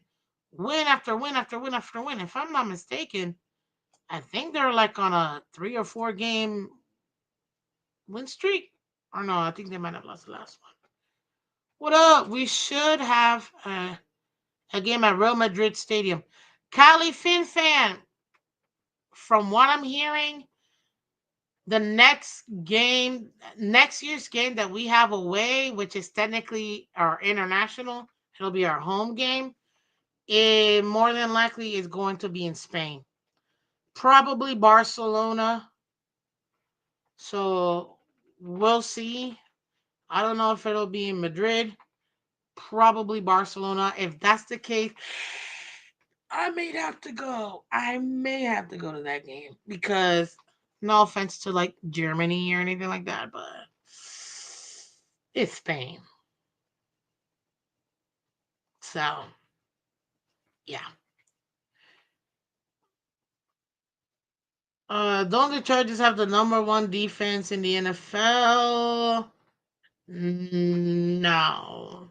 win after win after win after win. If I'm not mistaken, I think they're like on a 3 or 4 game win streak. Or no, I think they might have lost the last one. What up? We should have a game at Real Madrid Stadium. Cali Fin fan, from what I'm hearing, the next year's game that we have away, which is technically our international, it'll be our home game. It more than likely is going to be in Spain, probably Barcelona. So We'll see. I don't know if it'll be in Madrid, probably Barcelona. If that's the case, I may have to go. I may have to go to that game because no offense to like Germany or anything like that, but it's Spain. So, yeah. Don't the Chargers have the number one defense in the NFL? No.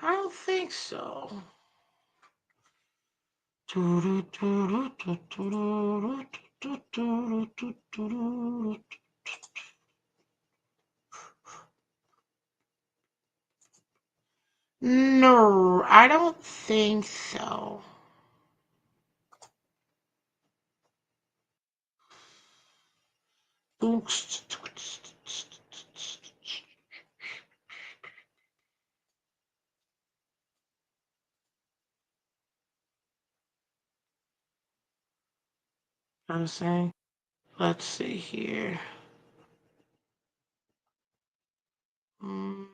I don't think so. No, I don't think so. I'm saying, let's see here. Mm,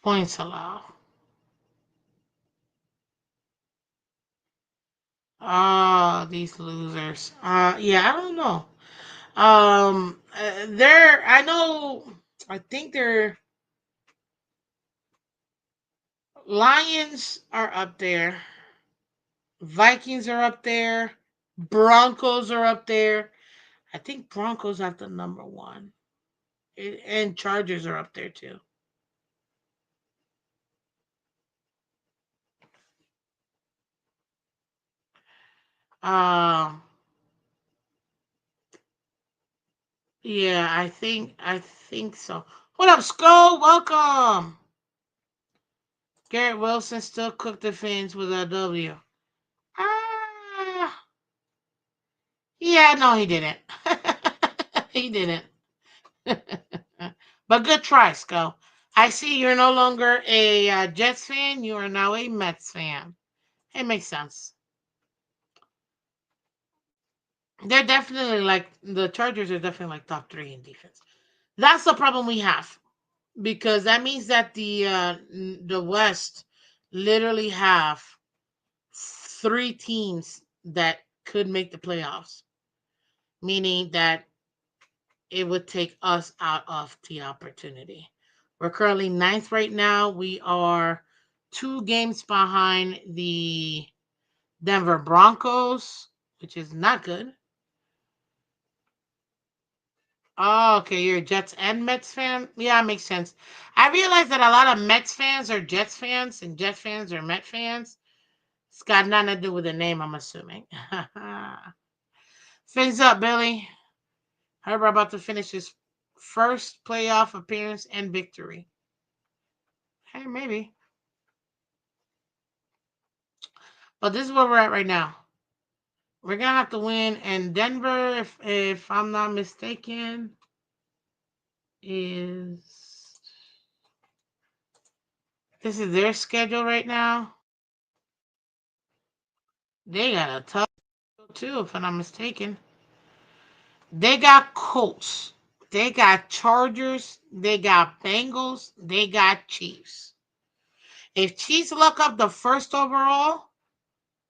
points allowed. Ah, these losers. Yeah, I don't know. They're. I know. I think they're Lions are up there. Vikings are up there. Broncos are up there. I think Broncos have the number one. And Chargers are up there too. Um, yeah, I think so. What up, Skull? Welcome. Garrett Wilson still cooked the Fins with a W. Ah, yeah, no, he didn't. He didn't. But good try, Skull. I see you're no longer a Jets fan. You are now a Mets fan. It makes sense. They're definitely like the Chargers are definitely like top three in defense. That's the problem we have because that means that the West literally have three teams that could make the playoffs, meaning that it would take us out of the opportunity. We're currently ninth right now. We are 2 games behind the Denver Broncos, which is not good. Oh, okay, you're a Jets and Mets fan? Yeah, it makes sense. I realize that a lot of Mets fans are Jets fans and Jets fans are Met fans. It's got nothing to do with the name, I'm assuming. Fins up, Billy. Heard we're about to finish his first playoff appearance and victory. Hey, maybe. But this is where we're at right now. We're gonna have to win, and Denver, if I'm not mistaken, is this is their schedule right now. They got a tough schedule too, if I'm not mistaken. They got Colts, they got Chargers, they got Bengals, they got Chiefs. If Chiefs look up the first overall,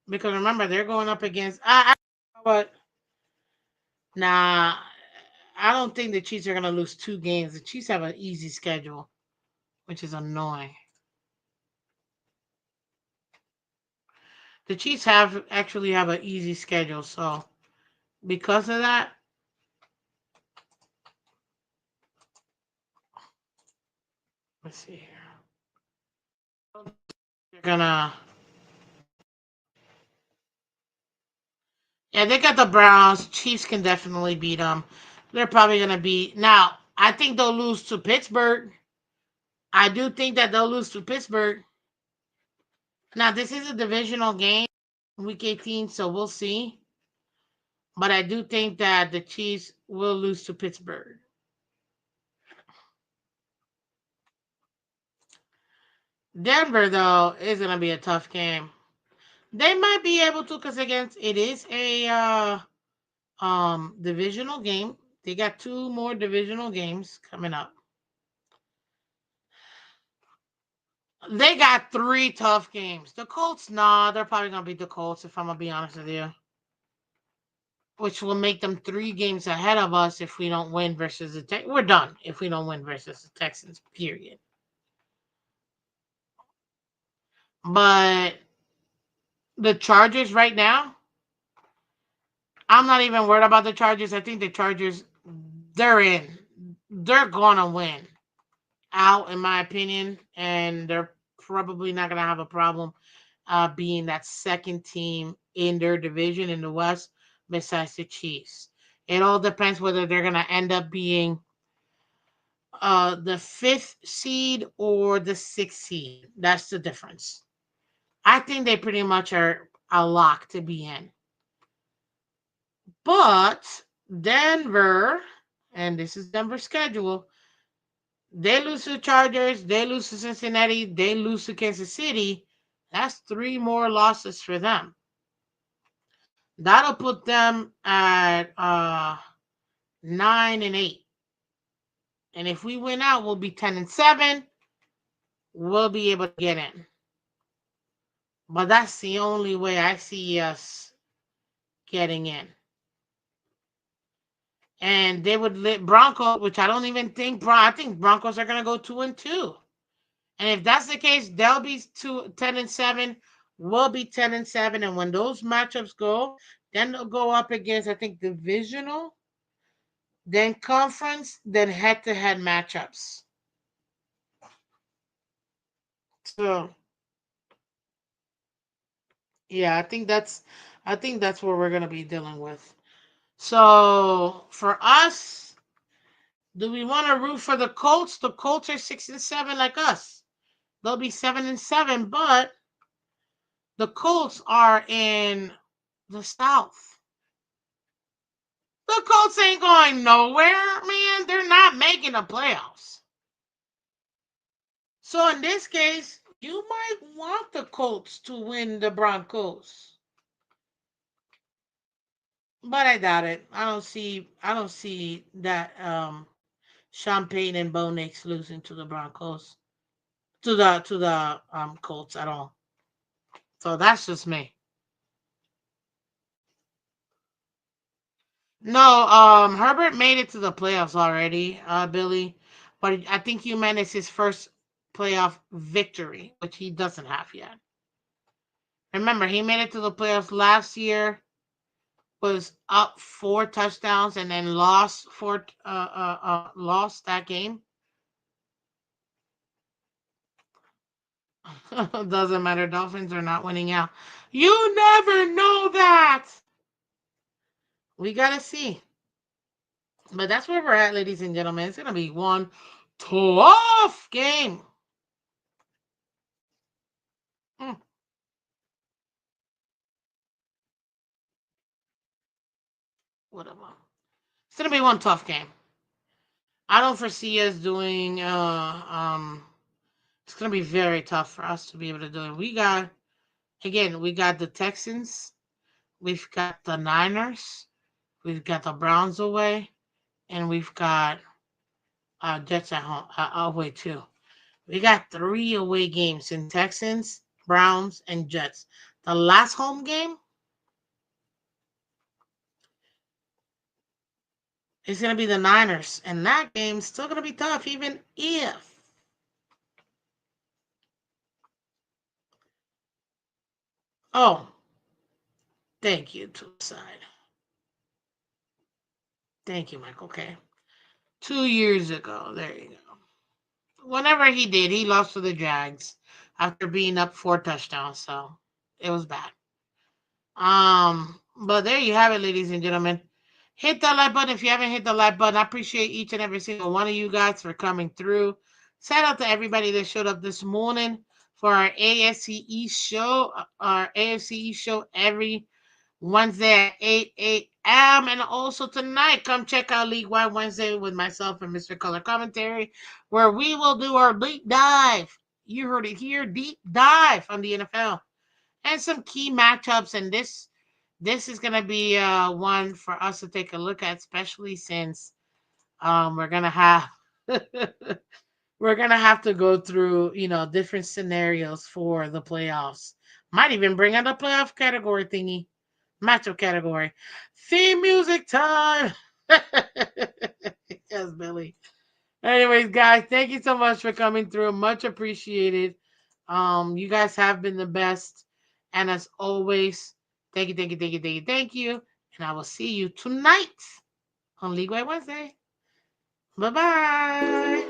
because remember they're going up against but nah, I don't think the Chiefs are gonna lose 2 games. The Chiefs have an easy schedule, which is annoying. The Chiefs have actually have an easy schedule, so because of that, let's see here. They're gonna yeah, they got the Browns. Chiefs can definitely beat them. They're probably gonna beat now. I think they'll lose to Pittsburgh. I do think that they'll lose to Pittsburgh. Now this is a divisional game, week 18, so we'll see. But I do think that the Chiefs will lose to Pittsburgh. Denver though is gonna be a tough game. They might be able to because against it is a divisional game. They got two more divisional games coming up. They got three tough games. The Colts, nah, they're probably gonna beat the Colts if I'm gonna be honest with you. Which will make them three games ahead of us if we don't win versus the We're done if we don't win versus the Texans. Period. But the Chargers right now, I'm not even worried about the Chargers. I think the Chargers, they're in. They're gonna win out, in my opinion, and they're probably not gonna have a problem being that second team in their division in the West besides the Chiefs. It all depends whether they're gonna end up being the fifth seed or the sixth seed. That's the difference. I think they pretty much are a lock to be in. But Denver, and this is Denver's schedule, they lose to the Chargers, they lose to Cincinnati, they lose to Kansas City. That's three more losses for them. That'll put them at 9-8. And if we win out, we'll be 10-7. We'll be able to get in. But that's the only way I see us getting in. And they would let Broncos, which I don't even think I think Broncos are gonna go 2-2. And if that's the case, they'll be 10-7. We'll be 10-7. And when those matchups go, then they'll go up against I think divisional, then conference, then head-to-head matchups. So yeah, I think that's what we're gonna be dealing with. So for us, do we want to root for the Colts? The Colts are 6-7 like us. They'll be 7-7, but the Colts are in the South. The Colts ain't going nowhere, man. They're not making the playoffs. So in this case, you might want the Colts to win the Broncos. But I doubt it. I don't see that Champagne and Bo Nix losing to the Broncos. To the Colts at all. So that's just me. No, Herbert made it to the playoffs already, Billy. But I think you meant it's his first playoff victory, which he doesn't have yet. Remember, he made it to the playoffs last year, was up 4 touchdowns, and then lost that game. Doesn't matter. Dolphins are not winning out. You never know that. We gotta see. But that's where we're at, ladies and gentlemen. It's gonna be one tough game. Mm, whatever. It's gonna be one tough game. I don't foresee us doing. It's gonna be very tough for us to be able to do it. We got the Texans. We've got the Niners. We've got the Browns away, and we've got Jets at home away too. We got three away games in Texans, Browns, and Jets. The last home game is going to be the Niners, and that game's still going to be tough, even if. Oh, thank you to the side. Thank you, Michael. Okay. 2 years ago, there you go. Whenever he did, he lost to the Jags after being up 4 touchdowns, so it was bad. But there you have it, ladies and gentlemen. Hit that like button if you haven't hit the like button. I appreciate each and every single one of you guys for coming through. Shout out to everybody that showed up this morning for our AFC show. Our AFC show every Wednesday at 8 a.m. And also tonight, come check out League Wide Wednesday with myself and Mr. Color Commentary, where we will do our deep dive. You heard it here. Deep dive on the NFL and some key matchups. And this is gonna be one for us to take a look at, especially since we're gonna have we're gonna have to go through, different scenarios for the playoffs. Might even bring out a playoff category thingy, matchup category. Theme music time. Yes, Billy. Anyways, guys, thank you so much for coming through. Much appreciated. You guys have been the best. And as always, thank you, thank you, thank you, thank you, thank you. And I will see you tonight on League Wednesday. Bye bye.